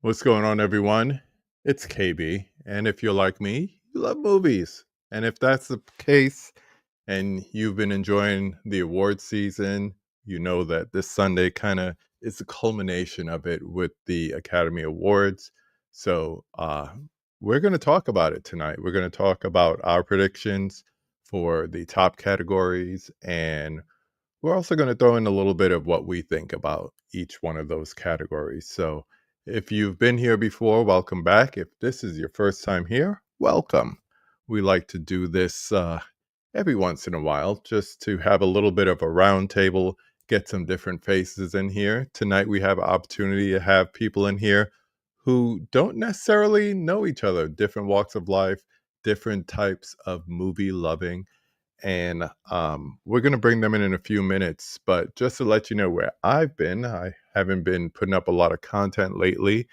What's going on, everyone? It's KB. And if you're like me, you love movies. And if that's the case and you've been enjoying the award season, you know that this Sunday kind of is the culmination of it with the Academy Awards. So we're going to talk about it tonight. We're going to talk about our predictions for the top categories, and we're also going to throw in a little bit of what we think about each one of those categories. So, if you've been here before, welcome back. If this is your first time here, welcome. We like to do this every once in a while just to have a little bit of a round table, get some different faces in here. Tonight, we have an opportunity to have people in here who don't necessarily know each other, different walks of life, different types of movie loving, and we're going to bring them in a few minutes. But just to let you know where I've been, I haven't been putting up a lot of content lately,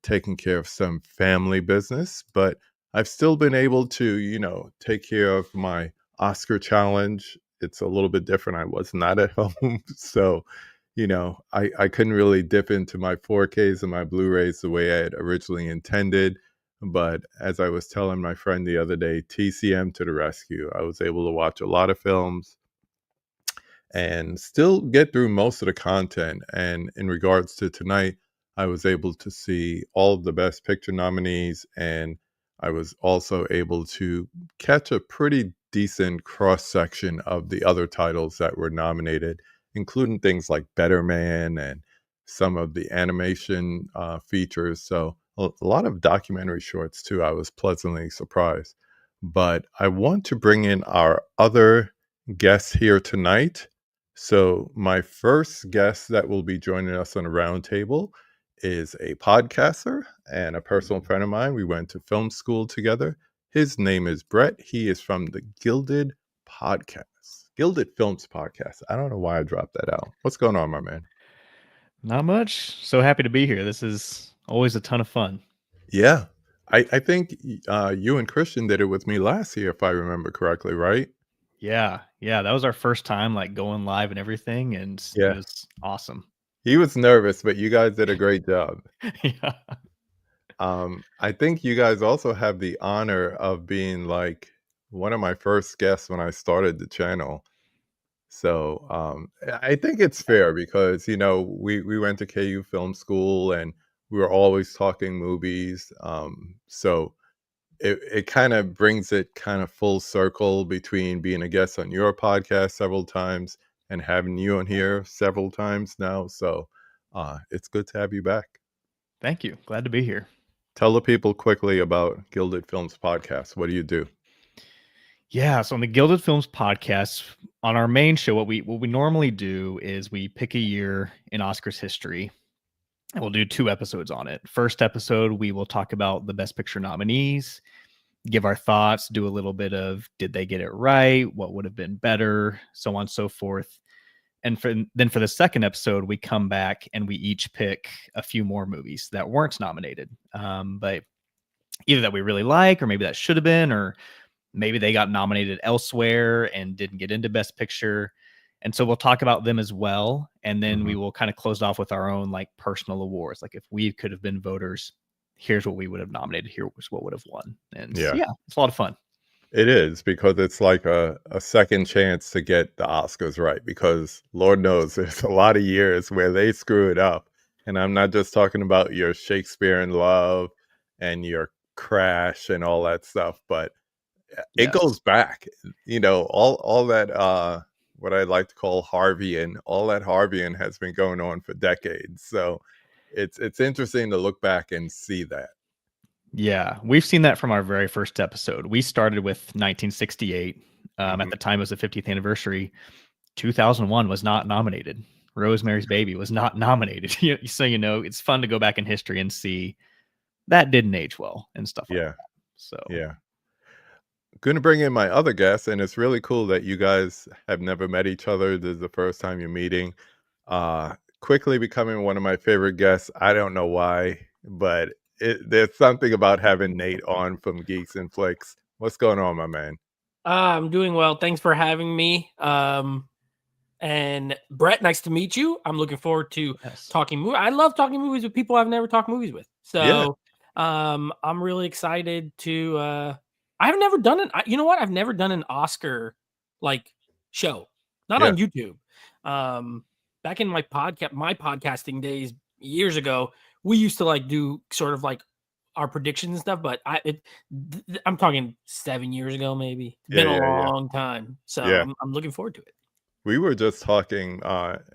taking care of some family business, but I've still been able to, take care of my Oscar challenge. It's a little bit different. I was not at home. So, I couldn't really dip into my 4Ks and my Blu-rays the way I had originally intended. But as I was telling my friend the other day, TCM to the rescue. I was able to watch a lot of films and still get through most of the content. And in regards to tonight, I was able to see all of the Best Picture nominees, and I was also able to catch a pretty decent cross section of the other titles that were nominated, including things like Better Man and some of the animation features. So a lot of documentary shorts too. I was pleasantly surprised. But I want to bring in our other guests here tonight. So, my first guest that will be joining us on a roundtable is a podcaster and a personal friend of mine. We went to film school together. His name is Brett. He is from the Gilded Gilded Films Podcast. I don't know why I dropped that out. What's going on, my man? Not much. So happy to be here. This is always a ton of fun. Yeah. I think you and Christian did it with me last year, if I remember correctly, right? Yeah, that was our first time like going live and everything, and it Yeah. was awesome. He was nervous, but you guys did a great job. Yeah. I think you guys also have the honor of being like one of my first guests when I started the channel. So I think it's fair because we went to KU Film School and we were always talking movies. So it kind of brings it kind of full circle between being a guest on your podcast several times and having you on here several times now. So it's good to have you back. Thank you. Glad to be here. Tell the people quickly about Gilded Films Podcast. What do you do? Yeah, so on the Gilded Films podcast, on our main show, what we normally do is we pick a year in Oscars history and we'll do 2 episodes on it. First episode, we will talk about the Best Picture nominees, give our thoughts, do a little bit of did they get it right, what would have been better, so on and so forth. And for the second episode, we come back and we each pick a few more movies that weren't nominated, but either that we really like, or maybe that should have been, or maybe they got nominated elsewhere and didn't get into Best Picture. And so we'll talk about them as well, and then we Mhm. will kind of close off with our own like personal awards. Like if we could have been voters, here's what we would have nominated. Here was what would have won. And Yeah, yeah, it's a lot of fun. it is because it's like a second chance to get the Oscars right because Lord knows there's a lot of years where they screw it up. And I'm not just talking about your Shakespeare in Love and your Crash and all that stuff, but it Yes. goes back. All that what I like to call Harvey, all that Harvey has been going on for decades. So it's interesting to look back and see that. Yeah, we've seen that from our very first episode. We started with 1968. At Mhm. the time, it was the 50th anniversary. 2001 was not nominated. Rosemary's Baby was not nominated. So it's fun to go back in history and see that didn't age well and stuff like Yeah, that. So yeah. Going to bring in my other guest, and it's really cool that you guys have never met each other. This is the first time you're meeting. quickly becoming one of my favorite guests. I don't know why, but there's something about having Nate on from Geeks and Flicks. What's going on, my man? I'm doing well. Thanks for having me. And Brett, nice to meet you. I'm looking forward to Yes. talking movie. I love talking movies with people I've never talked movies with. Yeah, So, I'm really excited to. I've never done it. You know what? I've never done an Oscar like show, not yeah, on YouTube. Back in my podcasting days years ago, we used to like do sort of like our predictions and stuff. But I'm talking 7 years ago, maybe. It's yeah, been a yeah, yeah, long time, so yeah. I'm looking forward to it. We were just talking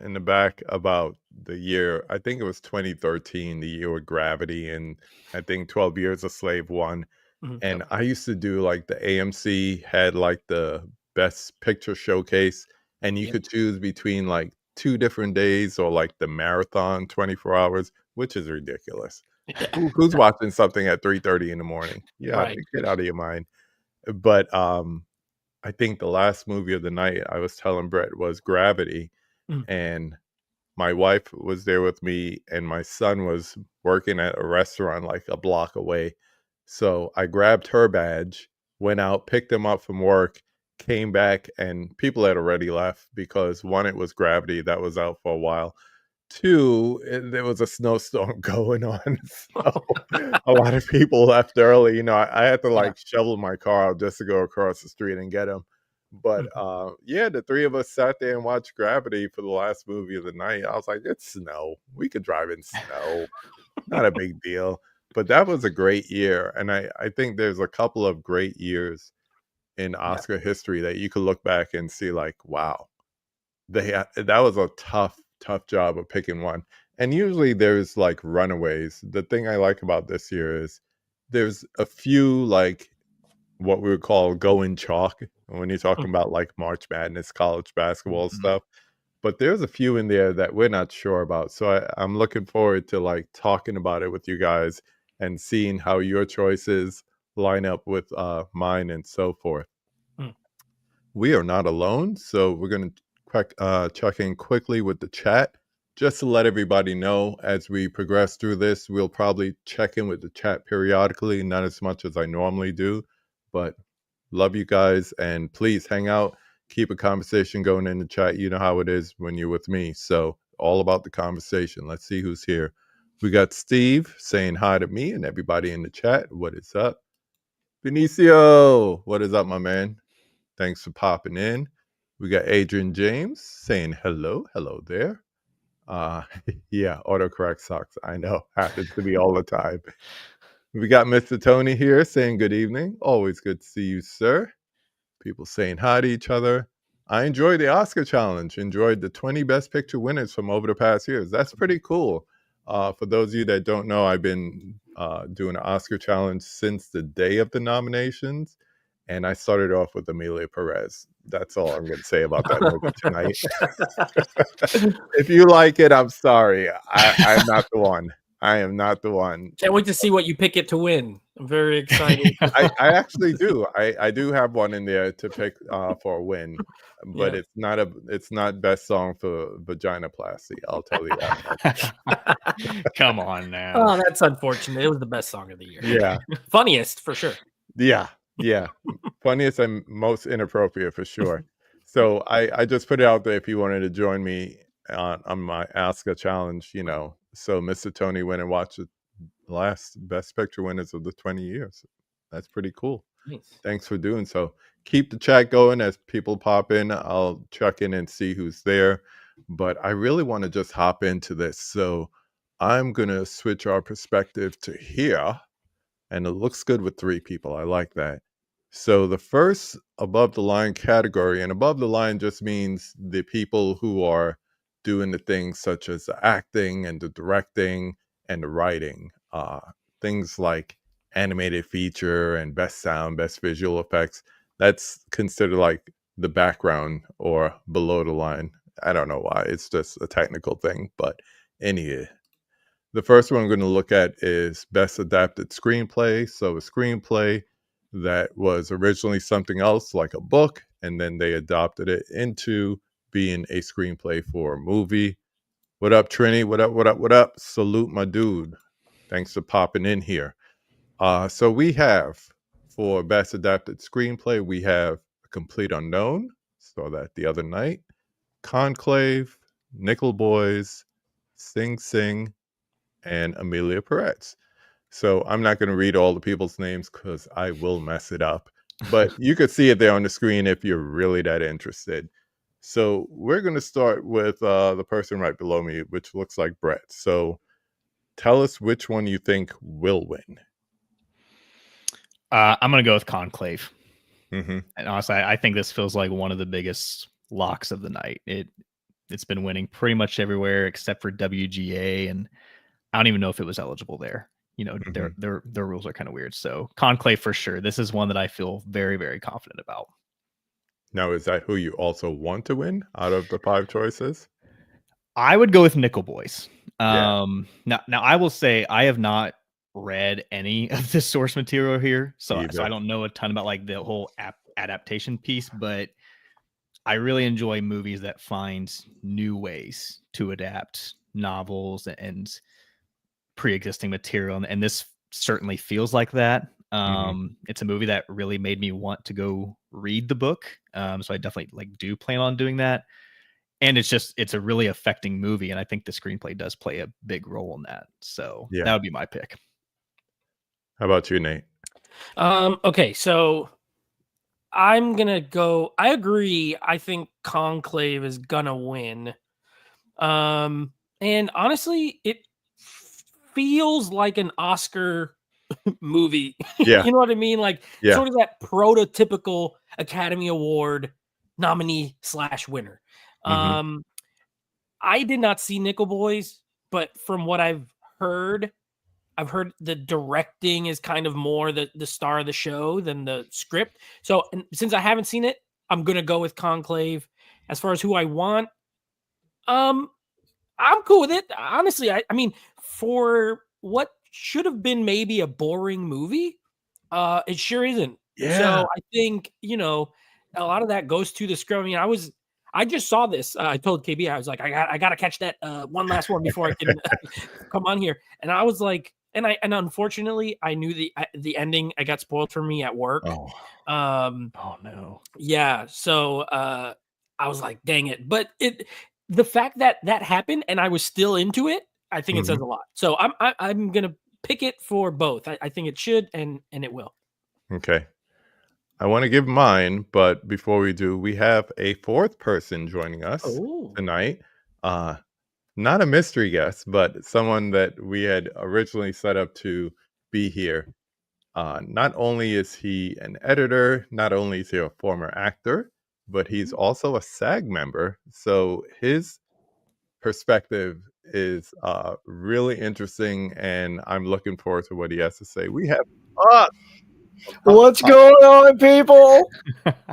in the back about the year. I think it was 2013, the year with Gravity, and I think 12 Years a Slave won. And Yep. I used to do like the AMC had like the best picture showcase, and you Yep. could choose between like two different days or like the marathon 24 hours, which is ridiculous. Who's watching something at 3:30 in the morning? Yeah, Right. get out of your mind. But I think the last movie of the night I was telling Brett was Gravity, Mm. and my wife was there with me, and my son was working at a restaurant like a block away. So I grabbed her badge, went out, picked him up from work, came back, and people had already left because one, it was Gravity that was out for a while. Two, there was a snowstorm going on. So a lot of people left early. I had to Yeah. like shovel my car out just to go across the street and get him. But Mhm. yeah, the three of us sat there and watched Gravity for the last movie of the night. I was like, it's snow. We could drive in snow. Not a big deal. But that was a great year. And I think there's a couple of great years in Yeah. Oscar history that you could look back and see, like, wow, that was a tough job of picking one. And usually there's like runaways. The thing I like about this year is there's a few like what we would call going chalk when you're Mm. talking about like March Madness, college basketball Mhm. stuff. But there's a few in there that we're not sure about. So I'm looking forward to like talking about it with you guys and seeing how your choices line up with mine and so forth. Mm. We are not alone, so we're going to check in quickly with the chat. Just to let everybody know, as we progress through this, we'll probably check in with the chat periodically, not as much as I normally do, but love you guys, and please hang out, keep a conversation going in the chat. You know how it is when you're with me, so all about the conversation. Let's see who's here. We got Steve saying hi to me and everybody in the chat. What is up? Benicio, what is up, my man? Thanks for popping in. We got Adrian James saying hello. Hello there. Uh yeah, autocorrect sucks. I know. Happens to me all the time. We got Mr. Tony here saying good evening. Always good to see you, sir. People saying hi to each other. I enjoyed the Oscar challenge. Enjoyed the 20 Best Picture winners from over the past years. That's pretty cool. For those of you that don't know, I've been doing an Oscar challenge since the day of the nominations, and I started off with Amelia Perez. That's all I'm going to say about that movie tonight. If you like it, I'm sorry. I'm not the one. I am not the one. Can't wait to see what you pick it to win. I'm very excited. I actually do. I do have one in there to pick for a win, but Yeah. it's not best song for vaginoplasty. I'll tell you that much. Come on now. Oh, that's unfortunate. It was the best song of the year. Yeah, Funniest for sure. yeah. Funniest and most inappropriate for sure. So I just put it out there if you wanted to join me on my Ask a challenge. So Mr. Tony went and watched the last Best Picture winners of the 20 years. That's pretty cool. Nice. Thanks for doing so. Keep the chat going as people pop in. I'll check in and see who's there. But I really want to just hop into this. So I'm going to switch our perspective to here. And it looks good with three people. I like that. So the first above the line category, and above the line just means the people who are doing the things such as the acting and the directing and the writing. Things like animated feature and best sound, best visual effects. That's considered like the background or below the line. I don't know why. It's just a technical thing. But anyway, the first one I'm going to look at is Best Adapted Screenplay. So, a screenplay that was originally something else, like a book, and then they adopted it into being a screenplay for a movie. What up, Trini? What up? What up? What up? Salute my dude. Thanks for popping in here. So we have for best adapted screenplay, we have A Complete Unknown. Saw that the other night. Conclave, Nickel Boys, Sing Sing, and Amelia Perez. So I'm not going to read all the people's names because I will mess it up. But you could see it there on the screen if you're really that interested. So we're going to start with the person right below me, which looks like Brett. So tell us which one you think will win. I'm going to go with Conclave. Mm-hmm. And honestly, I think this feels like one of the biggest locks of the night. It's been winning pretty much everywhere except for WGA, and I don't even know if it was eligible there. You know, their rules are kind of weird. So Conclave for sure. This is one that I feel very, very confident about. Now, is that who you also want to win out of the 5 choices? I would go with Nickel Boys. Yeah. Now I will say I have not read any of the source material here, so I don't know a ton about like the whole adaptation piece, but I really enjoy movies that find new ways to adapt novels and pre-existing material, and this certainly feels like that. It's a movie that really made me want to go read the book, so I definitely do plan on doing that. And it's a really affecting movie, and I think the screenplay does play a big role in that. So that would be my pick. How about you, Nate? Okay, so I'm gonna go. I agree. I think Conclave is gonna win. And honestly, it feels like an Oscar movie. Yeah. You know what I mean? Like Yeah. sort of that prototypical Academy Award nominee / winner. I did not see Nickel Boys, but from what I've heard the directing is kind of more the star of the show than the script. So since I haven't seen it, I'm gonna go with Conclave. As far as who I want, I'm cool with it. Honestly, I mean, for what should have been maybe a boring movie, it sure isn't. Yeah. So I think, you know, a lot of that goes to the script. I mean, I just saw this. I told KB, I was like, I gotta catch that one last one before I can come on here. And I was like, and unfortunately I knew the ending. I got spoiled for me at work. Oh no. Yeah. So I was like, dang it. But the fact that happened and I was still into it, I think it says a lot. So I'm gonna pick it for both. I think it should and it will. Okay. I want to give mine, but before we do, we have a 4th person joining us tonight. Not a mystery guest, but someone that we had originally set up to be here. Not only is he an editor, not only is he a former actor, but he's also a SAG member. So his perspective is really interesting, and I'm looking forward to what he has to say. We have what's going on, people?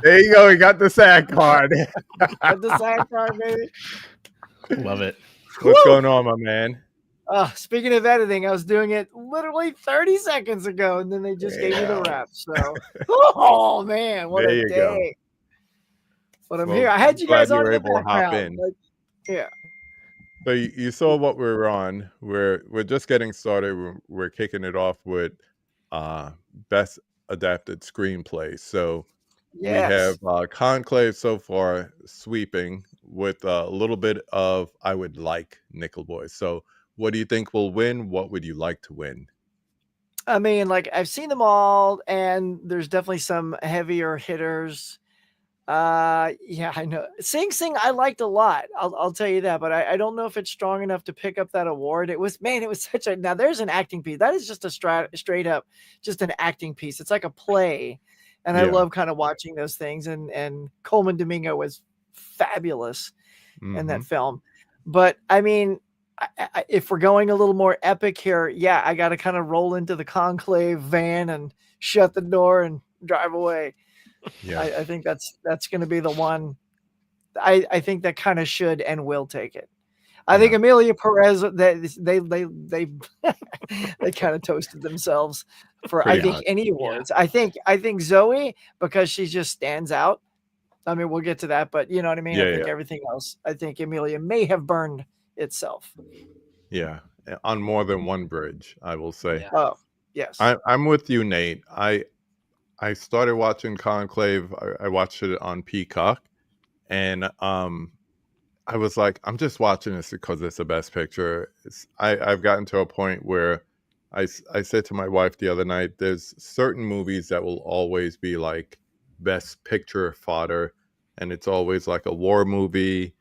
There you go. We got the SAG card. Got the SAG card, baby. Love it. What's going on, my man? Speaking of editing, I was doing it literally 30 seconds ago, and then they just gave me the rep. So, oh man, what there a you day! Go. But I'm here. I had you guys on you were the able to hop background. in. Yeah. So you saw what we were on. We're just getting started. We're kicking it off with best adapted screenplay. So we have Conclave so far sweeping with a little bit of I would like Nickel Boys. So what do you think will win? What would you like to win? I mean, like I've seen them all, and there's definitely some heavier hitters. Yeah, I know. Sing Sing I liked a lot. I'll tell you that, but I don't know if it's strong enough to pick up that award. It was such a, now there's an acting piece. That is just a straight up, just an acting piece. It's like a play. And I love kind of watching those things. And Coleman Domingo was fabulous in that film. But I mean, if we're going a little more epic here, yeah, I got to kind of roll into the Conclave van and shut the door and drive away. Yeah, I think that's going to be the one. I think that kind of should and will take it. I think Amelia Perez, they they kind of toasted themselves for I think any awards. I think Zoe, because she just stands out. I mean, we'll get to that, but you know what I mean. I think everything else. I think Amelia may have burned itself. Yeah, on more than one bridge, I will say. Yeah. Oh, yes. I'm with you, Nate. I started watching Conclave. I watched it on Peacock, and I was like, I'm just watching this because it's the best picture. I've gotten to a point where I said to my wife the other night, there's certain movies that will always be like best picture fodder, and it's always like a war movie.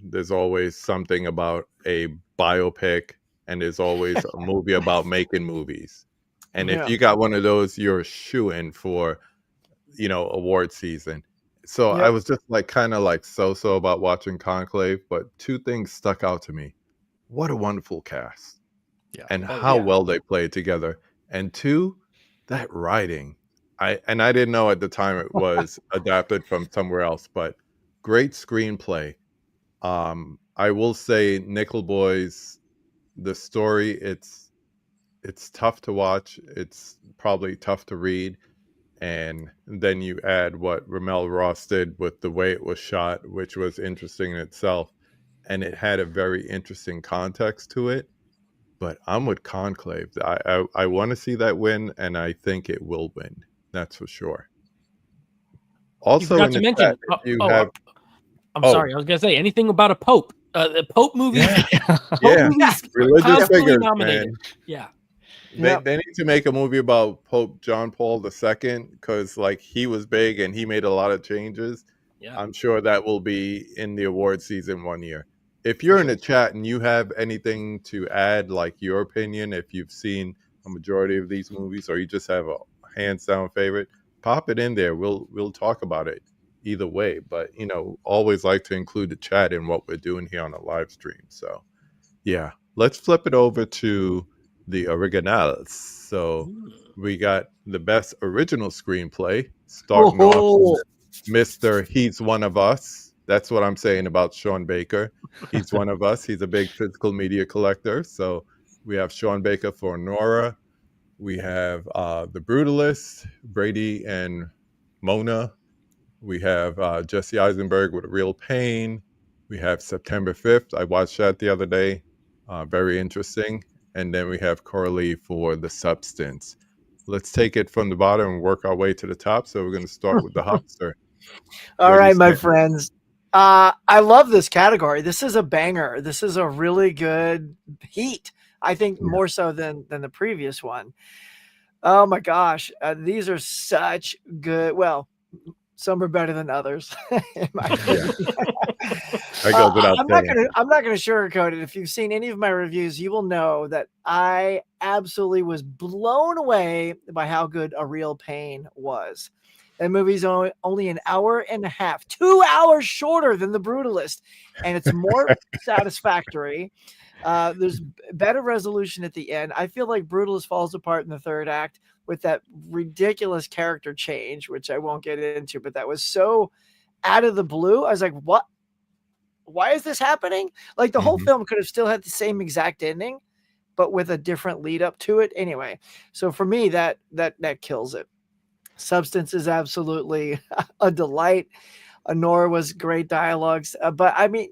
There's always something about a biopic, and there's always a movie about making movies. And if Yeah. you got one of those, you're a shoo-in for award season. So I Yep. was just like kind of like so about watching Conclave, but two things stuck out to me. What a wonderful cast Yeah. and Oh, how yeah. well they played together. And two, that writing. I didn't know at the time it was adapted from somewhere else, but great screenplay. I will say Nickel Boys, the story, it's tough to watch. It's probably tough to read, and then you add what Ramel Ross did with the way it was shot, which was interesting in itself, and it had a very interesting context to it. But I'm with Conclave. I want to see that win, and I think it will win. That's for sure. You Also forgot in to the chat, mention. if you have I'm oh sorry. I was gonna say anything about a pope. The Pope movies. yeah Pope yeah movies religious constantly figures, nominated. man. Yeah. They Yep. they need to make a movie about Pope John Paul II because like he was big and he made a lot of changes. Yeah. I'm sure that will be in the award season one year. If For you're in sure. the chat and you have anything to add, like your opinion, if you've seen a majority of these movies or you just have a hands down favorite, pop it in there. We'll talk about it either way. But always like to include the chat in what we're doing here on the live stream. So yeah, let's flip it over to the originals. So Mm. we got the best original screenplay, starting off Oh, with Mr. He's One of Us. That's what I'm saying about Sean Baker. He's one of us. He's a big physical media collector. So we have Sean Baker for Nora. We have The Brutalist, Brady and Mona. We have Jesse Eisenberg with Real Pain. We have September 5th. I watched that the other day. Very interesting. And then we have Coralie for The Substance. Let's take it from the bottom and work our way to the top. So we're going to start with the Hopster. all Where do you right, my stand? friends. I love this category. This is a banger. This is a really good heat. I think Yeah. more so than the previous one. Oh my gosh, these are such good. Well, some are better than others, in my opinion. That goes without I'm not saying. gonna sugarcoat it. If you've seen any of my reviews, you will know that I absolutely was blown away by how good A Real Pain was. That movie's only an hour and a half, 2 hours shorter than The Brutalist, and it's more satisfactory. There's better resolution at the end. I feel like Brutalist falls apart in the third act with that ridiculous character change, which I won't get into, but that was so out of the blue. I was like, what? Why is this happening? Like the whole Mhm. film could have still had the same exact ending, but with a different lead up to it. Anyway, so for me, that kills it. Substance is absolutely a delight. Nora was great dialogues, but I mean,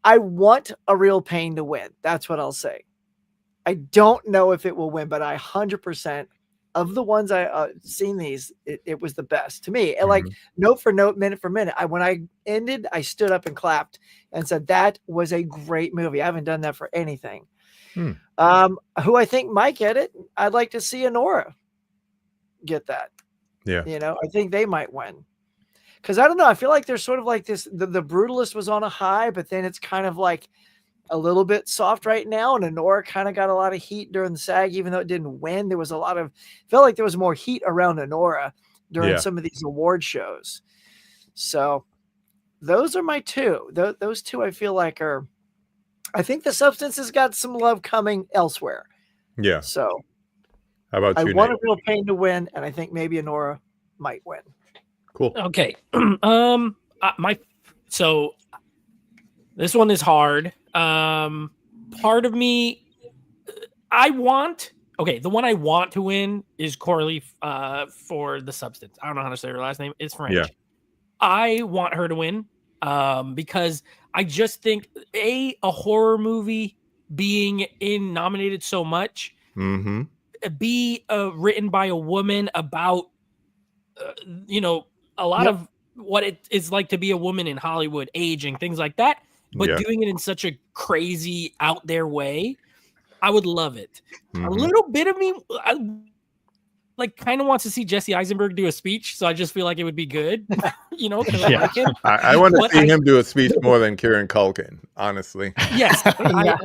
I want A Real Pain to win. That's what I'll say. I don't know if it will win, but I 100% of the ones I seen these, it was the best to me. And like Mhm. note for note, minute for minute. When I ended, I stood up and clapped and said that was a great movie. I haven't done that for anything. Hmm. Who I think might get it, I'd like to see Honora get that. Yeah. I think they might win. Because I don't know, I feel like there's sort of like this. The Brutalist was on a high, but then it's kind of like a little bit soft right now, and Honora kind of got a lot of heat during the SAG, even though it didn't win. There was a lot of felt like there was more heat around Honora during Yeah. some of these award shows. So those are my two. Those two I feel like are. I think The Substance has got some love coming elsewhere. Yeah. So How about I you, want Nate? A Real Pain to win, and I think maybe Honora might win. Cool. Okay. So this one is hard. Part of me, the one I want to win is Coralie for The Substance. I don't know how to say her last name. It's French. Yeah. I want her to win. because I just think a horror movie being nominated so much, Mm-hmm. B written by a woman about a lot Yep. of what it is like to be a woman in Hollywood, aging, things like that, but Yeah. doing it in such a crazy out there way. I would love it. A Mhm. little bit of me kind of wants to see Jesse Eisenberg do a speech, so I just feel like it would be good, because I Yeah. like him. I want to But see him do a speech more than Kieran Culkin, honestly. Yes, Yeah.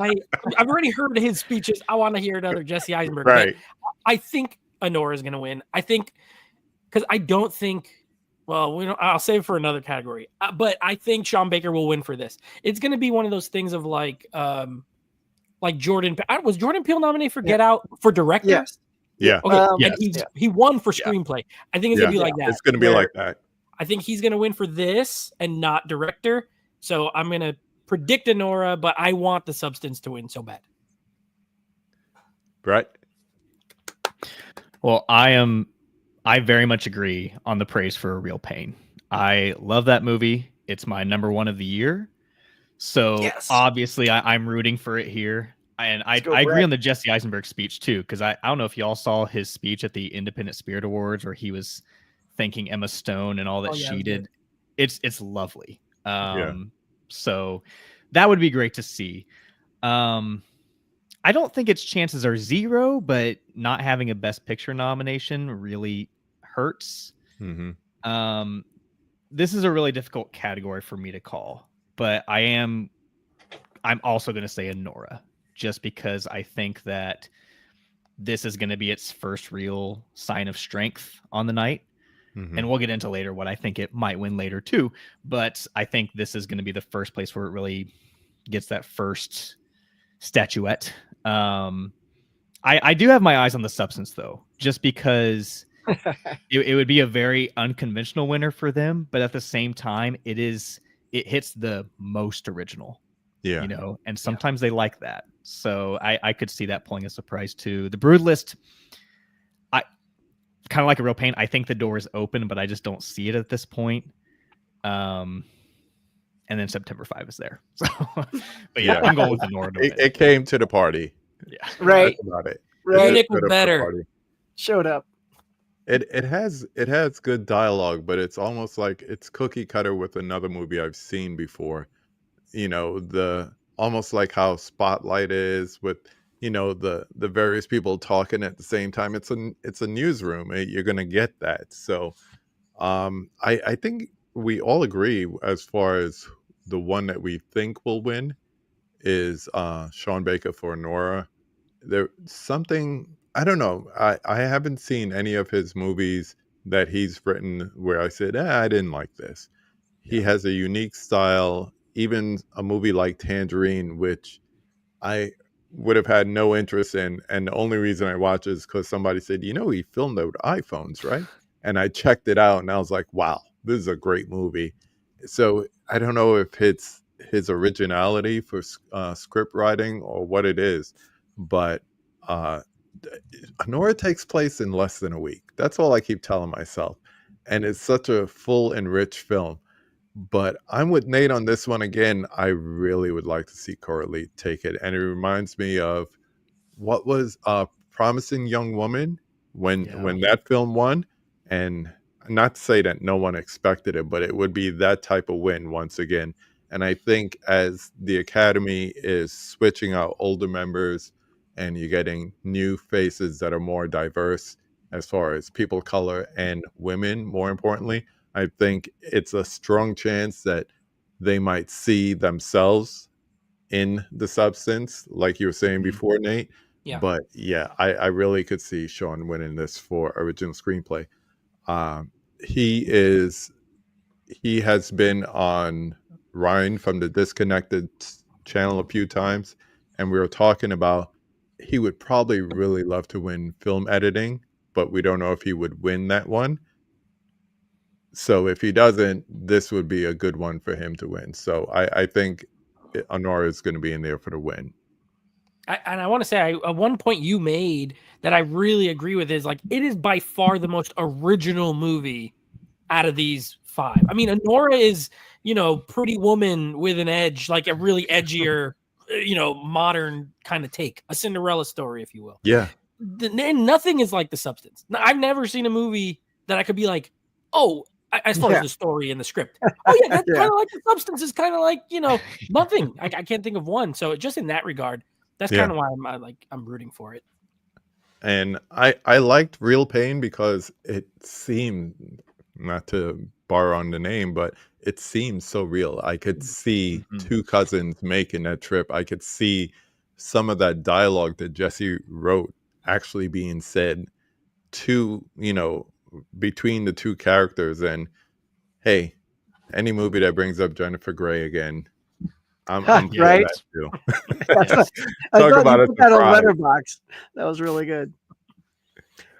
I've already heard his speeches. I want to hear another Jesse Eisenberg. Right. But I think Honora is going to win. I think because I don't think. Well, I'll save it for another category. But I think Sean Baker will win for this. It's going to be one of those things of like Jordan. Was Jordan Peele nominated for Get Out for director? Yes. Yeah. Okay, Yes. and he won for Yeah. screenplay. I think it's Yeah. gonna be like that. It's going to be where like that. I think he's gonna win for this and not director. So I'm gonna predict Honora, but I want the substance to win so bad. Right? Well, I very much agree on the praise for Real Pain. I love that movie. It's my number one of the year. So Yes. obviously I'm rooting for it here. And I go, agree Brett. on the Jesse Eisenberg speech too, because I don't know if y'all saw his speech at the Independent Spirit Awards where he was thanking Emma Stone and all that Oh, yeah, she it did. It's lovely. Yeah. So that would be great to see. I don't think its chances are zero, but not having a Best Picture nomination really hurts. Mm-hmm. This is a really difficult category for me to call, but I'm also going to say Honora, just because I think that this is going to be its first real sign of strength on the night. Mm-hmm. And we'll get into later what I think it might win later too. But I think this is going to be the first place where it really gets that first statuette. I do have my eyes on the substance though, just because it would be a very unconventional winner for them, but at the same time, it hits the most original. Yeah. And sometimes they like that. So I could see that pulling a surprise too. The Brood-List, I kind of like a Real Pain. I think the door is open, but I just don't see it at this point. And then September 5 is there. So, but yeah, I'm going with the Nora. It came to the party. Yeah. Right. That's about it. Right. Munich It was showed up to the better. party. Showed up. It has good dialogue, but it's almost like it's cookie cutter with another movie I've seen before. The almost like how Spotlight is with the various people talking at the same time. It's a newsroom. You're gonna get that. So I think we all agree as far as the one that we think will win is Sean Baker for Nora. There something, I don't know. I haven't seen any of his movies that he's written where I said, I didn't like this. He has a unique style. Even a movie like Tangerine, which I would have had no interest in, and the only reason I watched is because somebody said, he filmed it with iPhones, right? And I checked it out, and I was like, wow, this is a great movie. So I don't know if it's his originality for script writing or what it is, but Honora takes place in less than a week. That's all I keep telling myself. And it's such a full and rich film. But I'm with Nate on this one again. I really would like to see Coralie take it. And it reminds me of what was Promising Young Woman when that film won. And not to say that no one expected it, but it would be that type of win once again. And I think as the Academy is switching out older members and you're getting new faces that are more diverse as far as people of color and women, more importantly, I think it's a strong chance that they might see themselves in the substance, like you were saying before, Nate. Yeah. But yeah, I really could see Sean winning this for original screenplay. He has been on Ryan from the Disconnected channel a few times, and we were talking about he would probably really love to win film editing, but we don't know if he would win that one. So if he doesn't, this would be a good one for him to win. So I think Honora is going to be in there for the win. I want to say, one point you made that I really agree with is like, it is by far the most original movie out of these 5. I mean, Honora is, Pretty Woman with an edge, like a really edgier, modern kind of take, a Cinderella story, if you will. Yeah. And nothing is like The Substance. I've never seen a movie that I could be like, oh, as far as the story and the script. Oh yeah, that's kind of like The Substance. Is kind of like, nothing. I can't think of one. So just in that regard, that's kind of why I'm rooting for it. And I liked Real Pain because it seemed, not to borrow on the name, but it seemed so real. I could see two cousins making that trip. I could see some of that dialogue that Jesse wrote actually being said to, between the two characters. And hey, any movie that brings up Jennifer Grey again, I'm for right. that too. I Talk thought about you it. put that on Letterboxd. That was really good.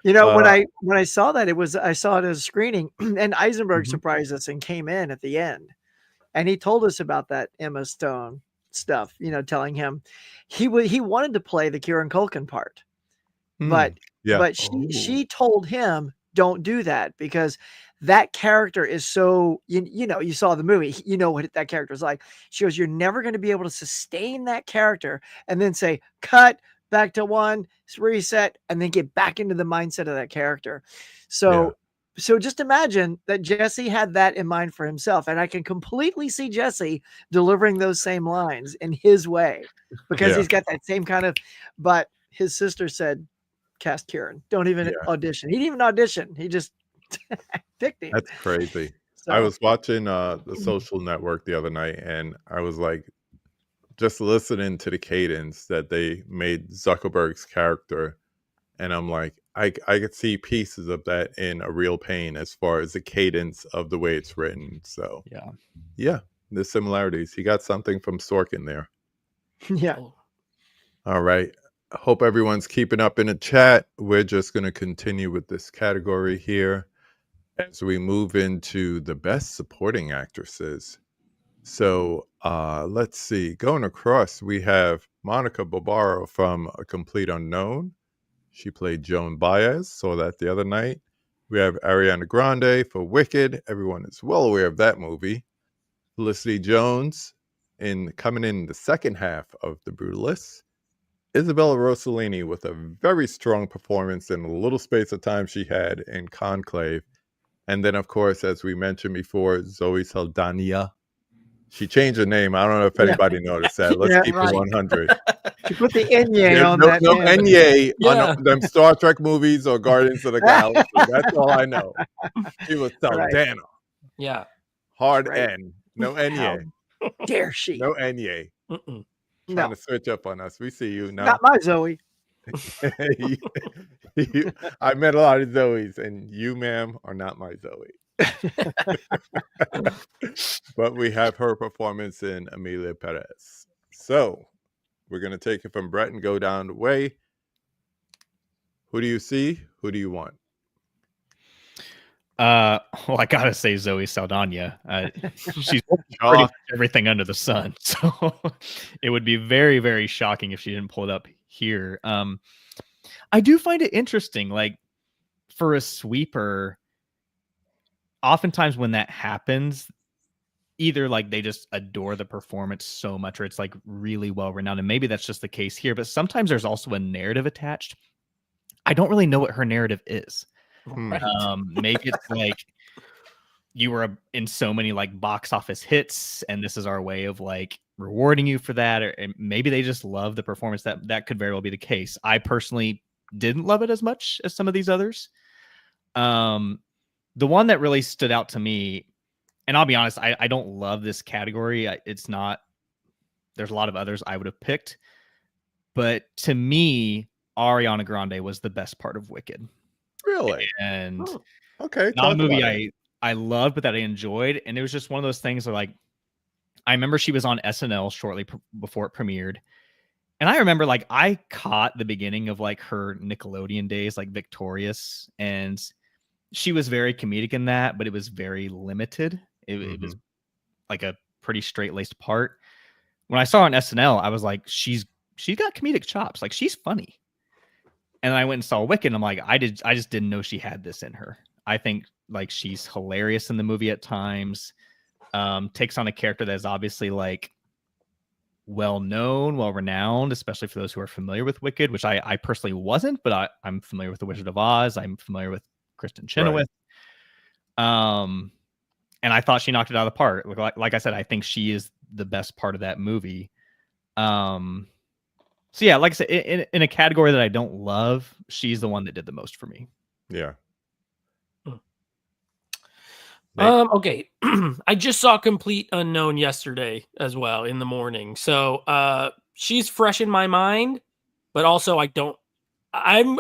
When I saw that, I saw it as a screening, and Eisenberg surprised us and came in at the end, and he told us about that Emma Stone stuff. Telling him he wanted to play the Kieran Culkin part, but she told him, don't do that, because that character is so, you saw the movie, what that character is like. She goes, you're never going to be able to sustain that character and then say, cut, back to one, reset, and then get back into the mindset of that character. So just imagine that Jesse had that in mind for himself. And I can completely see Jesse delivering those same lines in his way, because he's got that same kind of, but his sister said, cast Kieran, don't even audition. He didn't even audition. He just picked him. That's crazy. So, I was watching The Social Network the other night, and I was like, just listening to the cadence that they made Zuckerberg's character, and I'm like, I could see pieces of that in A Real Pain as far as the cadence of the way it's written. So yeah, the similarities. He got something from Sorkin there. Yeah. All right. I hope everyone's keeping up in the chat. We're just going to continue with this category here as we move into the best supporting actresses. So let's see. Going across, we have Monica Barbaro from A Complete Unknown. She played Joan Baez. Saw that the other night. We have Ariana Grande for Wicked. Everyone is well aware of that movie. Felicity Jones coming in the second half of The Brutalist. Isabella Rossellini with a very strong performance in the little space of time she had in Conclave. And then, of course, as we mentioned before, Zoe Saldana. She changed her name. I don't know if anybody noticed that. Let's keep it 100. She put the Enye on that. No Enye on them Star Trek movies or Guardians of the Galaxy. That's all I know. She was Saldana. Yeah. Hard N. No Enye. How dare she? No Enye. Trying to switch up on us. We see you now. Not my Zoe. I met a lot of Zoes, and you, ma'am, are not my Zoe. But we have her performance in Amelia Perez. So we're going to take it from Brett and go down the way. Who do you see? Who do you want? Well, I gotta say Zoe Saldana. She's pretty much everything under the sun, so it would be very, very shocking if she didn't pull it up here. I do find it interesting, like for a sweeper. Oftentimes, when that happens, either like they just adore the performance so much, or it's like really well renowned, and maybe that's just the case here. But sometimes there's also a narrative attached. I don't really know what her narrative is. Right. Maybe it's like you were in so many like box office hits, and this is our way of like rewarding you for that. Or maybe they just love the performance. That could very well be the case. I personally didn't love it as much as some of these others. The one that really stood out to me, and I'll be honest, I don't love this category. It's not. There's a lot of others I would have picked, but to me, Ariana Grande was the best part of Wicked. Really? And okay, not a movie I loved, but that I enjoyed. And it was just one of those things where, like, I remember she was on SNL shortly before it premiered. And I remember, like, I caught the beginning of, like, her Nickelodeon days, like Victorious. And she was very comedic in that, but it was very limited. It was like a pretty straight-laced part. When I saw her on SNL, I was like, she's got comedic chops. Like, she's funny. And then I went and saw Wicked, and I'm like, I just didn't know she had this in her. I think Like she's hilarious in the movie at times. Takes on a character that is obviously like well known, well renowned, especially for those who are familiar with Wicked, which I personally wasn't, but I'm familiar with The Wizard of Oz. I'm familiar with Kristen Chenoweth. And I thought she knocked it out of the park. Like I said, I think she is the best part of that movie. So yeah, like I said, in a category that I don't love, she's the one that did the most for me. Yeah. Okay. I just saw Complete Unknown yesterday as well in the morning. So she's fresh in my mind, but also I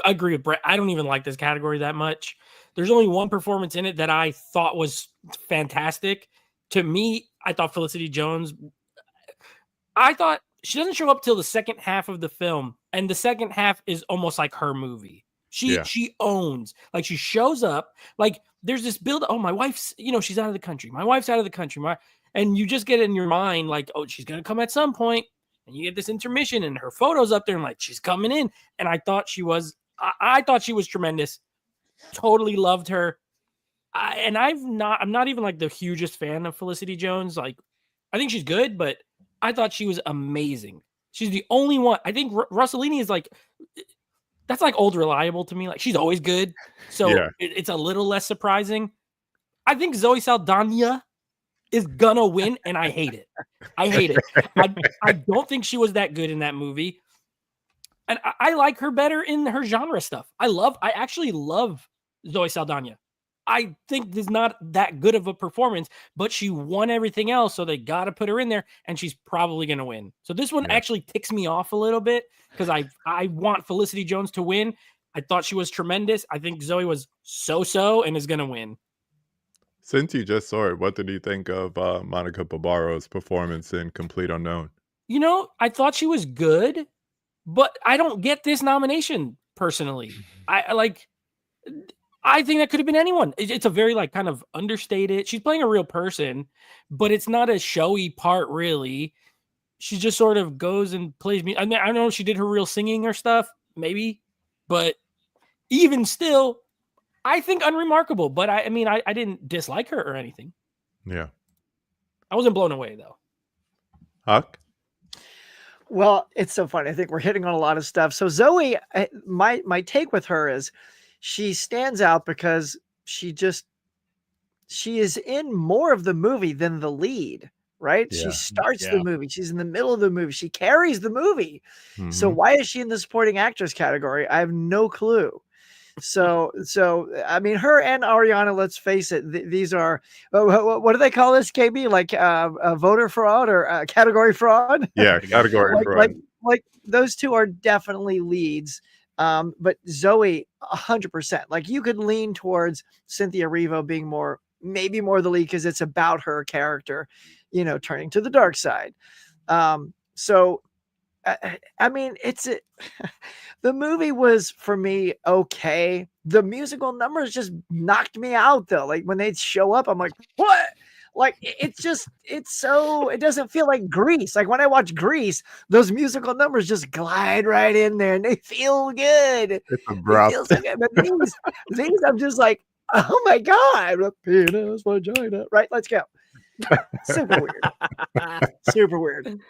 agree with Brett. I don't even like this category that much. There's only one performance in it that I thought was fantastic. To me, I thought Felicity Jones, I thought she doesn't show up till the second half of the film, and the second half is almost like her movie. She owns, like she shows up, like there's this build. Oh, my wife's, she's out of the country. My wife's out of the country. And you just get in your mind like, oh, she's gonna come at some point, and you get this intermission, and her photo's up there, and like she's coming in. And I thought she was, I thought she was tremendous. Totally loved her. I'm not even like the hugest fan of Felicity Jones. Like, I think she's good, but I thought she was amazing. She's the only one. I think Rossellini is like, that's like old reliable to me. Like she's always good. So it's a little less surprising. I think Zoe Saldana is gonna win, and I hate it. I hate it. I don't think she was that good in that movie. And I like her better in her genre stuff. I actually love Zoe Saldana. I think this is not that good of a performance, but she won everything else, so they got to put her in there, and she's probably going to win. So this one actually ticks me off a little bit because I want Felicity Jones to win. I thought she was tremendous. I think Zoe was so-so and is going to win. Since you just saw it, what did you think of Monica Barbaro's performance in Complete Unknown? I thought she was good, but I don't get this nomination personally. I think that could have been anyone. It's a very like kind of understated. She's playing a real person, but it's not a showy part really. She just sort of goes and plays me. I mean, I don't know if she did her real singing or stuff, maybe, but even still, I think unremarkable. But I mean, I didn't dislike her or anything. Yeah, I wasn't blown away though. Huck? Well, it's so funny. I think we're hitting on a lot of stuff. So Zoe, my take with her is she stands out because she is in more of the movie than the lead, right? Yeah. She starts the movie. She's in the middle of the movie. She carries the movie. So why is she in the supporting actress category? I have no clue. So I mean, her and Ariana, let's face it, these are what do they call this, KB? Like voter fraud or category fraud? Yeah, category fraud. Like those two are definitely leads. But Zoe, 100%. Like you could lean towards Cynthia Erivo being maybe more the lead because it's about her character, turning to the dark side. So I mean, the movie was for me okay. The musical numbers just knocked me out though. Like when they show up, I'm like, what? Like it doesn't feel like Grease. Like when I watch Grease, those musical numbers just glide right in there and they feel good. It's abrupt. It feels so good. But these I'm just like, oh my God, penis, vagina. Right, let's go. Super weird. Super weird.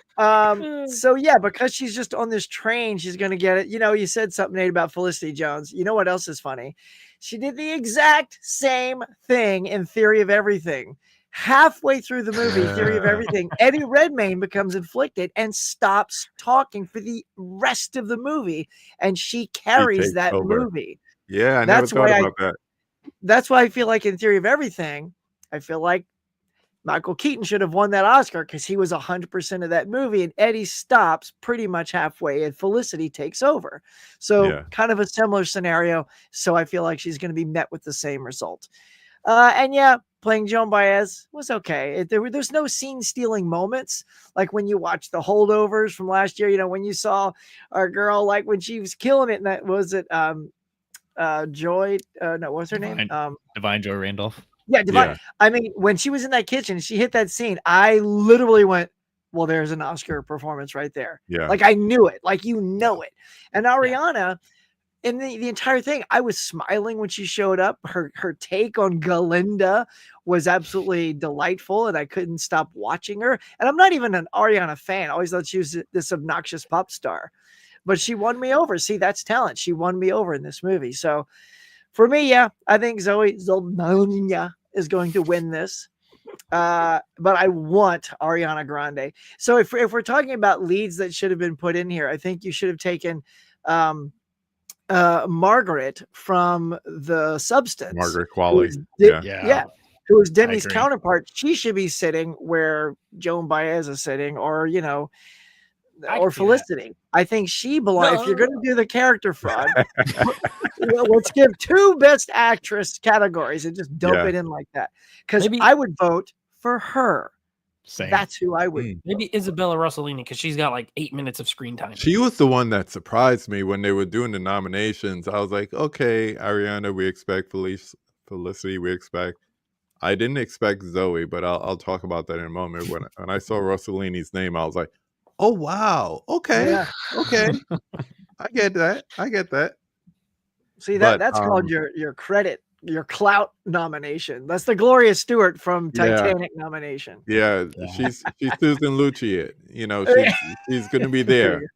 So yeah, because she's just on this train, she's gonna get it. You said something, Nate, about Felicity Jones. You know what else is funny? She did the exact same thing in Theory of Everything. Halfway through the movie, Theory of Everything, Eddie Redmayne becomes inflicted and stops talking for the rest of the movie, and she carries that movie. Yeah, I never thought about that. That's why I feel like in Theory of Everything, I feel like Michael Keaton should have won that Oscar because he was 100% of that movie, and Eddie stops pretty much halfway and Felicity takes over. So kind of a similar scenario. So I feel like she's going to be met with the same result. And yeah, playing Joan Baez was okay. There's no scene stealing moments. Like when you watch The Holdovers from last year, when you saw our girl, like when she was killing it, and that was it. Joy, no, what's her name? Divine Joy Randolph. Yeah, Divine. Yeah. I mean, when she was in that kitchen, she hit that scene. I literally went, well, there's an Oscar performance right there. Yeah. Like I knew it. Like it. And Ariana, in the entire thing, I was smiling when she showed up. Her take on Galinda was absolutely delightful, and I couldn't stop watching her. And I'm not even an Ariana fan. I always thought she was this obnoxious pop star, but she won me over. See, that's talent. She won me over in this movie. So for me, yeah, I think Zoe Saldana is going to win this. But I want Ariana Grande. So if we're talking about leads that should have been put in here, I think you should have taken Margaret from The Substance, Margaret who Qualley. is Yeah. Yeah. who is I Demi's agree. counterpart. She should be sitting where Joan Baez is sitting, or I or can see that. Felicity. I think she belongs. If you're No. going to do the character fraud, let's give 2 best actress categories and just dump Yeah. it in like that. Because Maybe- I would vote for her. Same. That's who I would. Mm. Maybe Isabella Rossellini, because she's got like 8 minutes of screen time. She was the one that surprised me when they were doing the nominations. I was like, okay, Ariana, we expect Felicity, we expect. I didn't expect Zoe, but I'll talk about that in a moment. When I saw Rossellini's name, I was like, oh wow, okay, Yeah. okay, I get that. See But, that's called your credit, your clout nomination. That's the Gloria Stewart from Yeah. Titanic nomination. Yeah, Yeah. she's Susan Lucci. She's gonna be There there. you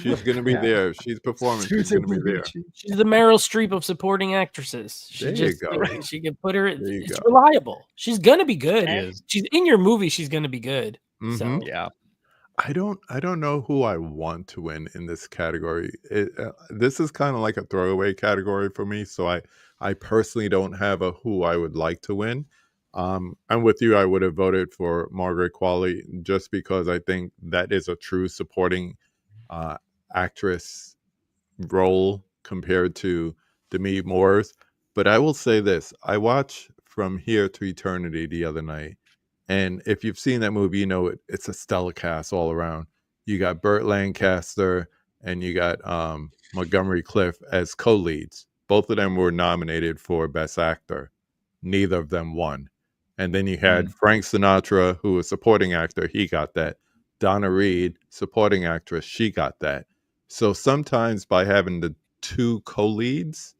She's gonna be Yeah. there. She's performing. She's gonna be there. She's the Meryl Streep of supporting actresses. She There you just go. she can put her. There you It's go. reliable. She's gonna be good. She is. She's in your movie. She's gonna be good. So Mhm. Yeah. I don't know who I want to win in this category. This is kind of like a throwaway category for me, so I personally don't have a who I would like to win. I'm with you. I would have voted for Margaret Qualley just because I think that is a true supporting actress role compared to Demi Moore's. But I will say this: I watched From Here to Eternity the other night, and if you've seen that movie, you know it's a stellar cast all around. You got Burt Lancaster and you got Montgomery Clift as co-leads. Both of them were nominated for Best Actor. Neither of them won. And then you had Frank Sinatra, who was supporting actor. He got that. Donna Reed, supporting actress. She got that. So sometimes by having the 2 co-leads,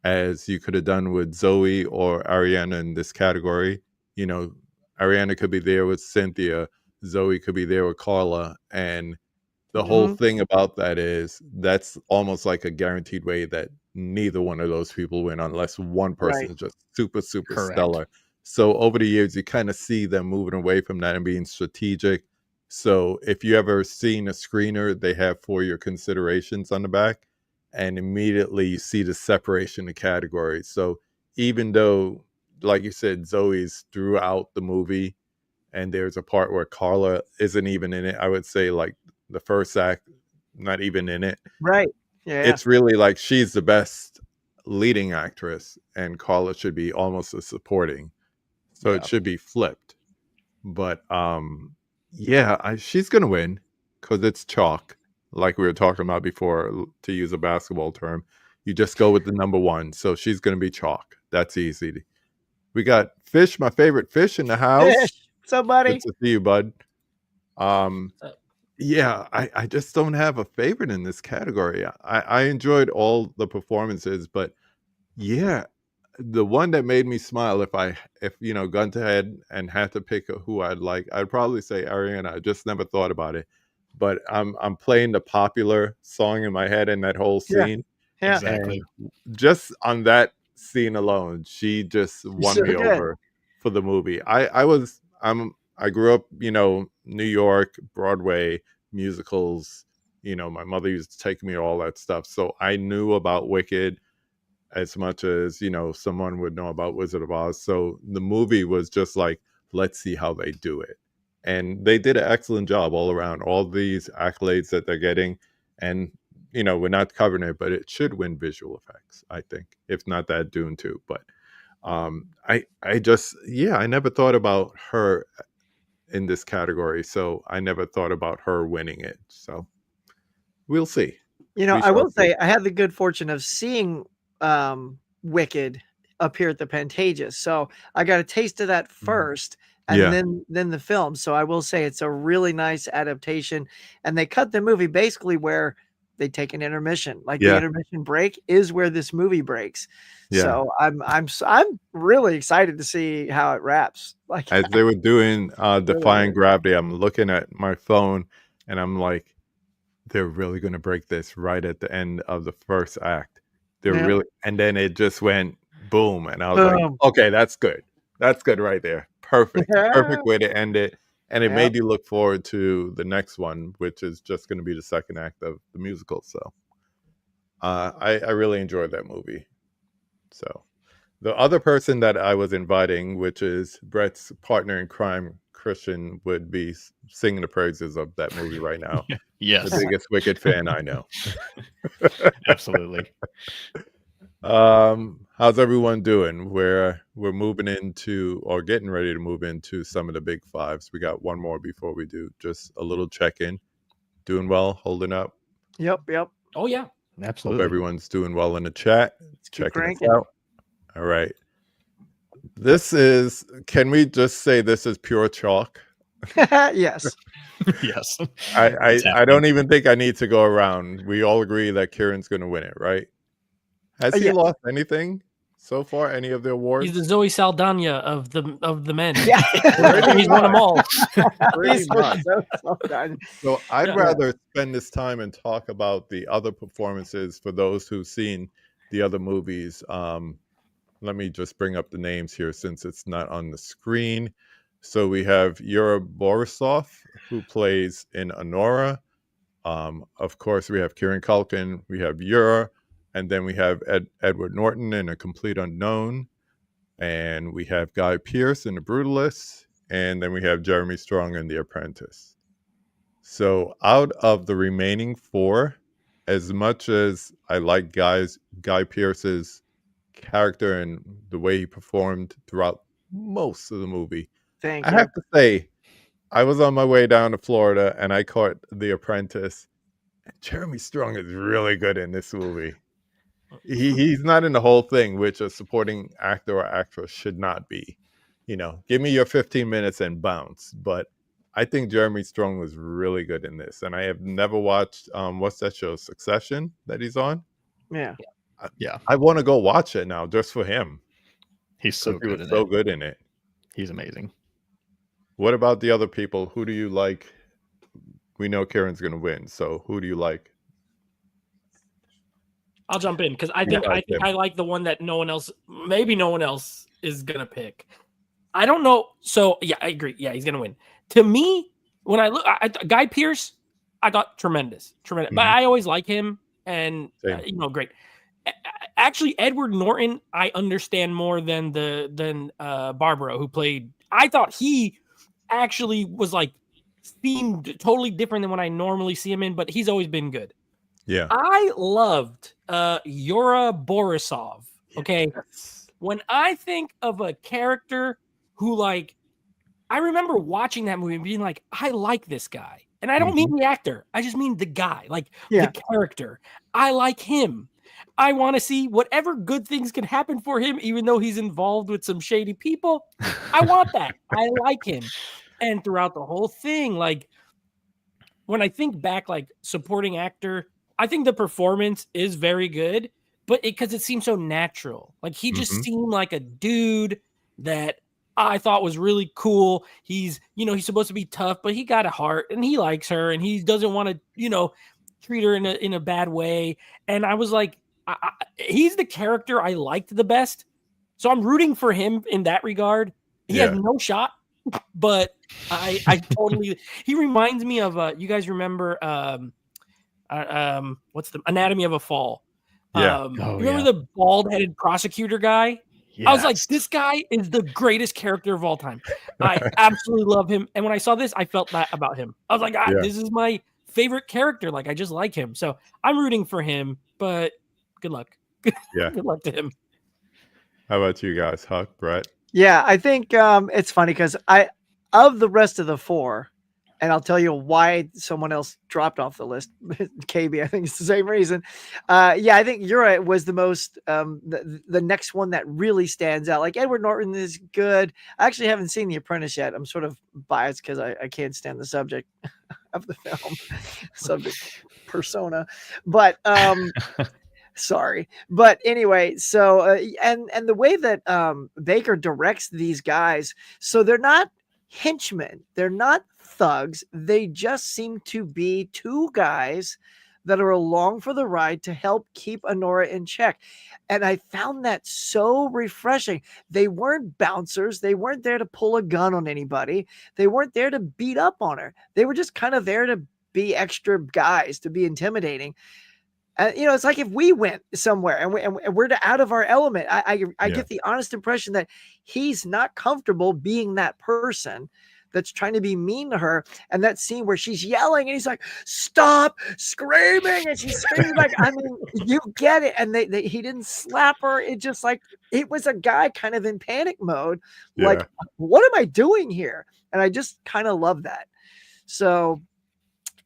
as you could have done with Zoe or Ariana in this category, Ariana could be there with Cynthia, Zoe could be there with Carla, and the whole thing about that is that's almost like a guaranteed way that neither one of those people win unless one person Right. is just super Correct. stellar. So over the years, you kind of see them moving away from that and being strategic. So if you ever seen a screener, they have for your considerations on the back, and immediately you see the separation of categories. So even though, like you said, Zoe's throughout the movie, and there's a part where Carla isn't even in it, I would say like the first act, not even in it. Right. Yeah. It's really like she's the best leading actress, and Carla should be almost a supporting. So Yeah. it should be flipped. But yeah, she's gonna win because it's chalk, like we were talking about before. To use a basketball term, you just go with the number 1. So she's gonna be chalk. That's easy. We got Fish, my favorite fish, in the house. Fish, somebody. Good to see you, bud. Yeah, I just don't have a favorite in this category. I enjoyed all the performances, but yeah, the one that made me smile, if gun to head and had to pick who I'd like, I'd probably say Ariana. I just never thought about it, but I'm playing the popular song in my head in that whole Yeah. scene. Yeah. Exactly. And just on that scene alone, she just won So me good. over for the movie. I grew up, New York, Broadway, musicals. My mother used to take me to all that stuff. So I knew about Wicked as much as, someone would know about Wizard of Oz. So the movie was just like, let's see how they do it. And they did an excellent job all around. All these accolades that they're getting. And, we're not covering it, but it should win visual effects, I think. If not that, Dune too. But I never thought about her in this category. So I never thought about her winning it. So we'll see. I will say I had the good fortune of seeing Wicked up here at the Pantages. So I got a taste of that first and Yeah. then the film. So I will say it's a really nice adaptation. And they cut the movie basically where they take an intermission. Like the Yeah. intermission break is where this movie breaks. Yeah. So I'm really excited to see how it wraps. Like As they were doing really Defying good. Gravity, I'm looking at my phone and I'm like, they're really going to break this right at the end of the first act. They're Yep. really, and then it just went boom. And I was like, Boom. okay, that's good. That's good right there. Perfect. Perfect way to end it. And it Yep. made you look forward to the next one, which is just going to be the second act of the musical. So I really enjoyed that movie. So the other person that I was inviting, which is Brett's partner in crime, Christian, would be singing the praises of that movie right now. Yes, The biggest Wicked fan I know. absolutely. How's everyone doing? We're moving into or getting ready to move into some of the big fives. We got one more before we do. Just a little check-in. Doing well, holding up. Yep. Oh yeah. Hope Absolutely. everyone's doing well in the chat. Let's keep Checking us cranking. out. All right. This is, can we just say this is pure chalk? Yes. Yes. I don't even think I need to go around. We all agree that Kieran's going to win it, right? Has he Yeah. lost anything so far? Any of the awards? He's the Zoe Saldana of the men. Yeah. He's won them all. Pretty He's much. so done. So I'd Yeah. rather spend this time and talk about the other performances for those who've seen the other movies. Let me just bring up the names here since it's not on the screen. So we have Yura Borisov, who plays in Honora. Of course, we have Kieran Culkin, we have Yura, and then we have Edward Norton in A Complete Unknown, and we have Guy Pearce in The Brutalist, and then we have Jeremy Strong in The Apprentice. So out of the remaining four, as much as I like Guy Pearce's character and the way he performed throughout most of the movie, Thank I you. have to say, I was on my way down to Florida and I caught The Apprentice. Jeremy Strong is really good in this movie. He's not in the whole thing, which a supporting actor or actress should not be. You know, give me your 15 minutes and bounce. But I think Jeremy Strong was really good in this. And I have never watched, what's that show, Succession, that he's on? Yeah. Yeah. I want to go watch it now just for him. He's so He good was in so it. good in it. He's amazing. What about the other people? Who do you like? We know Karen's going to win. So who do you like? I'll jump in because I Yeah, think I like the one that no one else, maybe no one else is gonna pick. I don't know. So yeah, I agree. Yeah, he's gonna win. To me, when I look, Guy Pearce, I thought tremendous. But I always like him, and great. Actually, Edward Norton, I understand more than Barbara, who played. I thought he actually was like seemed totally different than what I normally see him in, but he's always been good. Yeah. I loved Yura Borisov. Okay. Yes. When I think of a character who, like, I remember watching that movie and being like, I like this guy. And I don't mean the actor. I just mean the guy, like the character. I like him. I want to see whatever good things can happen for him, even though he's involved with some shady people. I want that. I like him. And throughout the whole thing, like, when I think back, like, supporting actor, I think the performance is very good, but because it seems so natural. Like, he just seemed like a dude that I thought was really cool. He's supposed to be tough, but he got a heart and he likes her and he doesn't want to, treat her in a bad way. And I was like, he's the character I liked the best. So I'm rooting for him in that regard. He has no shot, but I totally, he reminds me of, you guys remember, what's the Anatomy of a Fall? Remember the bald-headed prosecutor guy? Yes. I was like, this guy is the greatest character of all time. I absolutely love him. And when I saw this, I felt that about him. I was like, this is my favorite character. Like, I just like him. So I'm rooting for him, but good luck. Yeah. Good luck to him. How about you guys, Huck, Brett? Yeah, I think it's funny because of the rest of the four, and I'll tell you why someone else dropped off the list. KB, I think it's the same reason. I think Yura was the most, the next one that really stands out. Like, Edward Norton is good. I actually haven't seen The Apprentice yet. I'm sort of biased because I can't stand the subject. of the film, subject persona. But sorry, but anyway, so and the way that Baker directs these guys, so they're not henchmen, they're not thugs, they just seem to be two guys that are along for the ride to help keep Honora in check. And I found that so refreshing. They weren't bouncers, they weren't there to pull a gun on anybody, they weren't there to beat up on her, they were just kind of there to be extra guys, to be intimidating. You know, it's like if we went somewhere and we're out of our element, I get the honest impression that he's not comfortable being that person that's trying to be mean to her. And that scene where she's yelling and he's like, "Stop screaming!" and she's screaming like, I mean, you get it. And he didn't slap her. It just like it was a guy kind of in panic mode, like, what am I doing here? And I just kind of love that. So,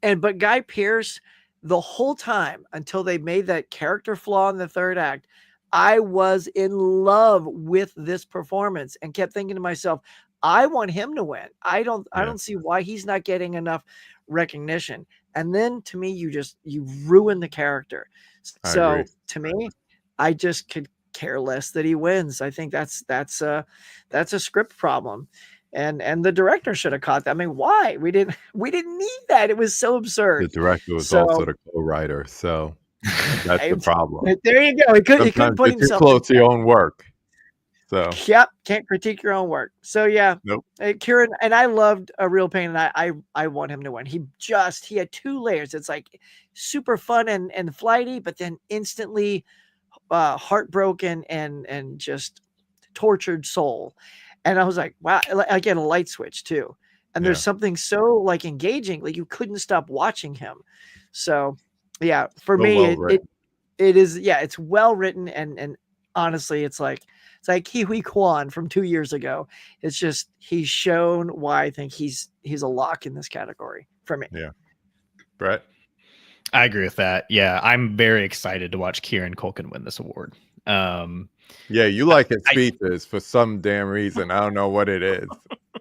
but Guy Pearce, the whole time until they made that character flaw in the third act, I was in love with this performance and kept thinking to myself, I want him to win. I don't see why he's not getting enough recognition. And then to me, you ruin the character. So to me, I just could care less that he wins. I think that's a script problem. And the director should have caught that. I mean, why? We didn't need that. It was so absurd. The director was also the co-writer, so that's the problem. There you go. He couldn't put you're too himself close to your own work. So yep, can't critique your own work. So yeah, nope. Kieran, and I loved A Real Pain, and I want him to win. He had two layers. It's like super fun and flighty, but then instantly heartbroken and just tortured soul. And I was like, wow, I get a light switch too. And there's something so like engaging, like you couldn't stop watching him. So yeah, for me, it is, it's well written. And honestly, it's like Kiwi Kwan from 2 years ago. It's just, he's shown why I think he's a lock in this category for me. Yeah. Brett? I agree with that. Yeah, I'm very excited to watch Kieran Culkin win this award. Yeah, you like his speeches for some damn reason. I don't know what it is.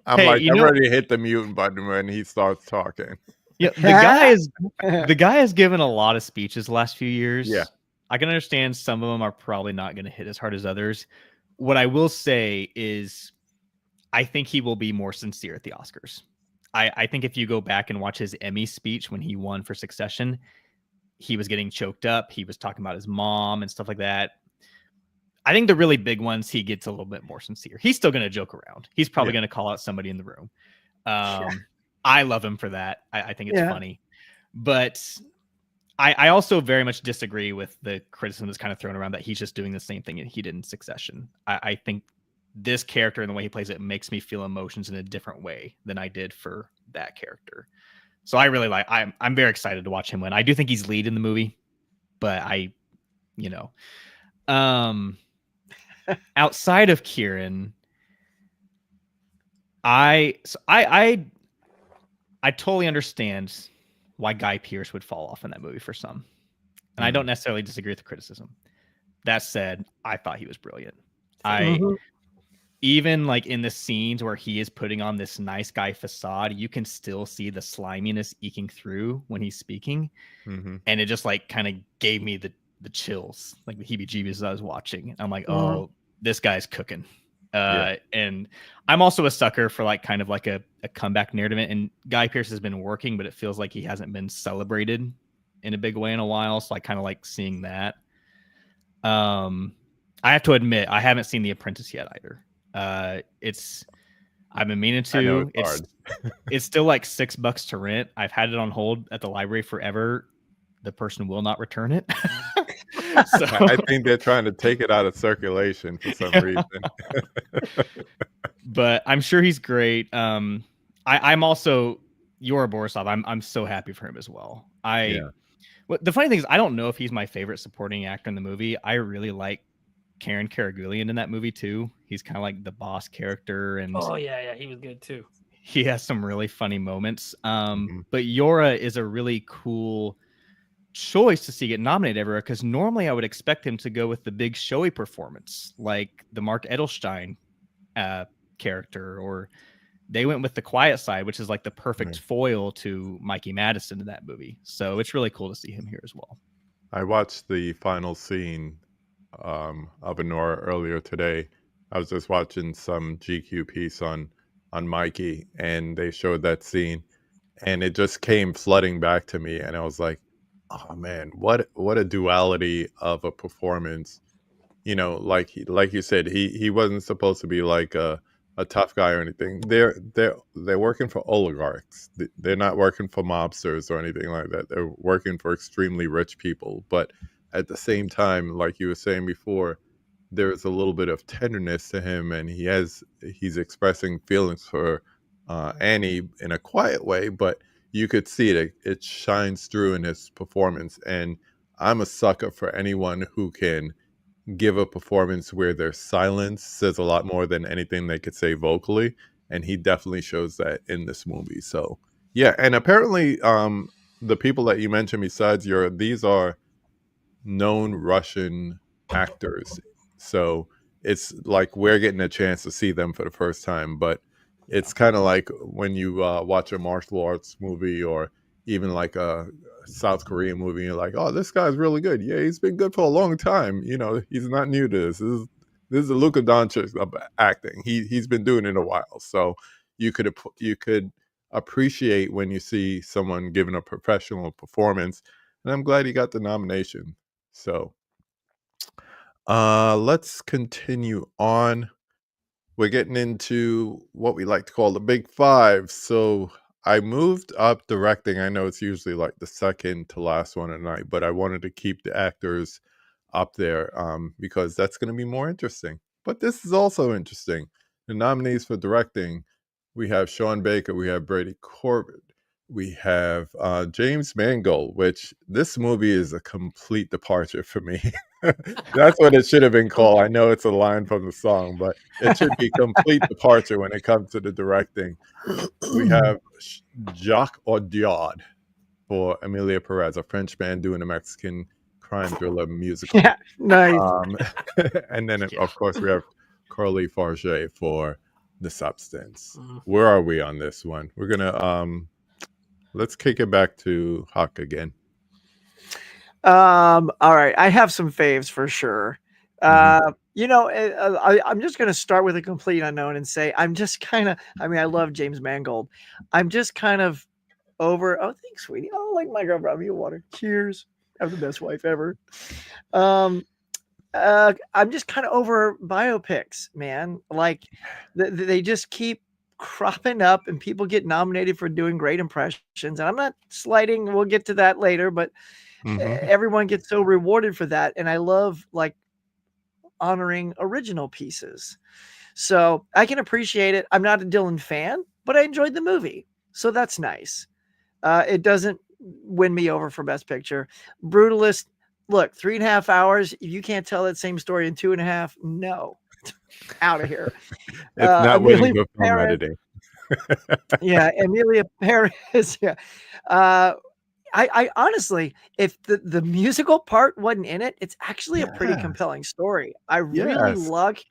I'm I'm ready to hit the mute button when he starts talking. Yeah, the guy has given a lot of speeches the last few years. Yeah. I can understand some of them are probably not going to hit as hard as others. What I will say is I think he will be more sincere at the Oscars. I think if you go back and watch his Emmy speech when he won for Succession, he was getting choked up. He was talking about his mom and stuff like that. I think the really big ones, he gets a little bit more sincere. He's still going to joke around. He's probably going to call out somebody in the room. I love him for that. I think it's funny. But I also very much disagree with the criticism that's kind of thrown around that he's just doing the same thing that he did in Succession. I think this character and the way he plays it makes me feel emotions in a different way than I did for that character. So I really I'm very excited to watch him win. I do think he's lead in the movie, but outside of Kieran, I totally understand why Guy Pearce would fall off in that movie for some. And I don't necessarily disagree with the criticism. That said, I thought he was brilliant. Even like in the scenes where he is putting on this nice guy facade, you can still see the sliminess eking through when he's speaking. And it just like kind of gave me the chills, like the heebie-jeebies as I was watching. I'm like, oh, this guy's cooking. And I'm also a sucker for like kind of like a comeback narrative. And Guy Pearce has been working, but it feels like he hasn't been celebrated in a big way in a while. So I kind of like seeing that. I have to admit, I haven't seen The Apprentice yet either. I've been meaning to. It's still like $6 to rent. I've had it on hold at the library forever. The person will not return it. So I think they're trying to take it out of circulation for some reason. But I'm sure he's great. I'm also Yora Borisov. I'm so happy for him as well. The funny thing is, I don't know if he's my favorite supporting actor in the movie. I really like Karen Karagulian in that movie too. He's kind of like the boss character, and he was good too. He has some really funny moments. But Yora is a really cool choice to see get nominated everywhere, because normally I would expect him to go with the big showy performance, like the Mark Edelstein character, or they went with the quiet side, which is like the perfect Right. foil to Mikey Madison in that movie. So it's really cool to see him here as well. I watched the final scene of Anora earlier today. I was just watching some GQ piece on Mikey, and they showed that scene, and it just came flooding back to me, and I was like, "Oh man, what a duality of a performance." Like you said, he wasn't supposed to be like a tough guy or anything. They're working for oligarchs. They're not working for mobsters or anything like that. They're working for extremely rich people. But at the same time, like you were saying before, there's a little bit of tenderness to him, and he's expressing feelings for Annie in a quiet way, but you could see it. It shines through in his performance, and I'm a sucker for anyone who can give a performance where their silence says a lot more than anything they could say vocally, and he definitely shows that in this movie. So yeah, and apparently the people that you mentioned besides these are known Russian actors. So it's like we're getting a chance to see them for the first time. But it's kind of like when you watch a martial arts movie or even like a South Korean movie, you're like, oh, this guy's really good. Yeah, he's been good for a long time. He's not new to this. This is the Luka Doncic of acting. He's been doing it a while. So you could appreciate when you see someone giving a professional performance, and I'm glad he got the nomination. So, let's continue on. We're getting into what we like to call the big five. So, I moved up directing. I know it's usually like the second to last one at night, but I wanted to keep the actors up there because that's going to be more interesting. But this is also interesting. The nominees for directing, we have Sean Baker, we have Brady Corbett, we have James Mangold, which this movie is a complete departure for me. That's what it should have been called. I know it's a line from the song, but it should be complete departure when it comes to the directing. We have Jacques Audiard for Emilia Perez, a French man doing a Mexican crime thriller musical. Yeah, nice. And then, Yeah. of course, we have Carly Farge for The Substance. Mhm. Where are we on this one? We're gonna let's kick it back to Huck again. All right, I have some faves for sure. Mhm. I'm just going to start with a complete unknown and say I'm just kind of. I mean, I love James Mangold. I'm just kind of over. Oh, thanks, sweetie. Oh, like my girl brought me a water. Cheers. I'm the best wife ever. Um, I'm just kind of over biopics, man. Like they just keep cropping up, and people get nominated for doing great impressions. And I'm not slighting. We'll get to that later, but Mhm. everyone gets so rewarded for that, and I love like honoring original pieces. So I can appreciate it. I'm not a Dylan fan, but I enjoyed the movie, so that's nice. It doesn't win me over for Best Picture. Brutalist. Look, 3.5 hours. If you can't tell that same story in 2.5, no, out of here. It's not winning Amelia for film Perez. editing. Yeah, Amelia Perez. Yeah. Uh, I honestly, if the musical part wasn't in it, it's actually a pretty Yes. compelling story. I really Yes.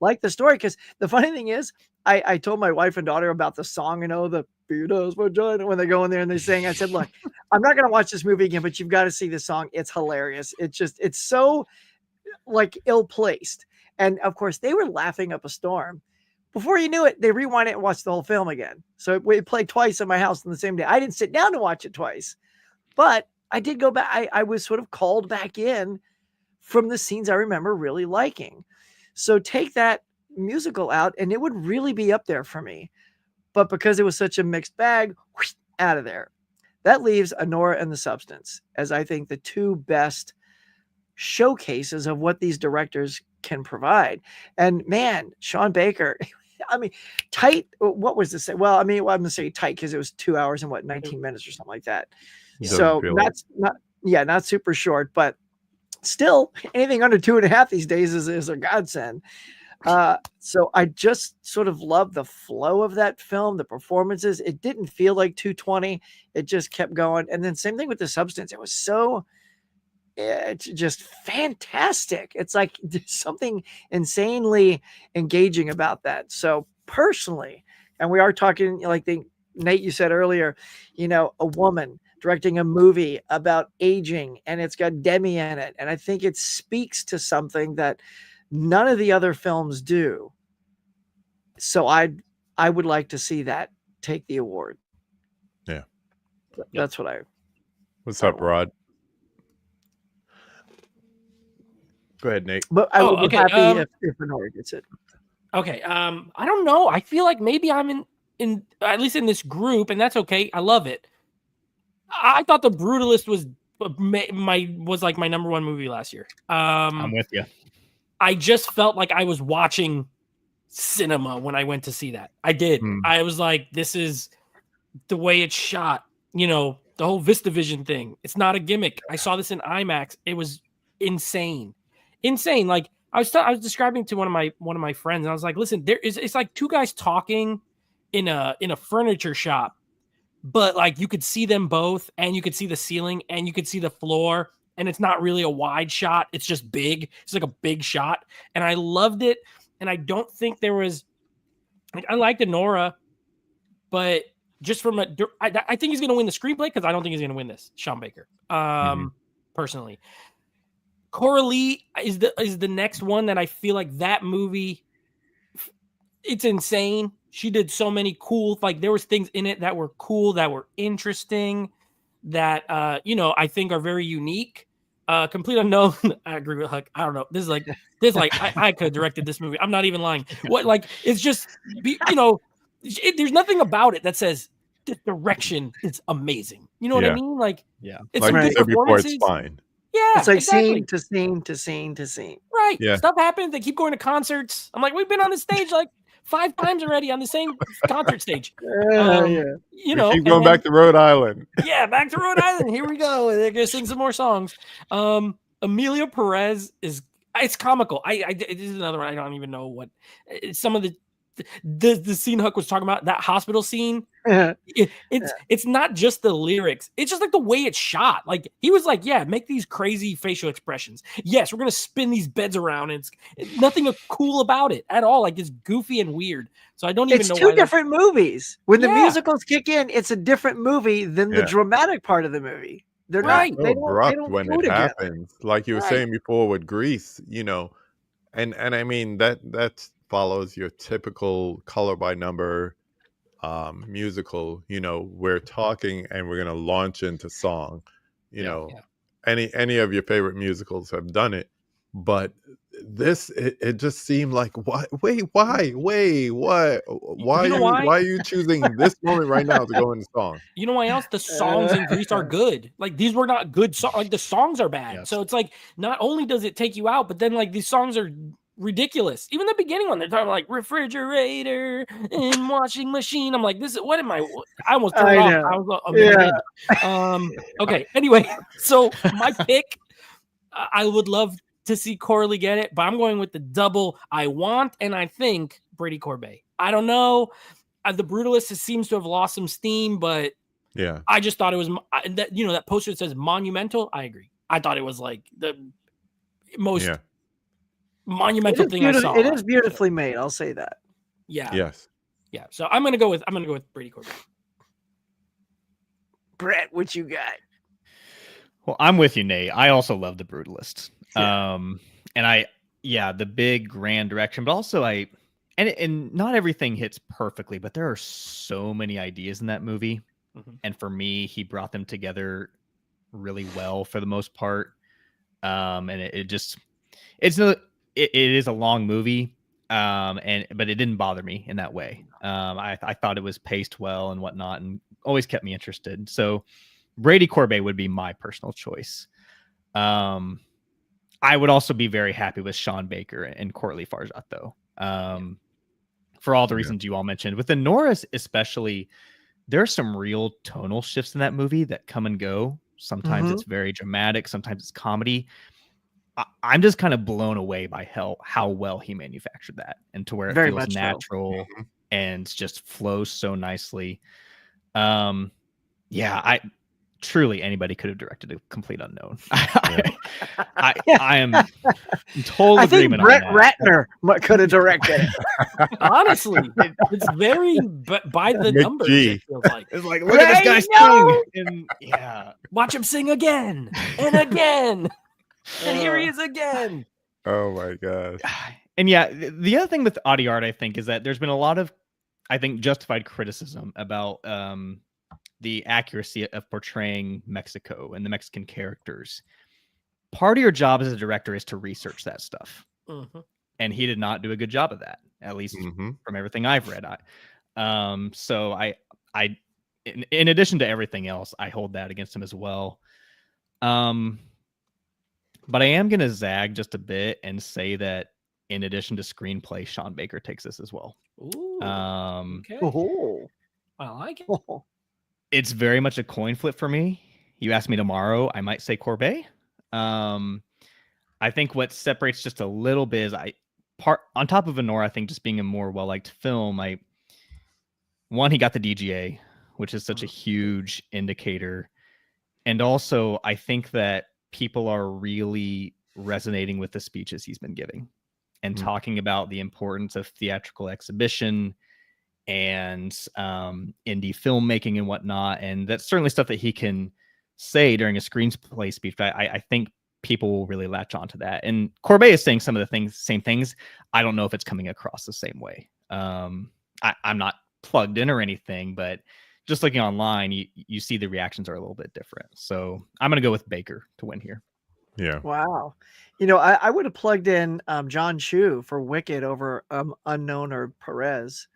like the story because the funny thing is, I told my wife and daughter about the song, the fetus vagina when they go in there and they sing. I said, look, I'm not gonna watch this movie again, but you've got to see this song. It's hilarious. It's so like ill placed, and of course they were laughing up a storm. Before you knew it, they rewind it and watched the whole film again. So it played twice in my house on the same day. I didn't sit down to watch it twice. But I did go back. I was sort of called back in from the scenes I remember really liking. So take that musical out, and it would really be up there for me. But because it was such a mixed bag, whoosh, out of there. That leaves Honora and the Substance as I think the two best showcases of what these directors can provide. And man, Sean Baker, I mean, tight. What was this? Well, I mean, I'm gonna say tight because it was 2 hours and 19 minutes or something like that. Doesn't So feel it. not super short, but still anything under 2.5 these days is a godsend. So I just sort of love the flow of that film, the performances. It didn't feel like 220. It just kept going. And then same thing with The Substance. It was it's just fantastic. It's like there's something insanely engaging about that. So personally, And we are talking, like Nate, you said earlier, a woman directing a movie about aging, and it's got Demi in it. And I think it speaks to something that none of the other films do. So I would like to see that take the award. Yeah. That's what I. What's up, Rod? Go ahead, Nate. But I would be okay, happy if Honora gets it. Okay. I don't know. I feel like maybe I'm in at least in this group, and that's okay. I love it. I thought The Brutalist was like my number one movie last year. I'm with you. I just felt like I was watching cinema when I went to see that. I did. I was like, this is the way it's shot. The whole VistaVision thing. It's not a gimmick. I saw this in IMAX. It was insane. Like I was describing to one of my friends, and I was like, listen, it's like two guys talking in a furniture shop, but like you could see them both, and you could see the ceiling, and you could see the floor, and it's not really a wide shot. It's just big. It's like a big shot, and I loved it. And I don't think there was, I liked Nora, but just from I think he's going to win the screenplay, because I don't think he's going to win this. Sean Baker, personally. Coralie is the next one that I feel like that movie. It's insane. She did so many cool, like there was things in it that were cool, that were interesting, that I think are very unique. Complete Unknown. I agree with Huck. I don't know. This is like I could have directed this movie. I'm not even lying. It's just there's nothing about it that says this direction is amazing. You know what I mean? Like, yeah, it's like some you good said before, performances. it's fine. Yeah, it's like exactly. scene to scene to scene to scene. Right. Yeah. Stuff happens. They keep going to concerts. I'm like, we've been on the stage like 5 times already on the same concert stage. Yeah. We keep going back to Rhode Island. Yeah, back to Rhode Island. Here we go. They're gonna sing some more songs. Amelia Perez it's comical. This is another one. I don't even know what some of the scene Huck was talking about, that hospital scene. It's not just the lyrics. It's just like the way it's shot. Like he was like, yeah, make these crazy facial expressions. Yes, we're gonna spin these beds around. And it's nothing cool about it at all. Like it's goofy and weird. So I don't even know. It's two different movies. When the musicals kick in, it's a different movie than the dramatic part of the movie. They're right. So abrupt when it happens. Like you were saying before with Grease, and I mean that follows your typical color by number musical. We're talking and we're gonna launch into song. Any of your favorite musicals have done it, but this it just seemed like what why are you choosing this moment right now to go into song? You know why else? The songs in Grease are good. Like these were not good songs. Like the songs are bad. Yes. So it's like not only does it take you out, but then like these songs are ridiculous. Even the beginning one, they're talking like refrigerator and washing machine. I'm like, I almost turned off. I was okay. Anyway, so my pick, I would love to see Coralie get it, but I'm going with the double. I want, and I think Brady Corbet. I don't know. The Brutalist seems to have lost some steam, but yeah, I just thought it was that poster that says monumental. I agree. I thought it was like the most monumental thing I saw. It is beautifully made. I'll say that. Yeah. Yes. Yeah. So I'm gonna go with Brady Corbet. Brett, what you got? Well, I'm with you, Nate. I also love The Brutalist. Yeah. And the big grand direction, but also and not everything hits perfectly, but there are so many ideas in that movie. Mm-hmm. And for me, he brought them together really well for the most part. And it is a long movie. But it didn't bother me in that way. I thought it was paced well and whatnot, and always kept me interested. So Brady Corbet would be my personal choice. I would also be very happy with Sean Baker and Courtney Farjat, though. For all the reasons you all mentioned. With the Norris especially, there are some real tonal shifts in that movie that come and go. Sometimes it's very dramatic. Sometimes it's comedy. I'm just kind of blown away by how well he manufactured that, and to where it feels natural and just flows so nicely. truly anybody could have directed a Complete Unknown. Yeah. I am in total I think agreement Brett on that. Ratner could have directed it. Honestly, it's very by the numbers. McG. It feels like. It's like, look at this guy No! sing, and yeah, Watch him sing again and again, and here he is again. Oh my gosh. and yeah. The other thing with Audi Art, I think, is that there's been a lot of, I think, justified criticism about the accuracy of portraying Mexico and the Mexican characters. Part of your job as a director is to research that stuff. Mhm. And he did not do a good job of that, at least from everything I've read. So I, in addition to everything else, I hold that against him as well. But I am going to zag just a bit and say that in addition to screenplay, Sean Baker takes this as well. Ooh, okay. Oh. I like it. It's very much a coin flip for me. You ask me tomorrow, I might say Corbet. I think what separates just a little bit is on top of Venora, I think just being a more well-liked film, he got the DGA, which is such a huge indicator. And also I think that people are really resonating with the speeches he's been giving and talking about the importance of theatrical exhibition and indie filmmaking and whatnot. And that's certainly stuff that he can say during a screenplay speech. But I think people will really latch onto that. And Corbet is saying some of the same things. I don't know if it's coming across the same way. I'm not plugged in or anything, but just looking online, you see the reactions are a little bit different. So I'm going to go with Baker to win here. Yeah. Wow. You know, I would have plugged in John Chu for Wicked over Unknown or Perez.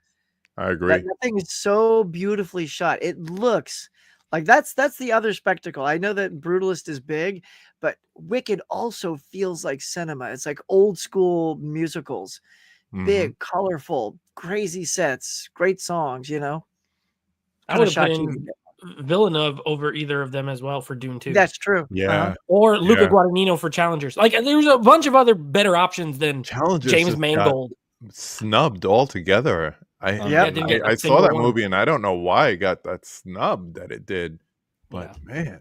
I agree. That thing is so beautifully shot. It looks like that's the other spectacle. I know that Brutalist is big, but Wicked also feels like cinema. It's like old school musicals, big, colorful, crazy sets, great songs. You know, I would have put in Villeneuve over either of them as well for Dune 2. That's true. Yeah. Or Luca Guadagnino for Challengers. Like, there's a bunch of other better options than Challengers James just Mangold. got snubbed altogether. I didn't get a saw single that one. movie and I don't know why it got that snub that it did. But man,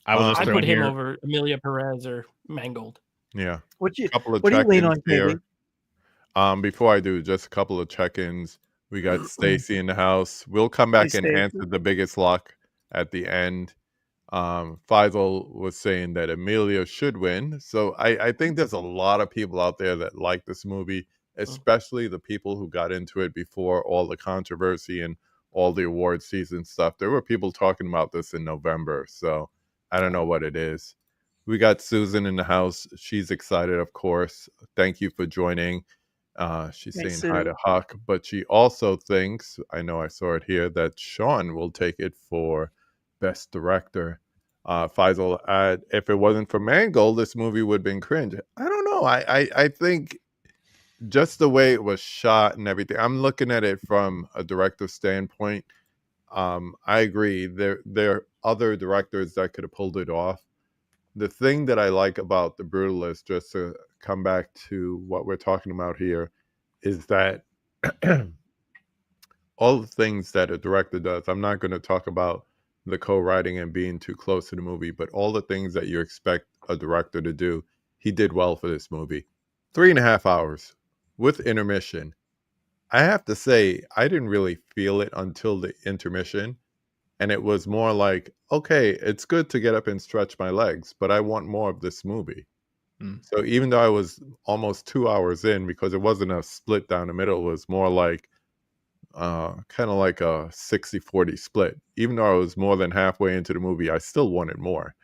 I put him over Emilia Perez or Mangold. Yeah. What do you check-ins lean on, here. Before I do, just a couple of check-ins. We got Stacy in the house. We'll come back and answer the biggest lock at the end. Faisal was saying that Emilia should win. So I think there's a lot of people out there that like this movie, especially the people who got into it before all the controversy and all the award season stuff. There were people talking about this in November. So I don't know what it is. We got Susan in the house. She's excited, of course. Thank you for joining. She's saying hi to Huck, but she also thinks, I know I saw it here, that Sean will take it for Best Director. Faisal, if it wasn't for Mangold, this movie would have been cringe. I don't know. I think just the way it was shot and everything, I'm looking at it from a director standpoint. I agree. There are other directors that could have pulled it off. The thing that I like about The Brutalist, just to come back to what we're talking about here, is that all the things that a director does, I'm not going to talk about the co-writing and being too close to the movie, but all the things that you expect a director to do, he did well for this movie. 3.5 hours with intermission. I have to say, I didn't really feel it until the intermission. And it was more like, okay, it's good to get up and stretch my legs, but I want more of this movie. So even though I was almost 2 hours in, because it wasn't a split down the middle, it was more like kind of like a 60-40 split. Even though I was more than halfway into the movie, I still wanted more.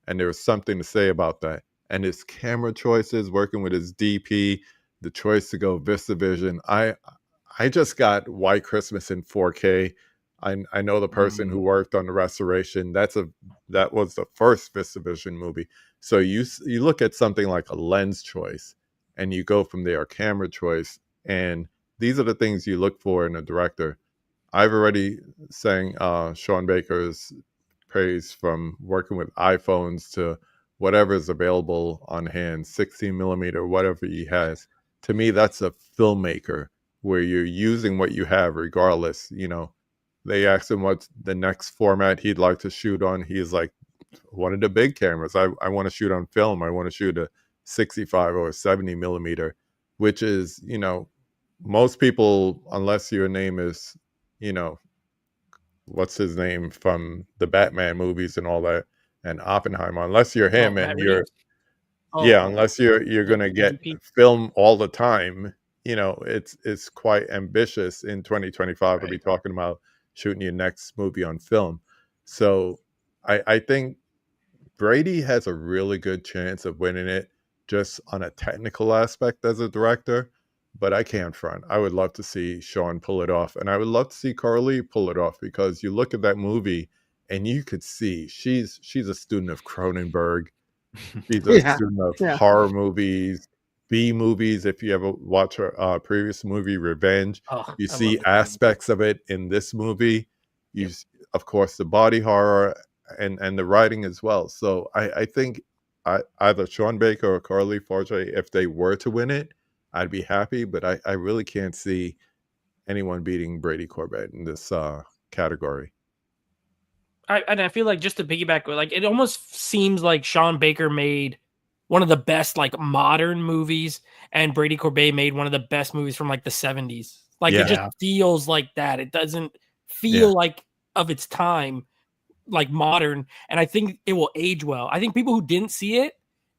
And there was something to say about that. And his camera choices, working with his DP, the choice to go VistaVision. I just got White Christmas in 4K. I know the person who worked on the restoration. That was the first VistaVision movie. So you look at something like a lens choice, and you go from there, camera choice, and these are the things you look for in a director. I've already sang Sean Baker's praise, from working with iPhones to whatever is available on hand, 16 millimeter, whatever he has. To me, that's a filmmaker, where you're using what you have regardless. they asked him what's the next format he'd like to shoot on. He's like, one of the big cameras. I want to shoot on film. I want to shoot a 65 or a 70 millimeter, which is, most people, unless your name is, what's his name from the Batman movies and all that, and Oppenheimer, unless you're him Matt and you're, Reeves. Oh, yeah, unless you're the gonna get DP. film all the time, it's quite ambitious in 2025 to be Right. talking about shooting your next movie on film. So I think Brady has a really good chance of winning it just on a technical aspect as a director, but I can't front. I would love to see Sean pull it off, and I would love to see Carly pull it off, because you look at that movie and you could see she's a student of Cronenberg. She's a Yeah. student of Yeah. horror movies, B movies. If you ever watch her previous movie, Revenge, Oh, you I love see the aspects of it in this movie. Yep. Of course, the body horror and the writing as well. So I think either Sean Baker or Carly Forte, if they were to win it, I'd be happy. But I really can't see anyone beating Brady Corbett in this category. And I feel like, just to piggyback, like, it almost seems like Sean Baker made one of the best like modern movies, and Brady Corbet made one of the best movies from like the 70s. Like, it just Yeah. feels like that. It doesn't Yeah. feel like of its time, like modern. And I think it will age well. I think people who didn't see it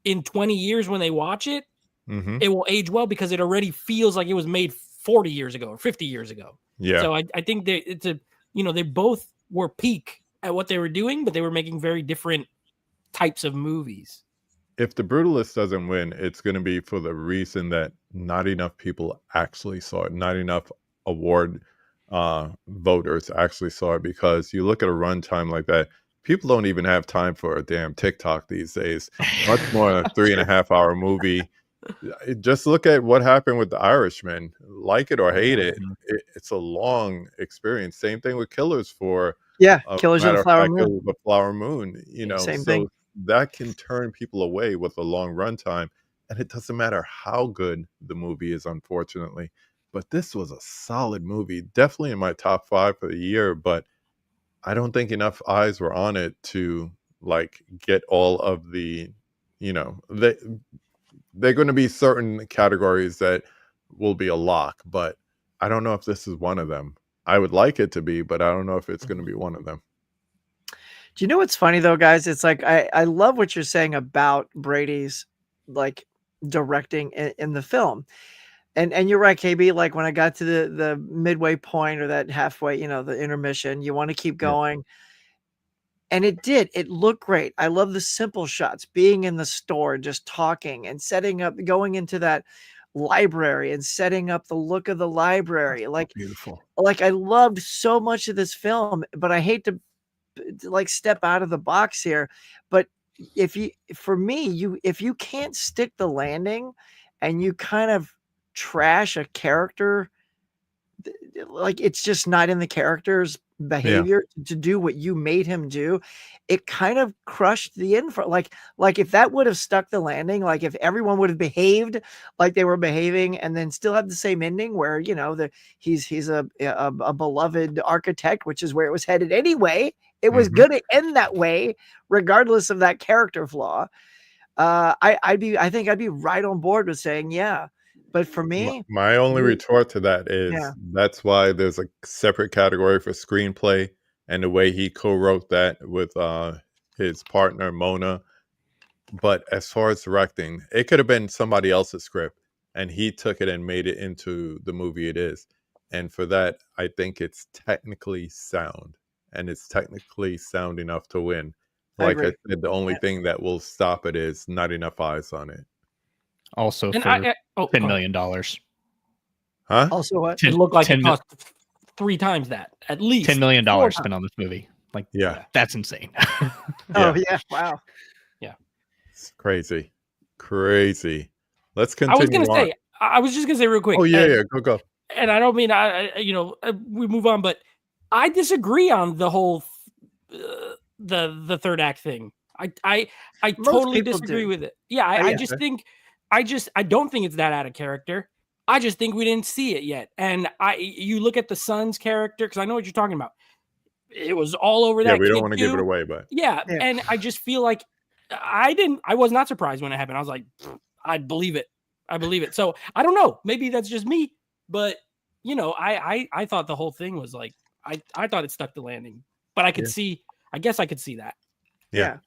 in 20 years, when they watch it, Mm-hmm. it will age well, because it already feels like it was made 40 years ago or 50 years ago. Yeah. So I think they both were peak at what they were doing, but they were making very different types of movies. If The Brutalist doesn't win, it's going to be for the reason that not enough people actually saw it. Not enough award voters actually saw it, because you look at a runtime like that, people don't even have time for a damn TikTok these days, much more a 3.5 hour movie. Just look at what happened with The Irishman. Like it or hate it, it's a long experience. Same thing with Killers for Yeah. Killers of matter the of Flower fact, Moon. Killers of the Flower Moon, Same so thing. that can turn people away with a long runtime. And it doesn't matter how good the movie is, unfortunately. But this was a solid movie, definitely in my top 5 for the year, but I don't think enough eyes were on it to like get all of the, they're going to be certain categories that will be a lock, but I don't know if this is one of them. I would like it to be, but I don't know if it's going to be one of them. Do you know what's funny though, guys? It's like I love what you're saying about Brady's like directing in the film. And you're right, KB. Like, when I got to the midway point, or that halfway, the intermission, you want to keep Yeah. going. And it did. It looked great. I love the simple shots, being in the store, just talking and setting up, going into that library and setting up the look of the library. Like Beautiful. I loved so much of this film, but I hate to like step out of the box here. But if you can't stick the landing, and you kind of trash a character, like it's just not in the character's behavior to do what you made him do, it kind of crushed the info. Like if that would have stuck the landing, like if everyone would have behaved like they were behaving, and then still have the same ending where he's a beloved architect, which is where it was headed anyway. It was going to end that way regardless of that character flaw. I think I'd be right on board with saying yeah. But for me, my only retort to that is that's why there's a separate category for screenplay, and the way he co-wrote that with his partner Mona. But as far as directing, it could have been somebody else's script, and he took it and made it into the movie it is. And for that, I think it's technically sound, and it's technically sound enough to win. Like I said, the only thing that will stop it is not enough eyes on it. Also And for $10 million. Huh? Also, what? It looked like 10 it cost 3 times that, at least. $10 million 4 spent on this movie. Like, Yeah. that's insane. Oh yeah, wow. Yeah. It's crazy. Let's I continue. was gonna say, I was just gonna say real quick. Oh yeah, go. And I don't mean we move on, but I disagree on the whole the third act thing. I totally disagree with it. Yeah, I just think I don't think it's that out of character. I just think we didn't see it yet. And you look at the son's character, because I know what you're talking about. it was all over Yeah, that. we don't kid want to give it too. away, but Yeah, Yeah. and I just feel like I was not surprised when it happened. I was like, I believe it. I believe it. So I don't know. Maybe that's just me, but you know, I thought the whole thing was like, I thought it stuck the landing, but I could see, I guess I could see that. yeah.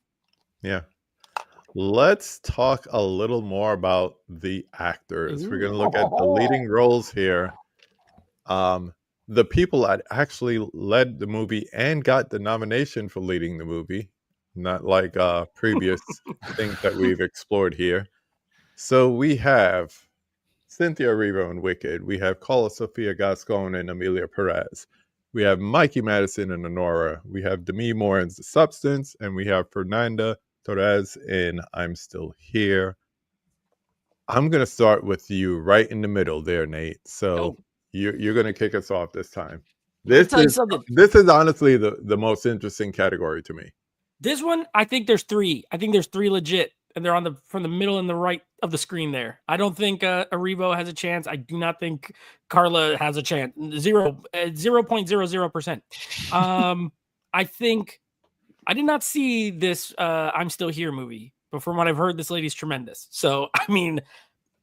Let's talk a little more about the actors. We're going to look at the leading roles here. The people that actually led the movie and got the nomination for leading the movie, not like previous things that we've explored here. So we have Cynthia Erivo in Wicked. We have Carla Sofia Gascon and Amelia Perez. We have Mikey Madison and Honora. We have Demi Moore in The Substance, and we have Fernanda Torres in I'm Still Here. I'm going to start with you right in the middle there, Nate. So you're going to kick us off this time. Let me This tell you is something. this is honestly the most interesting category to me. This one, I think there's three. I think there's three legit, and they're on from the middle and the right of the screen there. I don't think Erivo has a chance. I do not think Carla has a chance. 0.00%. I think I did not see this I'm Still Here movie, but from what I've heard, this lady's tremendous. So I mean,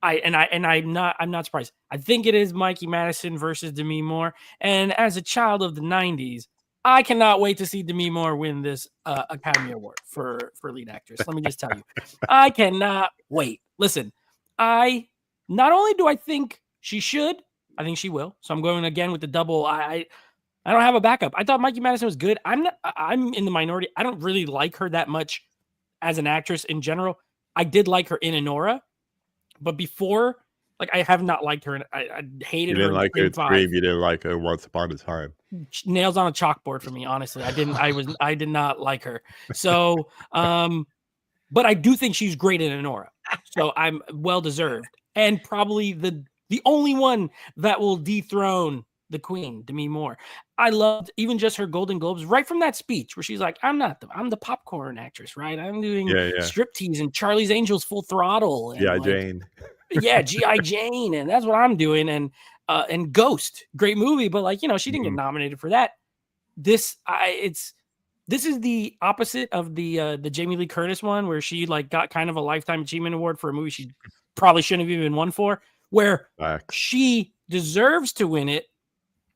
I'm not surprised. I think it is Mikey Madison versus Demi Moore. And as a child of the 90s, I cannot wait to see Demi Moore win this Academy Award for lead actress. Let me just tell you, I cannot wait. Listen, I not only do I think she should, I think she will. So I'm going again with the double. I don't have a backup. I thought Mikey Madison was good. I'm in the minority. I don't really like her that much as an actress in general. I did like her in Anora, but before, like, I have not liked her. And I hated You her didn't in like her Scream at 5. Scream. You didn't like her Once Upon a Time. Nails on a chalkboard for me, honestly. I did not like her. So, but I do think she's great in Anora. So I'm well deserved. And probably the only one that will dethrone the queen, Demi Moore. I loved even just her Golden Globes right from that speech where she's like, I'm the popcorn actress, right? I'm doing striptease and Charlie's Angels Full Throttle. And Yeah, like, Jane. Yeah, G.I. Jane. And that's what I'm doing. And Ghost, great movie, but like, you know, she didn't get nominated for that. This is the opposite of the Jamie Lee Curtis one where she like got kind of a lifetime achievement award for a movie she probably shouldn't have even won for, where she deserves to win it,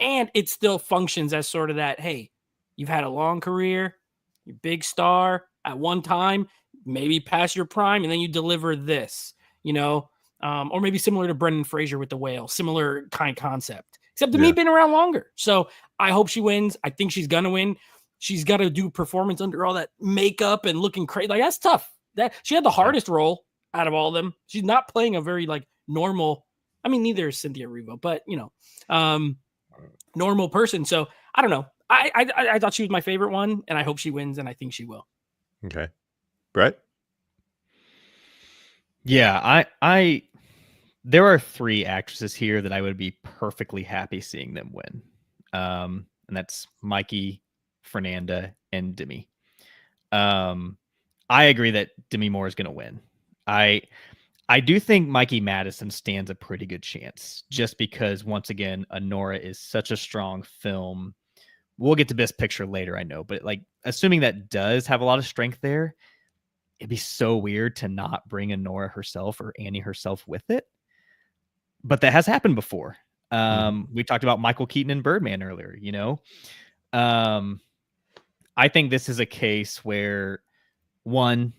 and it still functions as sort of that, hey, you've had a long career, you're a big star at one time, maybe past your prime, and then you deliver this, you know, or maybe similar to Brendan Fraser with The Whale, similar kind of concept, except to me been around longer. So I hope she wins. I think she's gonna win. She's got to do performance under all that makeup and looking crazy. Like, that's tough. That she had the hardest role out of all of them. She's not playing a very like normal. I mean, neither is Cynthia Erivo, but you know, normal person. So I don't know. I thought she was my favorite one, and I hope she wins, and I think she will. Okay, Brett. Yeah, I there are three actresses here that I would be perfectly happy seeing them win. And that's Mikey, Fernanda, and Demi. I agree that Demi Moore is going to win. I do think Mikey Madison stands a pretty good chance just because, once again, Anora is such a strong film. We'll get to Best Picture later, I know, but like assuming that does have a lot of strength there, it'd be so weird to not bring Anora herself or Annie herself with it. But that has happened before. We talked about Michael Keaton and Birdman earlier, you know. I think this is a case where, one,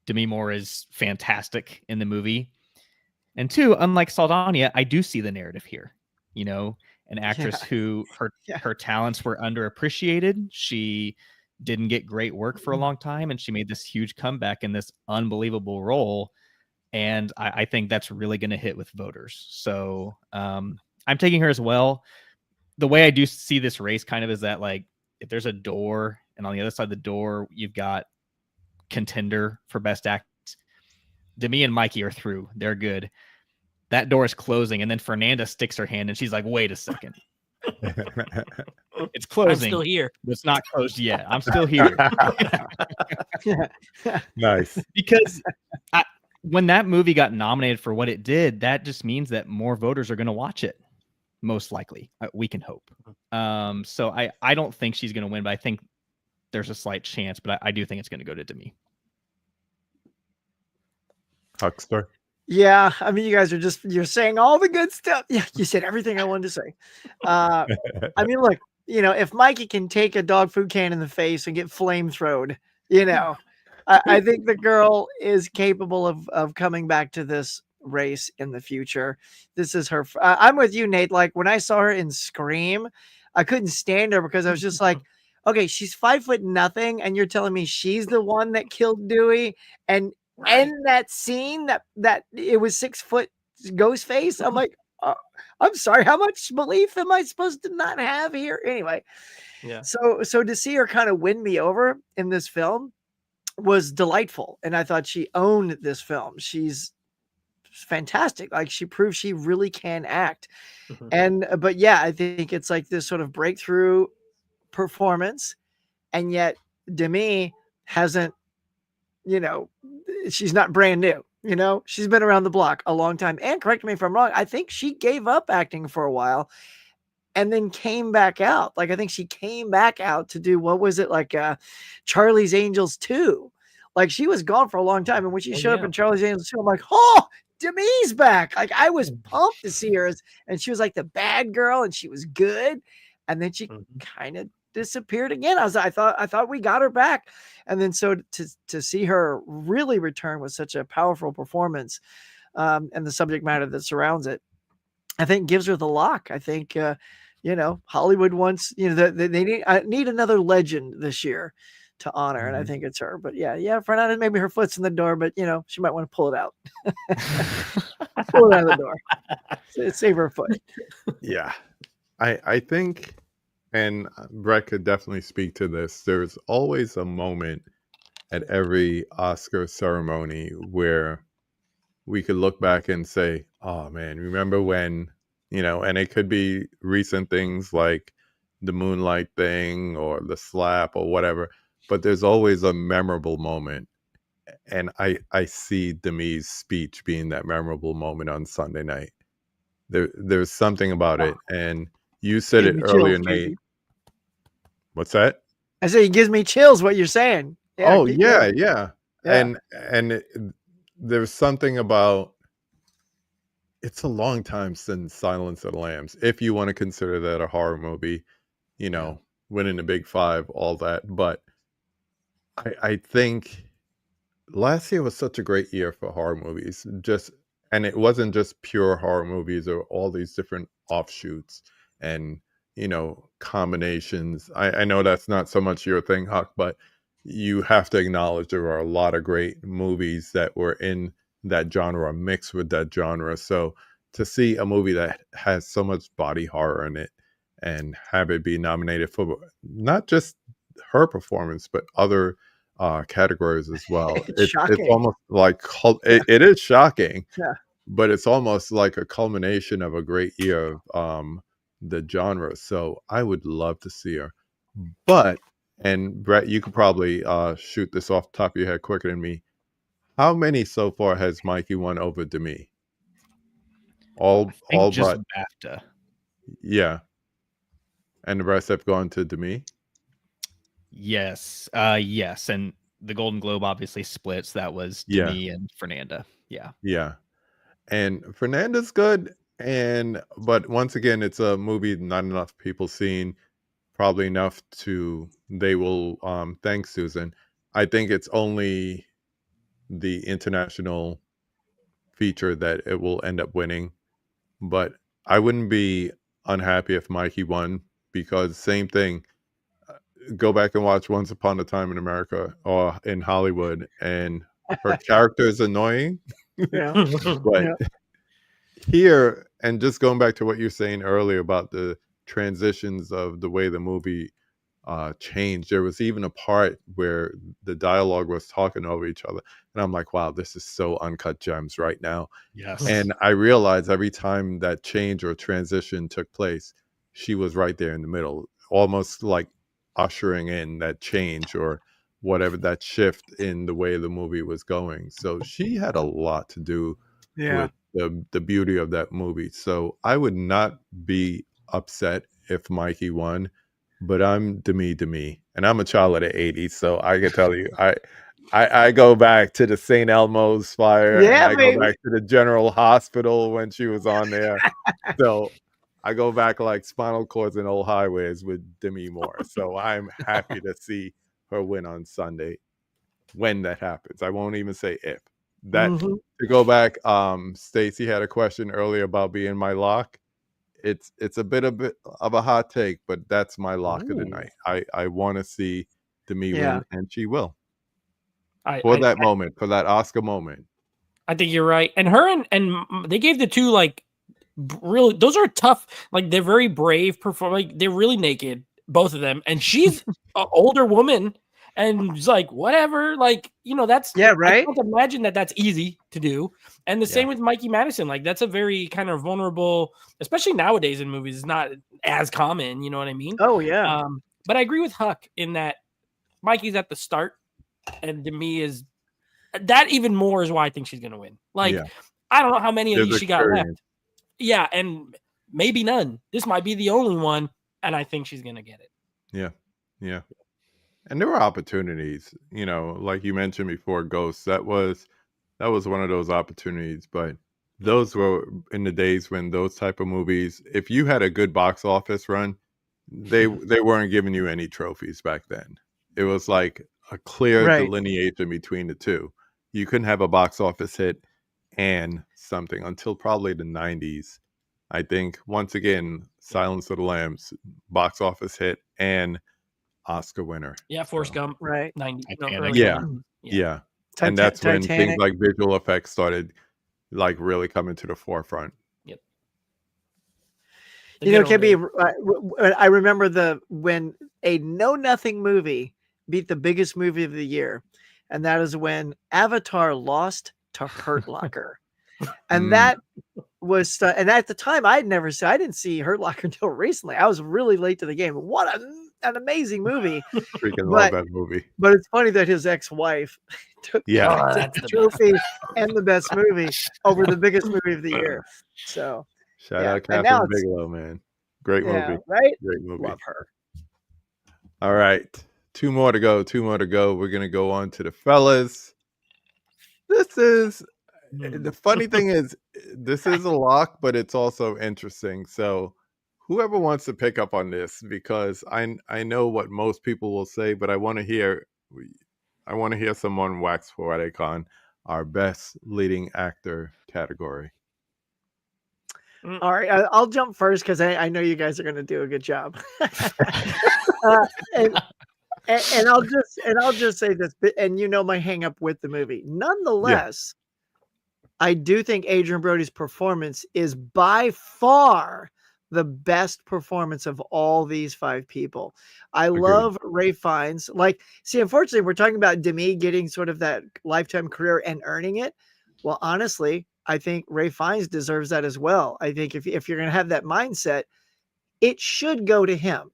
Demi Moore is fantastic in the movie. And two, unlike Saldana, I do see the narrative here. You know, an actress who her talents were underappreciated. She didn't get great work for a long time, and she made this huge comeback in this unbelievable role. And I think that's really going to hit with voters. So I'm taking her as well. The way I do see this race kind of is that, like, if there's a door and on the other side of the door, you've got contender for best actress, Demi and Mikey are through. They're good. That door is closing. And then Fernanda sticks her hand and she's like, wait a second. It's closing. I'm still here. It's not closed yet. I'm still here. Nice. Because when that movie got nominated for what it did, that just means that more voters are going to watch it. most likely. We can hope. So I don't think she's going to win, but I think there's a slight chance. But I do think it's going to go to Demi. Huckster. Yeah, I mean, you guys you're saying all the good stuff. Yeah, you said everything I wanted to say. I mean, look, if Mikey can take a dog food can in the face and get flamethrowed, I think the girl is capable of coming back to this race in the future. This is her. I'm with you, Nate. Like when I saw her in Scream, I couldn't stand her because I was just like, okay, she's 5'0", and you're telling me she's the one that killed Dewey, and Right. that scene that it was 6 foot ghost face. I'm like, I'm sorry, how much belief am I supposed to not have here? Anyway, Yeah. so to see her kind of win me over in this film was delightful, and I thought she owned this film. She's fantastic. Like she proved she really can act. But yeah, I think it's like this sort of breakthrough performance, and yet Demi hasn't, she's not brand new. She's been around the block a long time. And correct me if I'm wrong, I think she gave up acting for a while and then came back out. Like I think she came back out to do, what was it, like Charlie's Angels 2. Like she was gone for a long time, and when she showed up in Charlie's Angels 2, I'm like, oh, Demi's back. Like I was pumped to see her, and she was like the bad girl, and she was good. And then she kind of disappeared again. I thought we got her back, and then so to see her really return with such a powerful performance, and the subject matter that surrounds it, I think gives her the lock. I think Hollywood wants, they need another legend this year to honor, and I think it's her. But yeah, Fernanda, maybe her foot's in the door, but she might want to pull it out. Pull it out of the door. Save her foot. Yeah, I think, and Brett could definitely speak to this. There's always a moment at every Oscar ceremony where we could look back and say, oh man, remember when, and it could be recent things like the Moonlight thing or the slap or whatever, but there's always a memorable moment. And I see Demi's speech being that memorable moment on Sunday night. There's something about it. And you said it earlier, Nate. What's that? I say it gives me chills what you're saying. Yeah, oh yeah. And there's something about, it's a long time since Silence of the Lambs, if you want to consider that a horror movie, winning the big five, all that. But I think last year was such a great year for horror movies. And it wasn't just pure horror movies or all these different offshoots and, combinations. I know that's not so much your thing, Huck, but you have to acknowledge there are a lot of great movies that were in that genre, mixed with that genre. So to see a movie that has so much body horror in it and have it be nominated for not just her performance, but other categories as well. It's almost like it is shocking, but it's almost like a culmination of a great year of the genre. So I would love to see her. But, and Brett, you could probably shoot this off the top of your head quicker than me. How many so far has Mikey won over Demi? All just but BAFTA. Yeah. And the rest have gone to Demi? Yes. Yes. And the Golden Globe obviously splits. That was Demi and Fernanda. Yeah. Yeah. And Fernanda's good. But once again, it's a movie not enough people seen. Probably enough they will thank Susan. I think it's only the international feature that it will end up winning. But I wouldn't be unhappy if Mikey won, because same thing. Go back and watch Once Upon a Time in America or in Hollywood, and her character is annoying. But here, and just going back to what you're saying earlier about the transitions of the way the movie changed, there was even a part where the dialogue was talking over each other, and I'm like, wow, this is so Uncut Gems right now. Yes. And I realized every time that change or transition took place, she was right there in the middle, almost like ushering in that change or whatever, that shift in the way the movie was going. So she had a lot to do with the beauty of that movie. So I would not be upset if Mikey won, but I'm Demi, and I'm a child of the '80s, so I can tell you, I go back to the St. Elmo's fire, and Yeah, I go baby. back to the General Hospital when she was on there. So I go back like spinal cords and old highways with Demi Moore. So I'm happy to see her win on Sunday when that happens. I won't even say if. That Mhm. to go back, Stacy had a question earlier about being my lock. It's a bit of a hot take, but that's my lock of the Ooh. night. I want to see Demi Yeah. win, and she will for I, that moment, for that Oscar moment. I think you're right. And her and they gave the two like really, those are tough. Like they're very brave perform. Like they're really naked, both of them. And she's an older woman, and it's like whatever. Like that's Yeah, I right? can't imagine that that's easy to do. And the Yeah. same with Mikey Madison. Like that's a very kind of vulnerable, especially nowadays in movies. It's not as common. You know what I mean? Oh yeah. But I agree with Huck in that Mikey's at the start, and Demi is that even more is why I think she's gonna win. Like Yeah. I don't know how many of There's these she got left. experience. Yeah, and maybe none. This might be the only one, and I think she's gonna get it. Yeah. Yeah. And there were opportunities, like you mentioned before, Ghosts. That was one of those opportunities, but those were in the days when those type of movies, if you had a good box office run, they weren't giving you any trophies back then. It was like a clear Right. delineation between the two. You couldn't have a box office hit and something until probably the 90s. I think once again, Silence of the Lambs, box office hit and Oscar winner. Yeah, Forrest So, Gump, Right. 90, no, Titanic. early yeah, 90s. yeah. And that's when things Titanic. like visual effects started like really coming to the forefront. Yep. You know, it can be. I remember when a know nothing movie beat the biggest movie of the year, and that is when Avatar lost to Hurt Locker, and Mm. that was. And at the time, I didn't see Hurt Locker until recently. I was really late to the game. What an amazing movie! Freaking love that movie. But it's funny that his ex-wife took Yeah. Oh, the that's the trophy and the best movie over the biggest movie of the year. So Shout yeah, out and now Catherine it's Bigelow, man. Great yeah, movie. right. Great movie. Love her. All right. Two more to go. We're going to go on to the fellas. This is the funny thing is this is a lock, but it's also interesting. So whoever wants to pick up on this, because I know what most people will say, but I want to hear someone wax poetic on our best leading actor category. All right, I'll jump first because I know you guys are going to do a good job. And I'll just say this, and my hang up with the movie. Nonetheless, I do think Adrian Brody's performance is by far the best performance of all these five people. I love Ray Fiennes. Unfortunately, we're talking about Demi getting sort of that lifetime career and earning it. Well, honestly, I think Ray Fiennes deserves that as well. I think if you're going to have that mindset, it should go to him.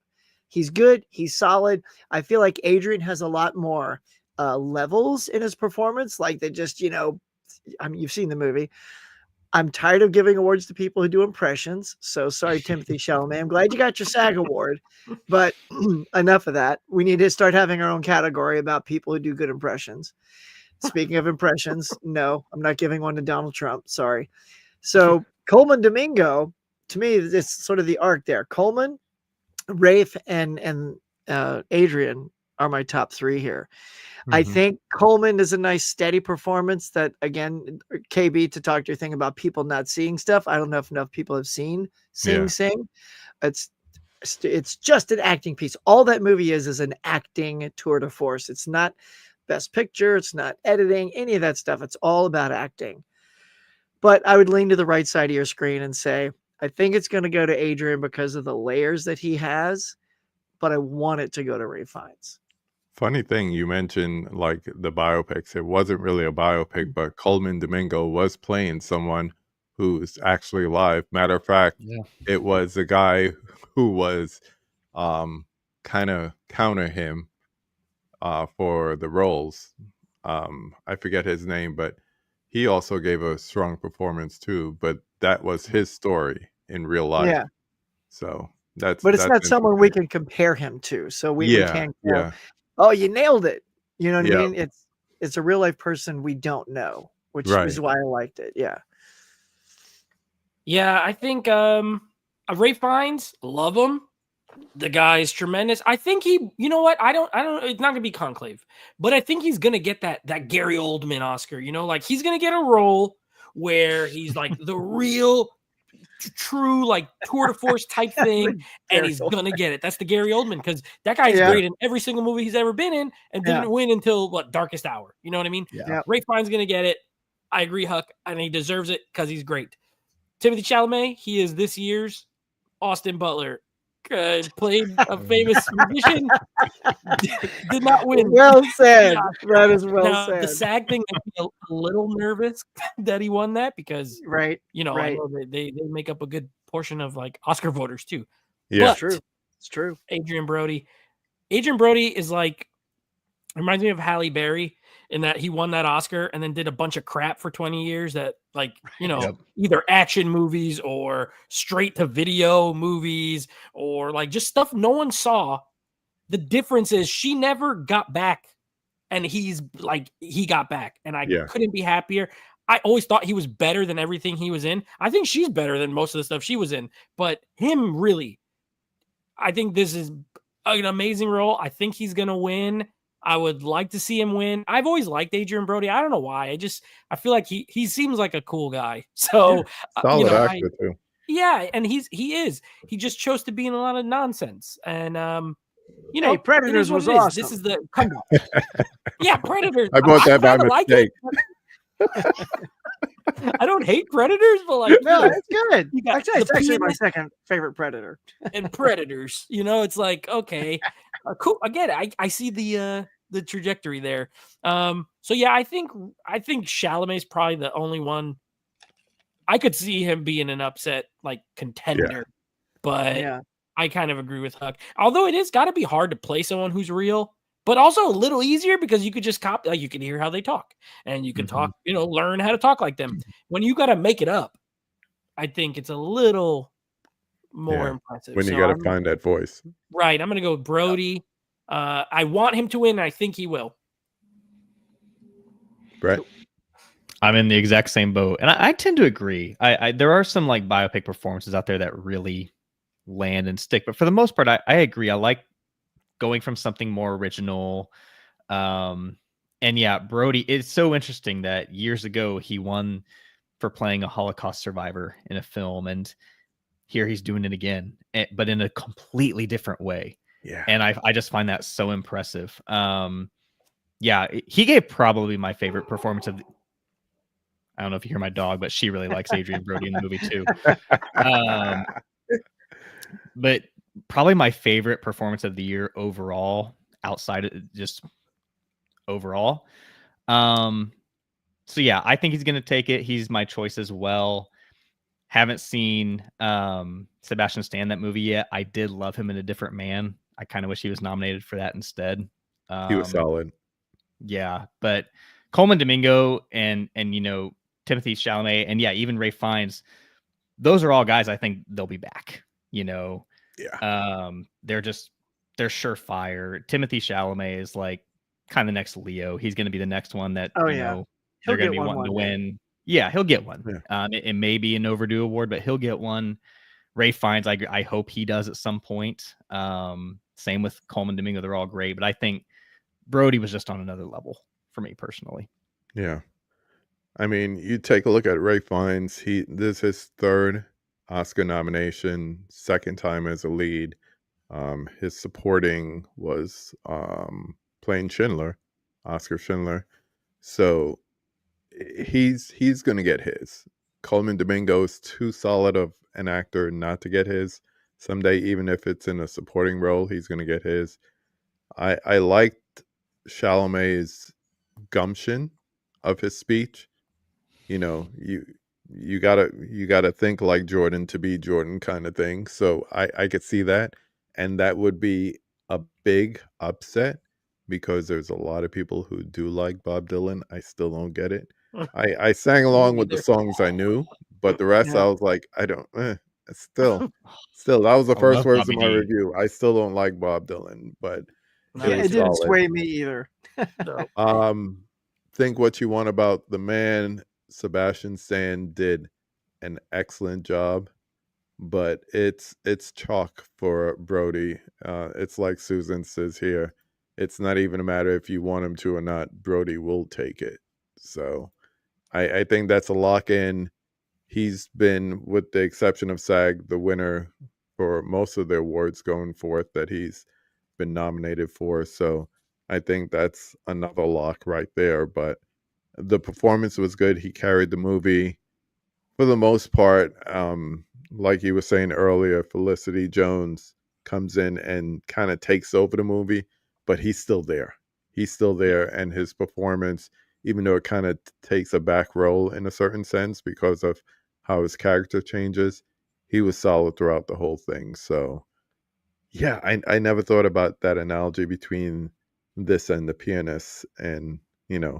He's good. He's solid. I feel like Adrian has a lot more levels in his performance. Like they just, you've seen the movie. I'm tired of giving awards to people who do impressions. So sorry, Timothy Chalamet. I'm glad you got your SAG award, but enough of that. We need to start having our own category about people who do good impressions. Speaking of impressions, no, I'm not giving one to Donald Trump. Sorry. So Coleman Domingo, to me, it's sort of the arc there. Coleman, Rafe, and Adrian are my top three here. I think Coleman is a nice steady performance that, again, KB, to talk to your thing about people not seeing stuff. I don't know if enough people have seen Sing Sing. It's just an acting piece. All that movie is an acting tour de force. It's not best picture. It's not editing, any of that stuff. It's all about acting. But I would lean to the right side of your screen and say, I think it's going to go to Adrian because of the layers that he has, but I want it to go to Ray Fiennes. Funny thing, you mentioned like the biopics. It wasn't really a biopic, but Coleman Domingo was playing someone who's actually alive. Matter of fact, it was a guy who was kind of counter him for the roles. I forget his name, but he also gave a strong performance too, but that was his story in real life. Yeah. So that's But it's not someone we interesting. can compare him to. So we Yeah, can't go, yeah, oh, you nailed it. You know what I yeah. mean? It's a real life person we don't know, which Right. is why I liked it. Yeah. Yeah, I think Ray Fiennes, love him. The guy is tremendous. I think he, you know what? I don't it's not gonna be Conclave, but I think he's gonna get that Gary Oldman Oscar, like he's gonna get a role where he's like the real true like tour de force type thing, and he's gonna get it. That's the Gary Oldman, because that guy's Yeah. great in every single movie he's ever been in, and didn't Yeah. win until what, Darkest Hour. You know what I mean? Yeah. Yep. Ray Fiennes gonna get it. I agree, Huck, and he deserves it because he's great. Timothy Chalamet, he is this year's Austin Butler. Played a famous musician, did not win. Well said. Yeah. That is well Now, said. the SAG thing makes me a little nervous that he won that, because Right. I Right. know they make up a good portion of like Oscar voters too. Yeah. But It's true. It's true. Adrian Brody is like, reminds me of Halle Berry in that he won that Oscar and then did a bunch of crap for 20 years that, like, Yep. either action movies or straight to video movies or like just stuff no one saw. The difference is she never got back, and he's like, he got back, and I Yeah. couldn't be happier. I always thought he was better than everything he was in. I think she's better than most of the stuff she was in, but him, really, I think this is an amazing role. I think he's going to win. I would like to see him win. I've always liked Adrian Brody. I don't know why. I feel like he seems like a cool guy. So, Solid actor too. yeah, and he is. He just chose to be in a lot of nonsense. And Hey, Predators was awesome. This is the comeback. Yeah, Predators. I bought that by kinda like mistake. I don't hate Predators, but like, No, it's good. you got Actually, it's the actually my pianist second favorite Predator. and Predators. It's like, okay, cool. Again, I see the trajectory there. So yeah, I think Chalamet's probably the only one I could see him being an upset like contender, but Yeah. I kind of agree with Huck. Although it is got to be hard to play someone who's real, but also a little easier because you could just copy, like you can hear how they talk, and you can talk, learn how to talk like them. When you got to make it up, I think it's a little more impressive. When you So got to I'm- find that voice. Right. I'm going to go with Brody. I want him to win. And I think he will. Brett? I'm in the exact same boat, and I tend to agree. There are some like biopic performances out there that really land and stick, but for the most part, I agree. I like going from something more original. And yeah, Brody, it's so interesting that years ago he won for playing a Holocaust survivor in a film, and here he's doing it again, but in a completely different way. Yeah. And I just find that so impressive. Yeah, he gave probably my favorite performance of I don't know if you hear my dog, but she really likes Adrian Brody in the movie too. But probably my favorite performance of the year overall, outside of just overall. So yeah, I think he's going to take it. He's my choice as well. Haven't seen Sebastian Stan, that movie yet. I did love him in A Different Man. I kind of wish he was nominated for that instead. He was solid. Yeah, but Coleman Domingo and Timothy Chalamet and yeah, even Ray Fiennes, those are all guys I think they'll be back. Yeah. They're surefire. Timothy Chalamet is like kind of next Leo. He's going to be the next one that they're going to be wanting to win. Yeah, he'll get one. Yeah. It may be an overdue award, but he'll get one. Ray Fiennes, I hope he does at some point. Same with Coleman Domingo. They're all great, but I think Brody was just on another level for me personally. Yeah. I mean, you take a look at Ray Fiennes. This is his third Oscar nomination, second time as a lead. His supporting was playing Schindler, Oscar Schindler. So he's going to get his. Coleman Domingo is too solid of an actor not to get his. Someday, even if it's in a supporting role, he's going to get his. I liked Chalamet's gumption of his speech. You gotta think like Jordan to be Jordan kind of thing. So I could see that, and that would be a big upset because there's a lot of people who do like Bob Dylan. I still don't get it. I sang along with the either. songs I knew, but the rest Yeah. I was like, I don't. Still, that was the I first love words Bobby of my D. review. I still don't like Bob Dylan, but No, it me It was too. didn't solid. sway me either. No. Think what you want about the man. Sebastian Stan did an excellent job, but it's chalk for Brody. It's like Susan says here. It's not even a matter if you want him to or not. Brody will take it. So I think that's a lock in. He's been, with the exception of SAG, the winner for most of the awards going forth that he's been nominated for. So I think that's another lock right there. But the performance was good. He carried the movie for the most part. Like you were saying earlier, Felicity Jones comes in and kind of takes over the movie, but he's still there. He's still there, and his performance, even though it kind of takes a back role in a certain sense because of how his character changes, he was solid throughout the whole thing. So, yeah, I never thought about that analogy between this and the pianists and,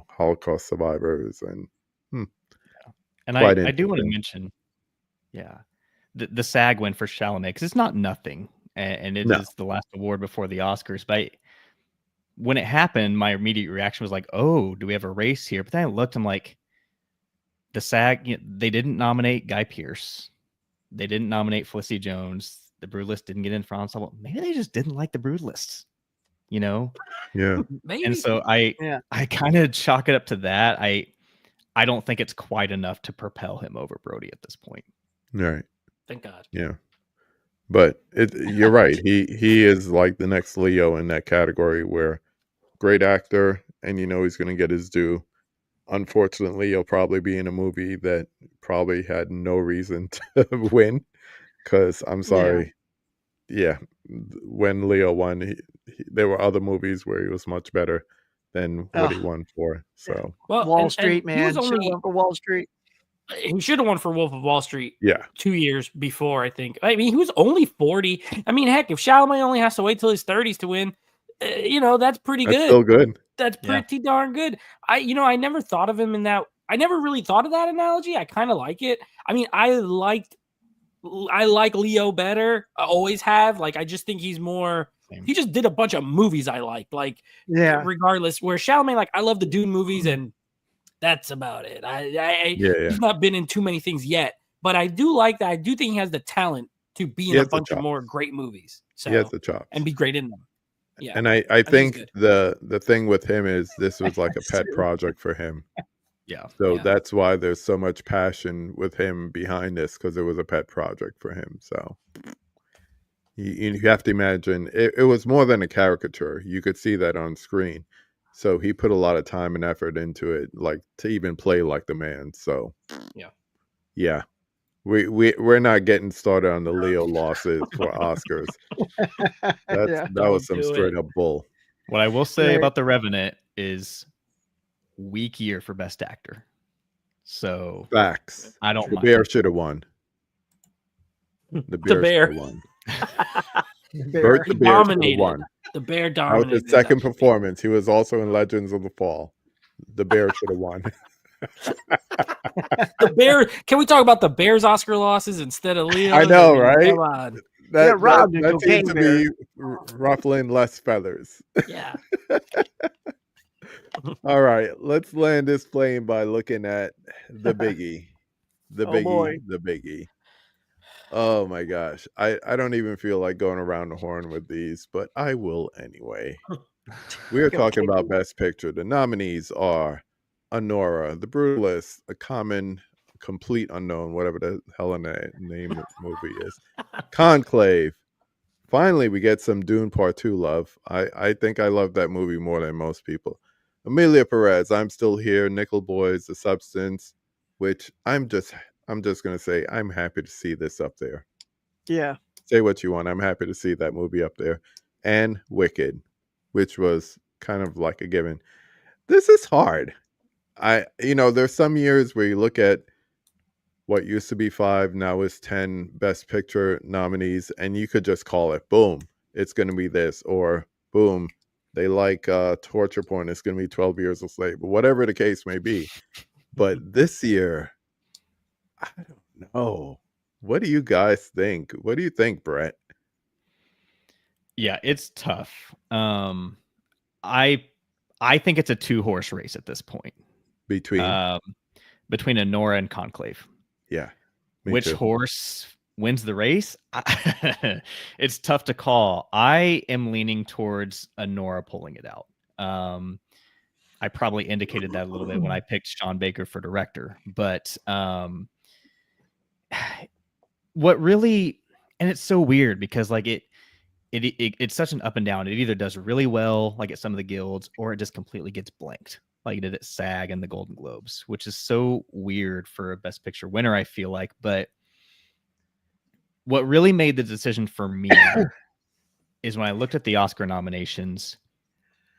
Holocaust survivors, and And quite I do want to interesting. mention, yeah, the SAG win for Chalamet, because it's not nothing, and it No, is the last award before the Oscars. But when it happened, my immediate reaction was like, "Oh, do we have a race here?" But then I looked, I'm like, the SAG, they didn't nominate Guy Pearce, they didn't nominate Felicity Jones, the Brutalist didn't get in for ensemble. Maybe they just didn't like the Brutalists, you know. yeah, And Maybe. so Yeah. I kind of chalk it up to that. I don't think it's quite enough to propel him over Brody at this point. right, Thank God. yeah. But you're right. He is like the next Leo in that category, where great actor, and he's going to get his due. Unfortunately, he'll probably be in a movie that probably had no reason to win. Because I'm Yeah. sorry, yeah, when Leo won, there were other movies where he was much better than what Oh, he won for. So Well, Wall and Street, he was man. Should have only went for Wall Street. he should have won for Wolf of Wall Street yeah, 2 years before, I think. I mean, he was only 40. I mean, heck, if Chalamet only has to wait till his 30s to win, that's pretty that's good. still good. That's Yeah. pretty darn good. I never thought of him in that. I never really thought of that analogy. I kind of like it. I mean, I like Leo better. I always have. Like, I just think he's more. Same. He just did a bunch of movies I liked. Like, Yeah. regardless, where Chalamet, like, I love the Dune movies, and that's about it. Yeah, yeah. He's not been in too many things yet, but I do like that. I do think he has the talent to be He in a has the bunch of chops. more great movies. He has So the chops. and be great in them. Yeah, And I he's think good. the thing with him is this was like a pet project for him. Yeah. So Yeah. that's why there's so much passion with him behind this, because it was a pet project for him. So you have to imagine it was more than a caricature. You could see that on screen. So he put a lot of time and effort into it, like to even play like the man. So yeah. We're not getting started on the Leo losses for Oscars. Yeah. That Don't was some do straight it. up bull. What I will say Right. about The Revenant is weak year for Best Actor. So Facts. I don't The mind. Bear should have won. The Bear Bear. should have won. Bear. Bert the He Bear should have dominated. won. The Bear That was dominated. his second that movie. performance. He was also in Legends of the Fall. The Bear should have won. The Bear. Can we talk about the Bears' Oscar losses instead of Leo's? I know, mean, right? Come on. Yeah, robbed a That seemed cocaine to bear. be ruffling less feathers. Yeah. All right, let's land this plane by looking at the biggie. The Oh, biggie, boy. the biggie. Oh my gosh. I don't even feel like going around the horn with these, but I will anyway. We are talking about Best Picture. The nominees are Honora, The Brutalist, A Common, Complete Unknown, whatever the hell in the name of the movie is, Conclave. Finally, we get some Dune Part 2 love. I think I love that movie more than most people. Amelia Perez, I'm Still Here, Nickel Boys, The Substance, which I'm just gonna say I'm happy to see this up there. Yeah. Say what you want. I'm happy to see that movie up there. And Wicked, which was kind of like a given. This is hard. There's some years where you look at what used to be 5, now is 10 Best Picture nominees, and you could just call it, boom, it's going to be this, or boom, they like torture porn, it's going to be 12 Years a Slave, but whatever the case may be. But this year, I don't know. What do you guys think? What do you think, Brett? Yeah, it's tough. I think it's a 2-horse race at this point. Between? Between Anora and Conclave. Yeah, me Which too. horse wins the race? It's tough to call. I am leaning towards Anora pulling it out. I probably indicated that a little bit when I picked Sean Baker for director, but what really, and it's so weird because like it's such an up and down. It either does really well, like at some of the guilds, or it just completely gets blanked, like it did at SAG and the Golden Globes, which is so weird for a Best Picture winner, I feel like. But what really made the decision for me is when I looked at the Oscar nominations,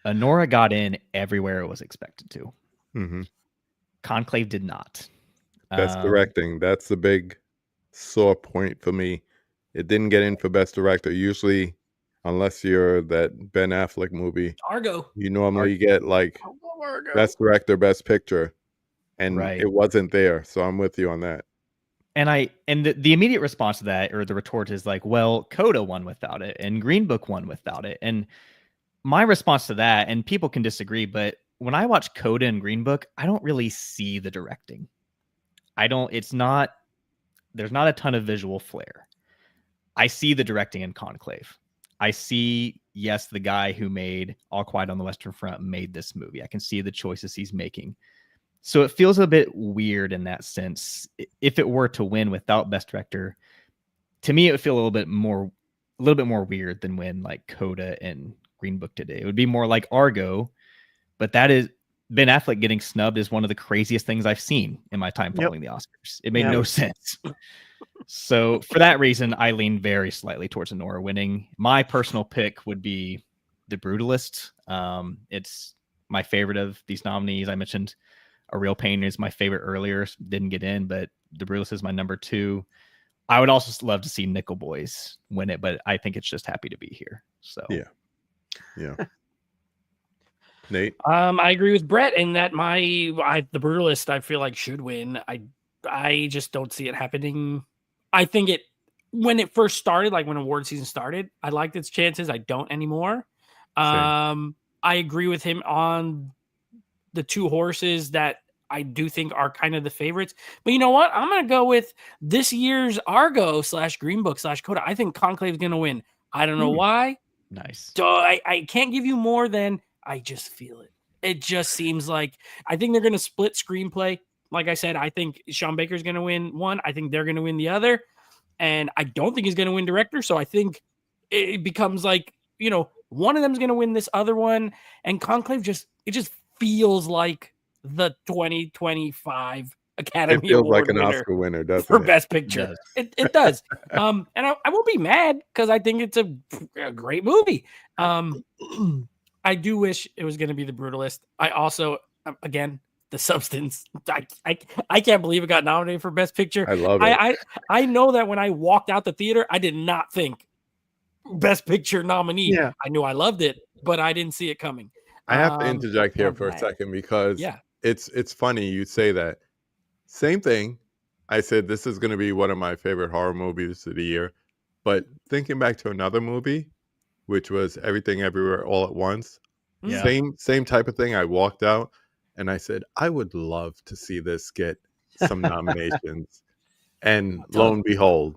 Anora got in everywhere it was expected to. Mm-hmm. Conclave did not. Best directing. That's the big sore point for me. It didn't get in for best director. Usually, unless you're that Ben Affleck movie, Argo. you normally get like best director, best picture, and Right. it wasn't there. So I'm with you on that. And the immediate response to that, or the retort, is like, well, Coda won without it, and Green Book won without it. And my response to that, and people can disagree, but when I watch Coda and Green Book, I don't really see the directing. There's not a ton of visual flair. I see the directing in Conclave. I see, yes, the guy who made All Quiet on the Western Front made this movie. I can see the choices he's making. So it feels a bit weird in that sense. If it were to win without Best Director, to me, it would feel a little bit more weird than when like Coda and Green Book did it. It would be more like Argo, but that is Ben Affleck getting snubbed is one of the craziest things I've seen in my time following the Oscars. It made no sense. So for that reason, I lean very slightly towards Anora winning. My personal pick would be The Brutalist. It's my favorite of these nominees. I mentioned A Real Pain is my favorite earlier, didn't get in, but The Brutalist is my number 2. I would also love to see Nickel Boys win it, but I think it's just happy to be here. So yeah. Nate? I agree with Brett in that The Brutalist I feel like should win. I just don't see it happening. I think when it first started, like when award season started, I liked its chances. I don't anymore. I agree with him on the 2 horses that I do think are kind of the favorites. But you know what? I'm going to go with this year's Argo / Green Book / Coda. I think Conclave is going to win. I don't know why. Nice. So I can't give you more than I just feel it. It just seems like I think they're going to split screenplay. Like I said, I think Sean Baker's going to win one. I think they're going to win the other. And I don't think he's going to win director. So I think it becomes like, one of them is going to win this other one. And Conclave just feels like the 2025 Academy It feels Award like an winner Oscar winner, doesn't for it? Best Picture. It does. And I won't be mad because I think it's a great movie. I do wish it was going to be The Brutalist. I also, again, The Substance. I can't believe it got nominated for Best Picture. I love it. I know that when I walked out the theater, I did not think Best Picture nominee. Yeah. I knew I loved it, but I didn't see it coming. I have to interject here for a bad. second because it's funny you say that. Same thing. I said this is going to be one of my favorite horror movies of the year. But thinking back to another movie, which was Everything Everywhere All at Once, same type of thing. I walked out and I said, I would love to see this get some nominations. And lo and behold,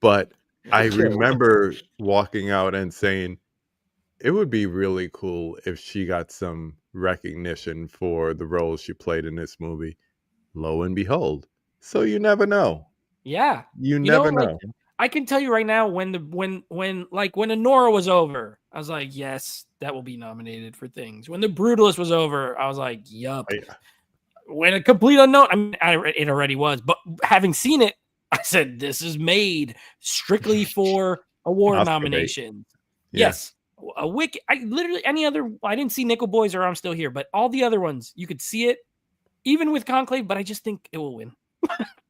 but I remember walking out and saying, it would be really cool if she got some recognition for the role she played in this movie. Lo and behold. So you never know. Yeah. You never know. Like, I can tell you right now when Anora was over, I was like, yes, that will be nominated for things. When The Brutalist was over, I was like, yup. Oh, yeah. When A Complete Unknown, I mean, it already was, but having seen it, I said, this is made strictly for award Oscar nominations. Yeah. Yes. A Wicked, I didn't see Nickel Boys or I'm Still Here, but all the other ones, you could see it, even with Conclave, but I just think it will win.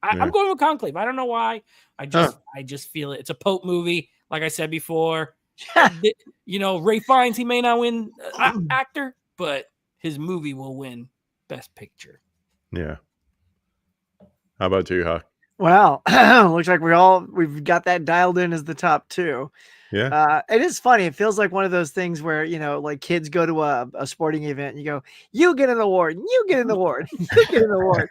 I'm going with Conclave. I don't know why. I just feel it. It's a Pope movie, like I said before. Ray Fiennes, he may not win actor, but his movie will win Best Picture. Yeah. How about you, Hawk? Well, looks like we've got that dialed in as the top two. Yeah. It is funny. It feels like one of those things where, like kids go to a sporting event and you go, you get an award, you get an award, you get an award.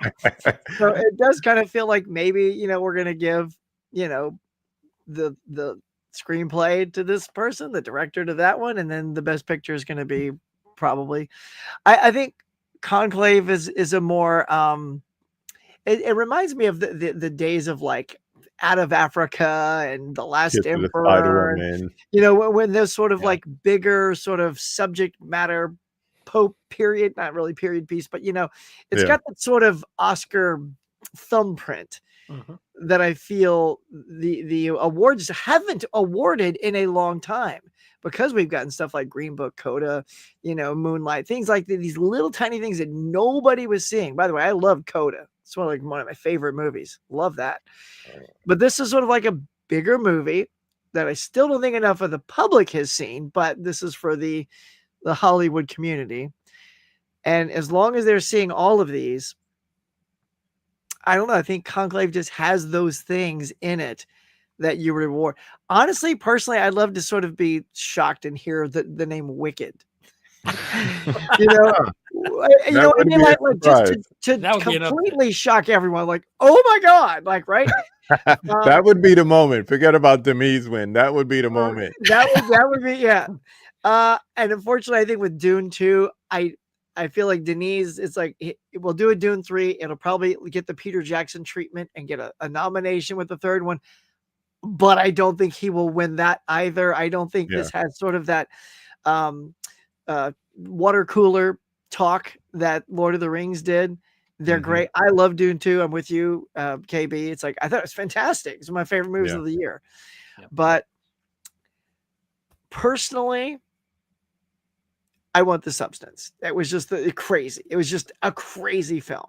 So it does kind of feel like maybe, we're going to give, the screenplay to this person, the director to that one. And then the best picture is going to be probably, I think Conclave is a more, it reminds me of the days of like Out of Africa and The Last Kiss of the Spider Emperor, and, Woman. when there's sort of Yeah. like bigger sort of subject matter Pope period, not really period piece, but it's Yeah. got that sort of Oscar thumbprint Mhm. that I feel the awards haven't awarded in a long time, because we've gotten stuff like Green Book, Coda, Moonlight, things like these little tiny things that nobody was seeing. By the way, I love Coda. It's one of my favorite movies. Love that. But this is sort of like a bigger movie that I still don't think enough of the public has seen, but this is for the Hollywood community. And as long as they're seeing all of these, I don't know. I think Conclave just has those things in it that you reward. Honestly, personally, I'd love to sort of be shocked and hear the name Wicked. you know, Huh. you That know, I would mean, be a like just surprise. to That would be an upset. completely shock everyone. Like, oh my god, like right. That would be the moment. Forget about Demi's win. That would be the moment. That would be, yeah. And unfortunately, I think with Dune 2, I feel like Denise, it's like we'll do a Dune 3. It'll probably get the Peter Jackson treatment and get a nomination with the third one. But I don't think he will win that either. I don't think this has sort of that water cooler talk that Lord of the Rings did. They're great. I love Dune 2. I'm with you, KB. It's like, I thought it was fantastic. It's one of my favorite movies of the year. Yeah. But personally, I want the substance. It was just crazy. It was just a crazy film.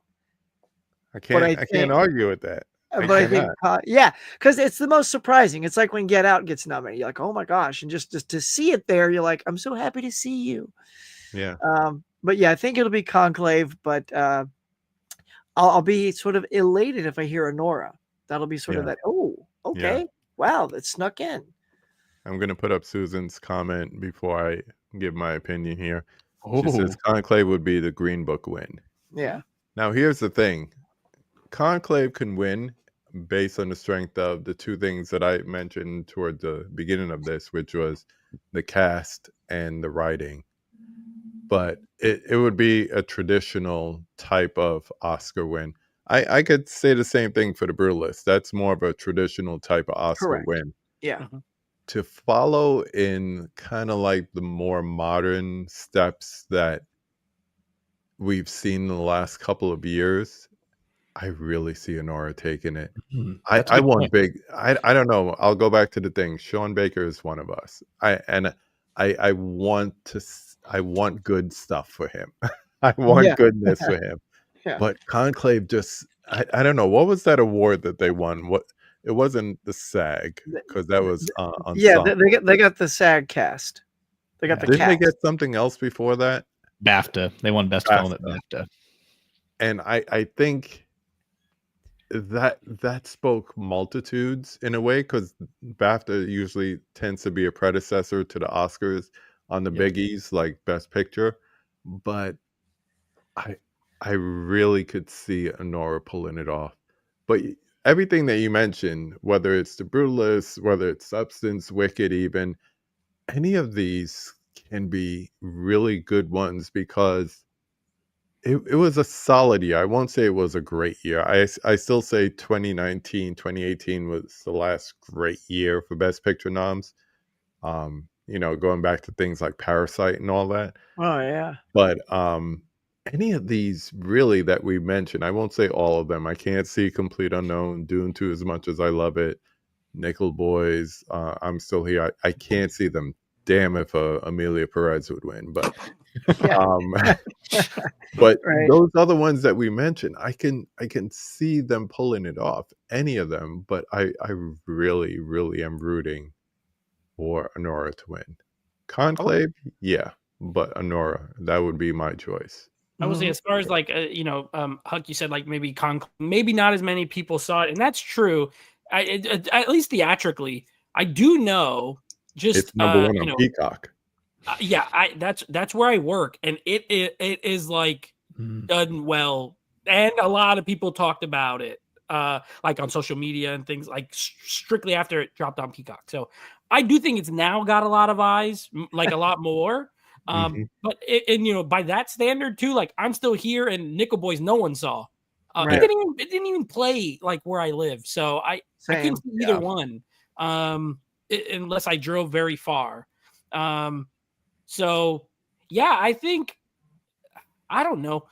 I can't argue with that. But I think, yeah, because it's the most surprising. It's like when Get Out gets nominated. You're like, oh my gosh. And just to see it there, you're like, I'm so happy to see you. Yeah. But yeah, I think it'll be Conclave, but I'll be sort of elated if I hear Honora. That'll be sort of that, oh, okay. Wow, that snuck in. I'm going to put up Susan's comment before I give my opinion here. Oh. She says Conclave would be the Green Book win. Yeah. Now, here's the thing. Conclave can win based on the strength of the two things that I mentioned toward the beginning of this, which was the cast and the writing. But it would be a traditional type of Oscar win. I could say the same thing for The Brutalist. That's more of a traditional type of Oscar win. Yeah. To follow in kind of like the more modern steps that we've seen in the last couple of years, I really see Honora taking it. I want big. I don't know. I'll go back to the thing. Sean Baker is one of us. I want good stuff for him. I want goodness for him. But Conclave just I don't know. What was that award that they won? What it wasn't the SAG, because that was they got the SAG cast. They got the Didn't cast. they get something else before that? BAFTA. They won Best Film at BAFTA. And I think that spoke multitudes in a way, because BAFTA usually tends to be a predecessor to the Oscars on the biggies like Best Picture. But I really could see Honora pulling it off. But everything that you mentioned, whether it's The Brutalist, whether it's Substance, Wicked, even any of these can be really good ones, because it was a solid year. I won't say it was a great year. I still say 2018 was the last great year for Best Picture noms. Going back to things like Parasite and all that. Oh yeah. But any of these really that we mentioned, I won't say all of them. I can't see Complete Unknown, Dune 2 as much as I love it. Nickel Boys, I'm Still Here. I can't see them. Damn if Amelia Perez would win, but those other ones that we mentioned, I can see them pulling it off, any of them. But I really, really am rooting for Honora to win. Conclave, yeah, but Honora, that would be my choice. I will say, as far as like Huck, you said like maybe maybe not as many people saw it, and that's true. At least theatrically, I do know. Just It's number one on Peacock. Yeah, that's where I work, and it is like done well, and a lot of people talked about it, like on social media and things like strictly after it dropped on Peacock. So I do think it's now got a lot of eyes, like a lot more. But and by that standard too, like I'm Still Here and Nickel Boys, no one saw. Right. It didn't even play like where I live, so I couldn't see either one, unless I drove very far. So yeah, I think I don't know.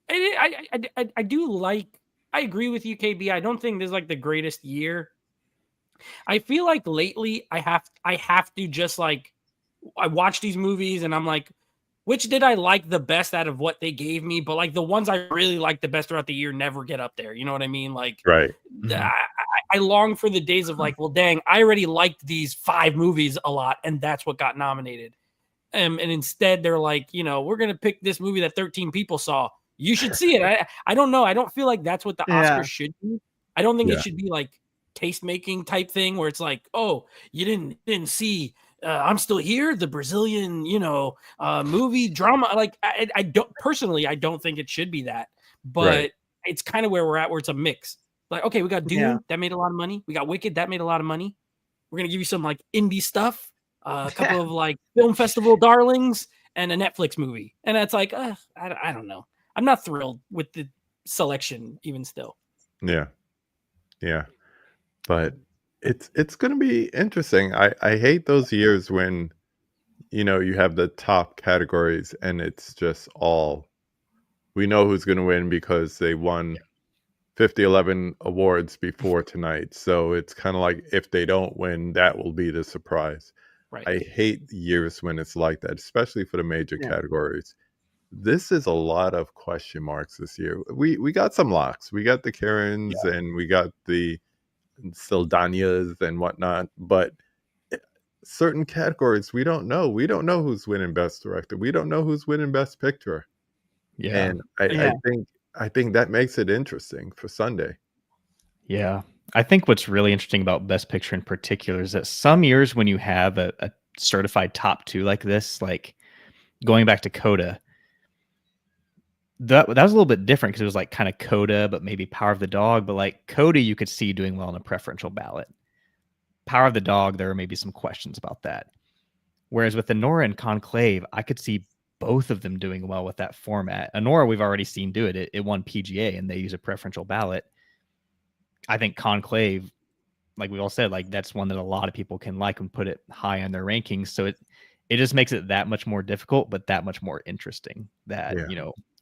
I do like. I agree with you, KB. I don't think this is like the greatest year. I feel like lately I have to just like I watch these movies and I'm like, which did I like the best out of what they gave me? But like the ones I really like the best throughout the year never get up there. You know what I mean? Like, right. I long for the days of like, well, dang, I already liked these 5 movies a lot, and that's what got nominated. And instead, they're like, we're gonna pick this movie that 13 people saw. You should see it. I don't know. I don't feel like that's what the Oscars should be. I don't think it should be like taste making type thing where it's like, oh, you didn't see I'm Still Here, the Brazilian, movie drama. Like I don't personally, I don't think it should be that, but it's kind of where we're at, where it's a mix. Like, okay, we got Dune that made a lot of money. We got Wicked that made a lot of money. We're gonna give you some like indie stuff, a couple of like film festival darlings, and a Netflix movie. And it's like, I don't know. I'm not thrilled with the selection, even still. Yeah. But it's going to be interesting. I hate those years when you have the top categories and it's just all we know who's going to win because they won 50-11 awards before tonight. So it's kind of like if they don't win, that will be the surprise. Right. I hate years when it's like that, especially for the major categories. This is a lot of question marks this year. We got some locks. We got the Karens and we got the Sildanias and whatnot, but certain categories we don't know. We don't know who's winning Best Director. We don't know who's winning Best Picture. Yeah. And I think that makes it interesting for Sunday. Yeah. I think what's really interesting about Best Picture in particular is that some years when you have a certified top 2 like this, like going back to Coda, that was a little bit different because it was like kind of Coda, but maybe Power of the Dog. But like Coda, you could see doing well in a preferential ballot. Power of the Dog, there are maybe some questions about that. Whereas with Anora and Conclave, I could see both of them doing well with that format. Anora, we've already seen do it. It won PGA and they use a preferential ballot. I think Conclave, like we all said, like that's one that a lot of people can like and put it high on their rankings. So it just makes it that much more difficult, but that much more interesting that,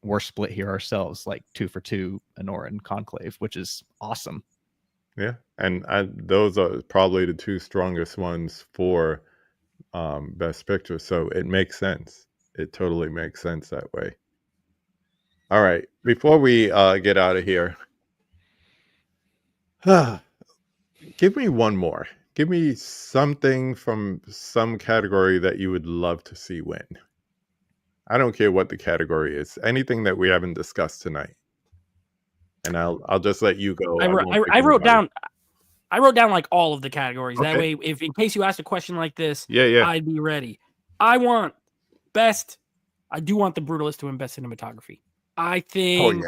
we're split here ourselves, like 2 for 2, Anora and Conclave, which is awesome. Yeah. And those are probably the 2 strongest ones for Best Picture. So it makes sense. It totally makes sense that way. All right. Before we get out of here, give me one more. Give me something from some category that you would love to see win. I don't care what the category is. Anything that we haven't discussed tonight. And I'll just let you go. I wrote down like all of the categories. Okay. That way, if in case you ask a question like this, I'd be ready. I do want The Brutalist to win Best Cinematography. I think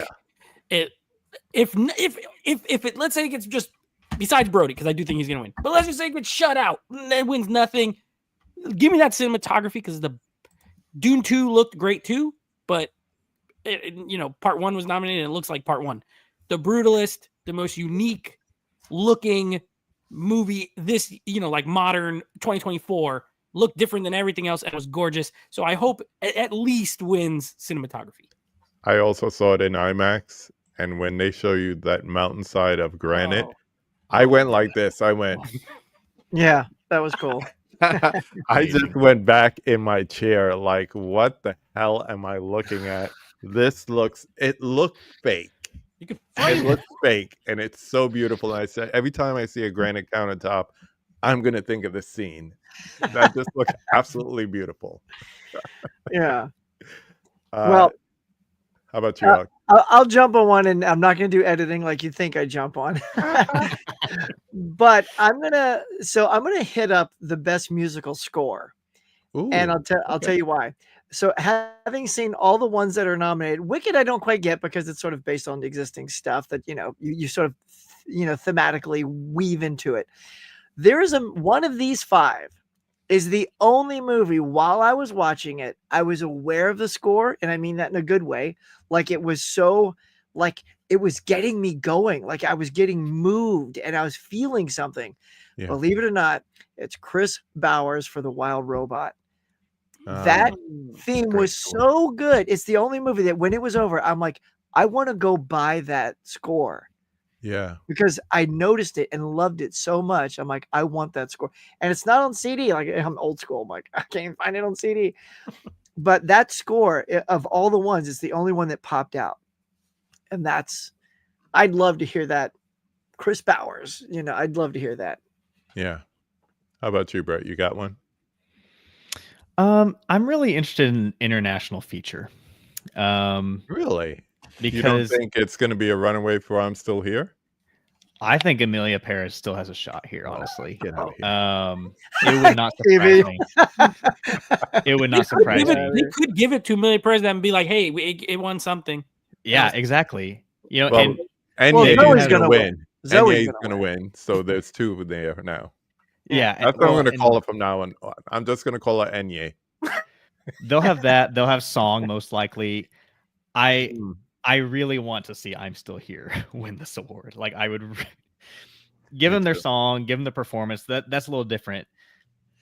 if it, let's say it gets just besides Brody, because I do think he's gonna win, but let's just say it gets shut out, it wins nothing. Give me that cinematography because the Dune 2 looked great too, but Part 1 was nominated and it looks like Part 1. The Brutalist, the most unique looking movie this, like modern 2024, looked different than everything else and was gorgeous. So I hope it at least wins cinematography. I also saw it in IMAX, and when they show you that mountainside of granite, I went like this. I went. Yeah, that was cool. I just went back in my chair like, what the hell am I looking at? It looked fake. It looks fake, and it's so beautiful. And I said, every time I see a granite countertop, I'm going to think of this scene. That just looks absolutely beautiful. Yeah. Well, How about you, Alex? I'll jump on one, and I'm not going to do editing like you think I jump on. But I'm gonna hit up the best musical score, and Ooh, I'll okay. tell you why. So having seen all the ones that are nominated, Wicked I don't quite get because it's sort of based on the existing stuff that you sort of thematically weave into it. There is one of these five is the only movie while I was watching it, I was aware of the score, and I mean that in a good way. Like it was so like it was getting me going, like I was getting moved and I was feeling something. Yeah. Believe it or not, it's Chris Bowers for The Wild Robot. That Mm. theme Great was score. so good. It's the only movie that when it was over, I'm like, I want to go buy that score Yeah. because I noticed it and loved it so much. I'm like, I want that score. And it's not on CD. Like I'm old school. I'm like, I can't find it on CD. But that score of all the ones, it's the only one that popped out. And I'd love to hear that. Chris Bowers, I'd love to hear that. Yeah. How about you, Brett? You got one? I'm really interested in international feature. Really? You don't Because think it's going to be a runaway for I'm Still Here? I think Amelia Paris still has a shot here, honestly. Get out of here. It would not surprise me. It would They not could, surprise give it, me. they could give it to Amelia President and be like, "Hey, it won something." Yeah, exactly. Well, and Enya Zoe's is going to win. Zoe's Enye's going to win. So there's two there now. yeah, That's what I'm going to call it from now on. I'm just going to call her Enye. they'll have that. They'll have song most likely. Mm. I really want to see I'm Still Here win this award. Like I would give Me them their too. song, give them the performance. That's a little different.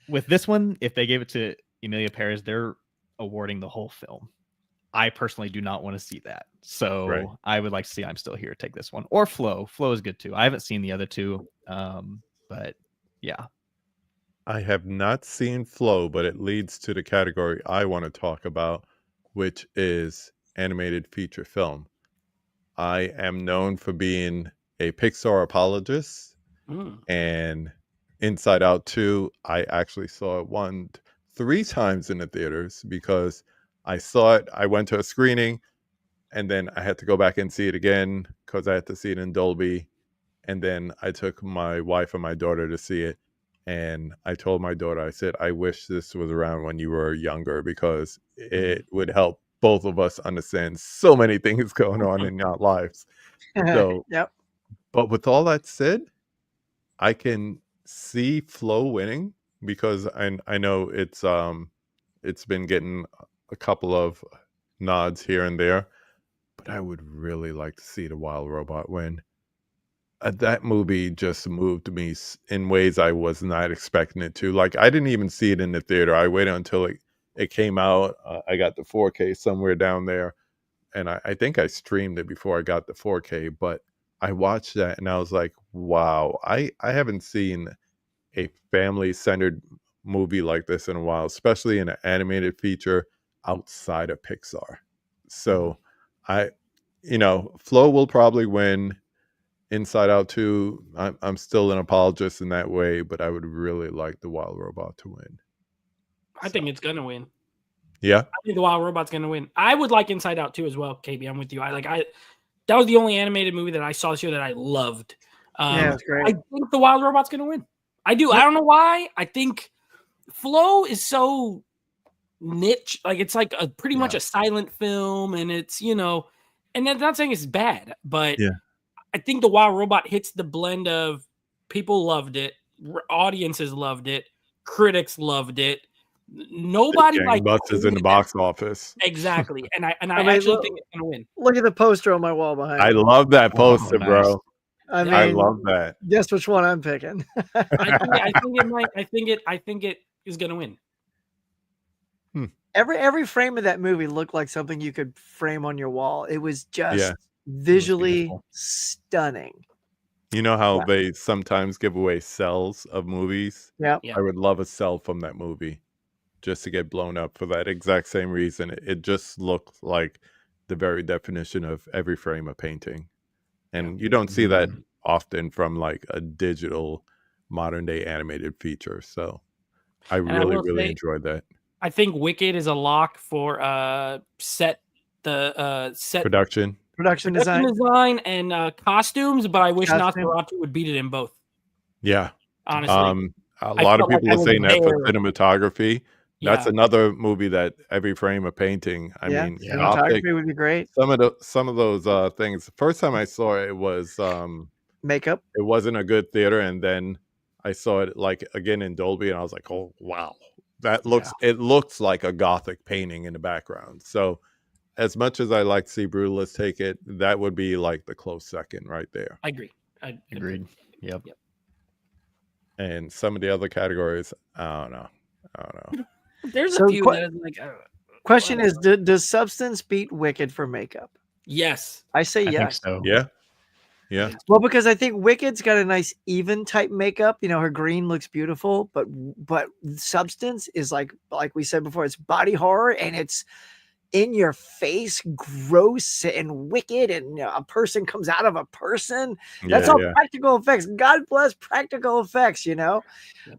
With this one, if they gave it to Emilia Paris, they're awarding the whole film. I personally do not want to see that. So Right. I would like to see I'm Still Here take this one. Or Flow. Flow is good too. I haven't seen the other two. But yeah. I have not seen Flow, but it leads to the category I want to talk about, which is animated feature film. I am known for being a Pixar apologist, Mm. and Inside Out 2, I actually saw it 3 times in the theaters because I saw it. I went to a screening, and then I had to go back and see it again because I had to see it in Dolby. And then I took my wife and my daughter to see it. And I told my daughter, I said, I wish this was around when you were younger because it would help both of us understand so many things going on in our lives. So, Yep. but with all that said, I can see Flow winning because I know it's been getting a couple of nods here and there, but I would really like to see The Wild Robot win. That movie just moved me in ways I was not expecting it to. Like I didn't even see it in the theater. I waited until it came out. I got the 4K somewhere down there, and I think I streamed it before I got the 4K. But I watched that and I was like, wow, I haven't seen a family centered movie like this in a while, especially in an animated feature outside of Pixar. So I, Flow will probably win. Inside Out 2, I'm still an apologist in that way, but I would really like The Wild Robot to win. I think it's gonna win. Yeah. I think The Wild Robot's gonna win. I would like Inside Out too as well, KB. I'm with you. That was the only animated movie that I saw this year that I loved. Yeah, it's great. I think The Wild Robot's gonna win. I do. I don't know why. I think Flow is so niche. Like it's like a pretty much a silent film, and it's and I'm not saying it's bad, but Yeah. I think The Wild Robot hits the blend of people loved it, audiences loved it, critics loved it. Nobody like Gangbusters in the box office. exactly, and I mean, actually look, think it's gonna win. Look at the poster on my wall behind I me. love that poster, nice. bro. I I mean, love that. guess which one I'm picking. I think it is gonna win. Every frame of that movie looked like something you could frame on your wall. It was just visually beautiful. stunning. You know how they sometimes give away cells of movies? Yep. Yeah. I would love a cell from that movie just to get blown up for that exact same reason. It just looked like the very definition of every frame of painting. And you don't see that often from like a digital modern day animated feature. So I I really, will really say- enjoyed that. I think Wicked is a lock for set set Production. Production production design. design and costumes, but I wish Costume. Nosferatu would beat it in both. Yeah. Honestly, A I lot of felt like people I are was saying that for there. cinematography. That's Yeah, another movie that every frame of painting. I Yeah, mean, Yeah. optic. cinematography would be great. Some of those things. The first time I saw it was Makeup. it wasn't a good theater, and then I saw it like again in Dolby, and I was like, oh wow, it looks like a gothic painting in the background. So as much as I like to see Brutalist take it, that would be like the close second right there. I agree. I Agreed. Yep. And some of the other categories, I don't know. There's So a few that is like. Question whatever. is, does Substance beat Wicked for makeup? Yes. I say I think yes. so. Yeah. Yeah. Well, because I think Wicked's got a nice even type makeup. You know, her green looks beautiful, but Substance is like we said before, it's body horror and it's in your face, gross and wicked, and a person comes out of a person. That's Yeah. all Yeah. practical effects. God bless practical effects.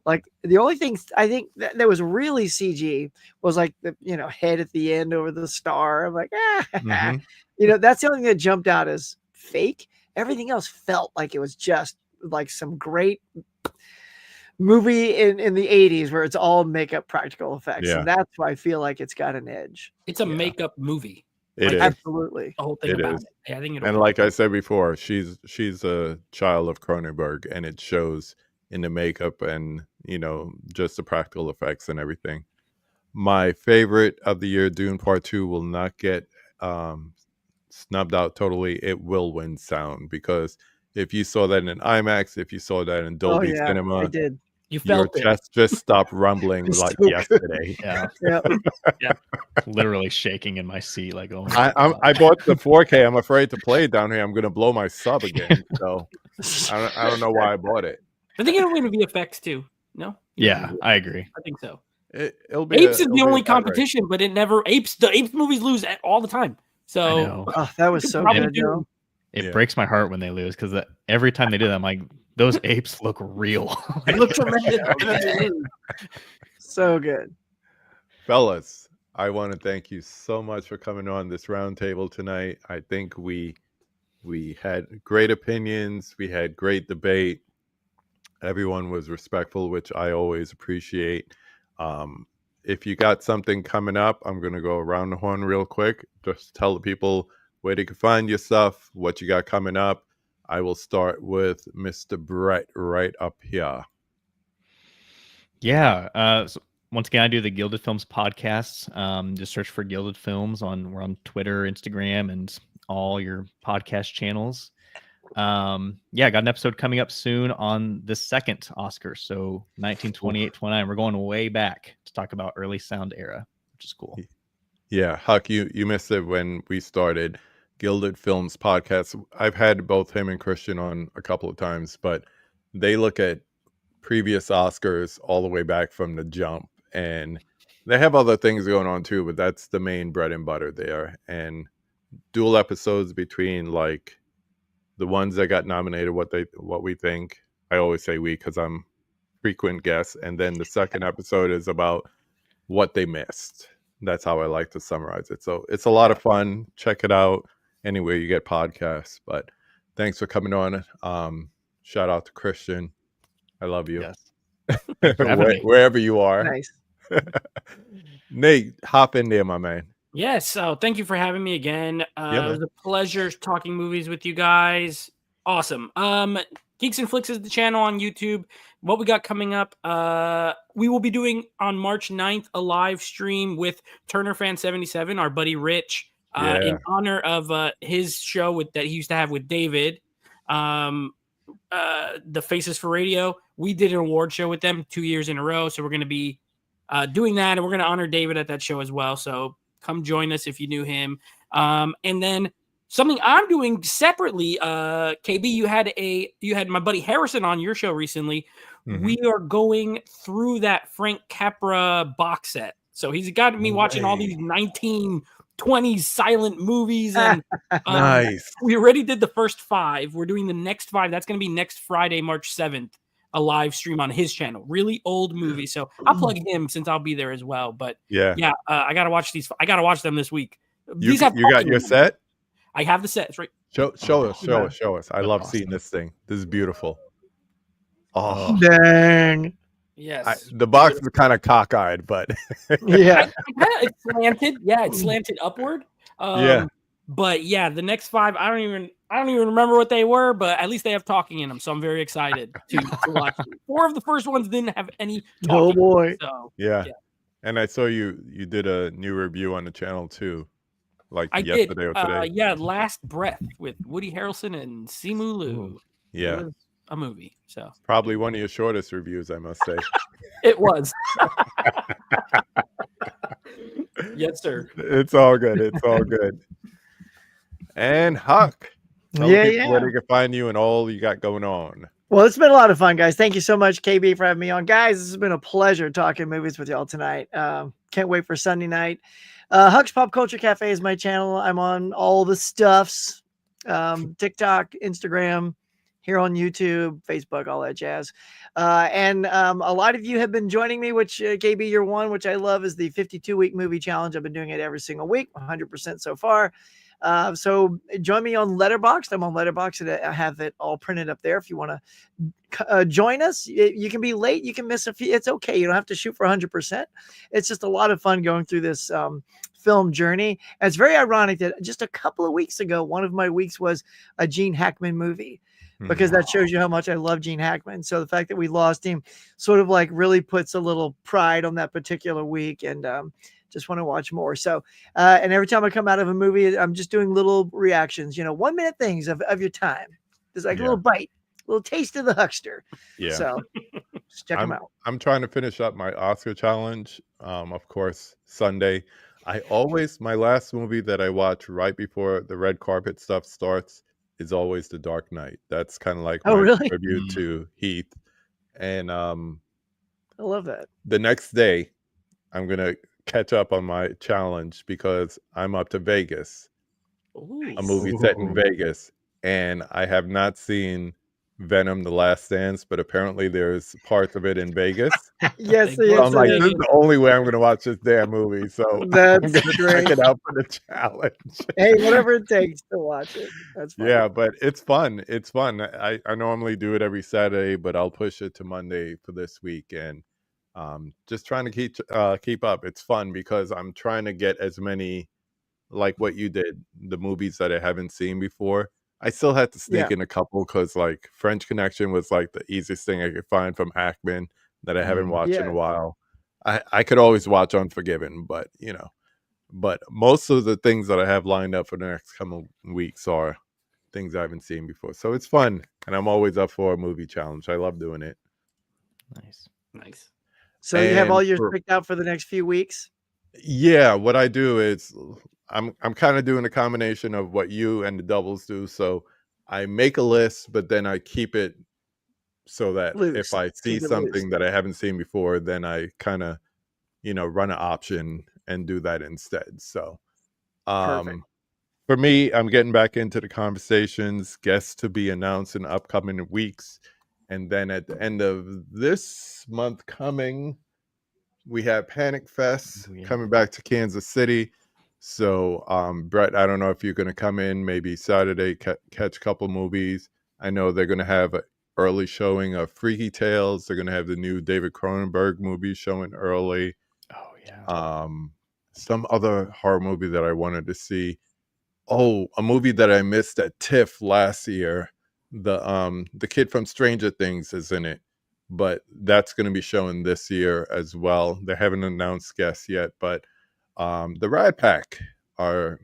Like the only thing I think that was really CG was like the head at the end over the star. I'm like, Mhm. that's the only thing that jumped out as fake. Everything else felt like it was just like some great movie in the 80s where it's all makeup practical effects. Yeah. And that's why I feel like it's got an edge. It's a Yeah. makeup movie. It is. Absolutely. The whole thing It about is. it. Yeah, I think it'll And work. like I said before, she's a child of Cronenberg, and it shows in the makeup and just the practical effects and everything. My favorite of the year, Dune Part 2, will not get snubbed out totally. It will win sound, because if you saw that in IMAX, if you saw that in Oh Dolby yeah, I Cinema, did. You your felt it. chest just stopped rumbling It's like so good. yesterday. Yeah. Yeah. Literally shaking in my seat, like, oh my I God. bought the 4K. I'm afraid to play it down here. I'm gonna blow my sub again. So I don't know why I bought it. I think it'll win VFX too. No? Yeah, I agree. I think so. It'll be Apes is it'll the be a only tight race. competition, but the Apes movies lose all the time. So I know. Oh, that was you could so probably good, do- Joe. It Yeah. breaks my heart when they lose, because every time they do that, I'm like, those apes look real. They look tremendous. So good. Fellas, I want to thank you so much for coming on this roundtable tonight. I think we had great opinions. We had great debate. Everyone was respectful, which I always appreciate. If you got something coming up, I'm going to go around the horn real quick. Just tell the people where they can find your stuff, what you got coming up. I will start with Mr. Brett right up here. Yeah. So once again, I do the Gilded Films podcasts. Just search for Gilded Films we're on Twitter, Instagram, and all your podcast channels. Yeah, got an episode coming up soon on the second Oscar. So 1928, 29. We're going way back to talk about early sound era, which is cool. Yeah, Huck, you missed it when we started Gilded Films podcast. I've had both him and Christian on a couple of times, but they look at previous Oscars all the way back from the jump, and they have other things going on too, but that's the main bread and butter there. And dual episodes between like the ones that got nominated, what we think. I always say we because I'm frequent guest, and then the second episode is about what they missed. That's how I like to summarize it. So it's a lot of fun. Check it out anywhere you get podcasts. But thanks for coming on. Shout out to Christian. I love you. Yes. For having me. Wherever you are. Nice. Nate, hop in there, my man. Yes. So thank you for having me again. It man. was a pleasure talking movies with you guys. Awesome. Geeks and Flicks is the channel on YouTube. What we got coming up, we will be doing on March 9th a live stream with Turner Fan 77, our buddy Rich, in honor of his show that he used to have with David. The Faces for Radio. We did an award show with them 2 years in a row, so we're going to be doing that, and we're going to honor David at that show as well. So come join us if you knew him. And then something I'm doing separately, KB, you had my buddy Harrison on your show recently. Mm-hmm. We are going through that Frank Capra box set. So he's got me watching all these 1920s silent movies, and nice. We already did the first 5. We're doing the next 5. That's going to be next Friday, March 7th, a live stream on his channel. Really old movie. So I'll plug him since I'll be there as well. But I got to watch these. I got to watch them this week. These have you got talking your in them. set? I have the sets right. Show us. I That's love awesome. seeing this thing. This is beautiful. Oh, Oh. Dang. Yes. the box is kind of cockeyed, but Yeah. It's slanted. Yeah, it's slanted upward. Yeah. But yeah, the next 5, I don't even remember what they were, but at least they have talking in them, so I'm very excited to watch them. 4 of the first ones didn't have any Oh talking. boy. So yeah. Yeah. And I saw you did a new review on the channel too, like I did. yesterday or today. Yeah, Last Breath with Woody Harrelson and Simu Liu. Yeah, It was a movie. So probably one of your shortest reviews, I must say. it was. Yes, sir. It's all good. It's all good. And Huck, tell Yeah, the people where yeah. they can find you and all you got going on. Well, it's been a lot of fun, guys. Thank you so much, KB, for having me on. Guys, this has been a pleasure talking movies with y'all tonight. Can't wait for Sunday night. Huck's Pop Culture Cafe is my channel. I'm on all the stuffs, TikTok, Instagram, here on YouTube, Facebook, all that jazz. And a lot of you have been joining me, which KB, you're one, which I love, is the 52-week movie challenge. I've been doing it every single week, 100% so far. So join me on Letterboxd. I'm on Letterboxd, and I have it all printed up there. If you want to join us, you can be late, you can miss a few. It's okay. You don't have to shoot for 100%. It's just a lot of fun going through this film journey. And it's very ironic that just a couple of weeks ago, one of my weeks was a Gene Hackman movie, because that shows you how much I love Gene Hackman. So the fact that we lost him sort of like really puts a little pride on that particular week, and just want to watch more. So, and every time I come out of a movie, I'm just doing little reactions, 1 minute things of your time. There's like a little bite, a little taste of the huckster. Yeah. So just check them out. I'm trying to finish up my Oscar challenge. Of course, Sunday. My last movie that I watch right before the red carpet stuff starts is always The Dark Knight. That's kind of like Oh, my really? tribute to Heath. And I love that. the next day, I'm gonna catch up on my challenge because I'm up to Vegas, a movie set in Vegas, and I have not seen Venom: The Last Dance, but apparently there's parts of it in Vegas. Yes, So yes, I'm like, it this is. is the only way I'm going to watch this damn movie. So I'm That's going to check great. it out for the challenge. Hey, whatever it takes to watch it. That's fine. Yeah, but it's fun. It's fun. I normally do it every Saturday, but I'll push it to Monday for this week, and just trying to keep up. It's fun because I'm trying to get as many, like what you did, the movies that I haven't seen before. I still had to sneak in a couple because like French Connection was like the easiest thing I could find from Hackman that I haven't watched in a while. I could always watch Unforgiven, but but most of the things that I have lined up for the next couple weeks are things I haven't seen before. So it's fun, and I'm always up for a movie challenge. I love doing it. Nice. So you have And all yours picked out for the next few weeks? Yeah, what I do is I'm kind of doing a combination of what you and the doubles do. So I make a list, but then I keep it so that Loose. if I see Keep it something loose. that I haven't seen before, then I kind of, run an option and do that instead. So Perfect. for me, I'm getting back into the conversations, guests to be announced in upcoming weeks. And then at the end of this month coming, we have Panic Fest coming back to Kansas City. So, Brett, I don't know if you're going to come in maybe Saturday, catch a couple movies. I know they're going to have an early showing of Freaky Tales. They're going to have the new David Cronenberg movie showing early. Oh, yeah. Some other horror movie that I wanted to see. Oh, a movie that I missed at TIFF last year. The kid from Stranger Things is in it, but that's going to be showing this year as well. They haven't announced guests yet, but the Rat Pack are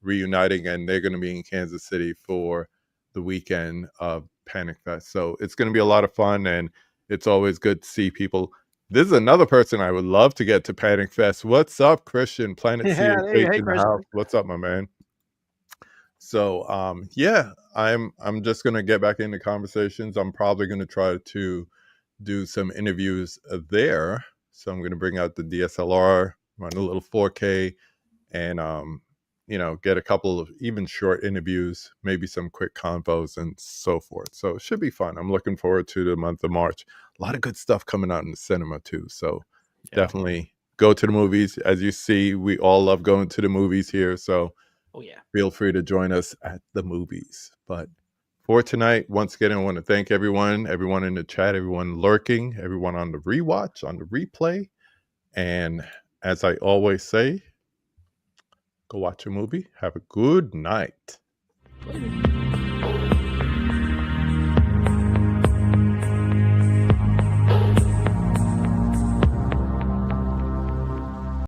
reuniting, and they're going to be in Kansas City for the weekend of Panic Fest. So it's going to be a lot of fun, and it's always good to see people. This is another person I would love to get to Panic Fest. What's up, Christian? Planet Yeah, CH hey, in the Christian. house. What's up, my man? So yeah, I'm just gonna get back into conversations. I'm probably gonna try to do some interviews there. So I'm gonna bring out the DSLR, run a little 4K, and get a couple of even short interviews, maybe some quick convos and so forth. So it should be fun. I'm looking forward to the month of March. A lot of good stuff coming out in the cinema too. So definitely go to the movies. As you see, we all love going to the movies here. So Oh yeah. feel free to join us at the movies. But for tonight, once again, I want to thank everyone in the chat, everyone lurking, everyone on the rewatch, on the replay. And as I always say, go watch a movie. Have a good night. Later.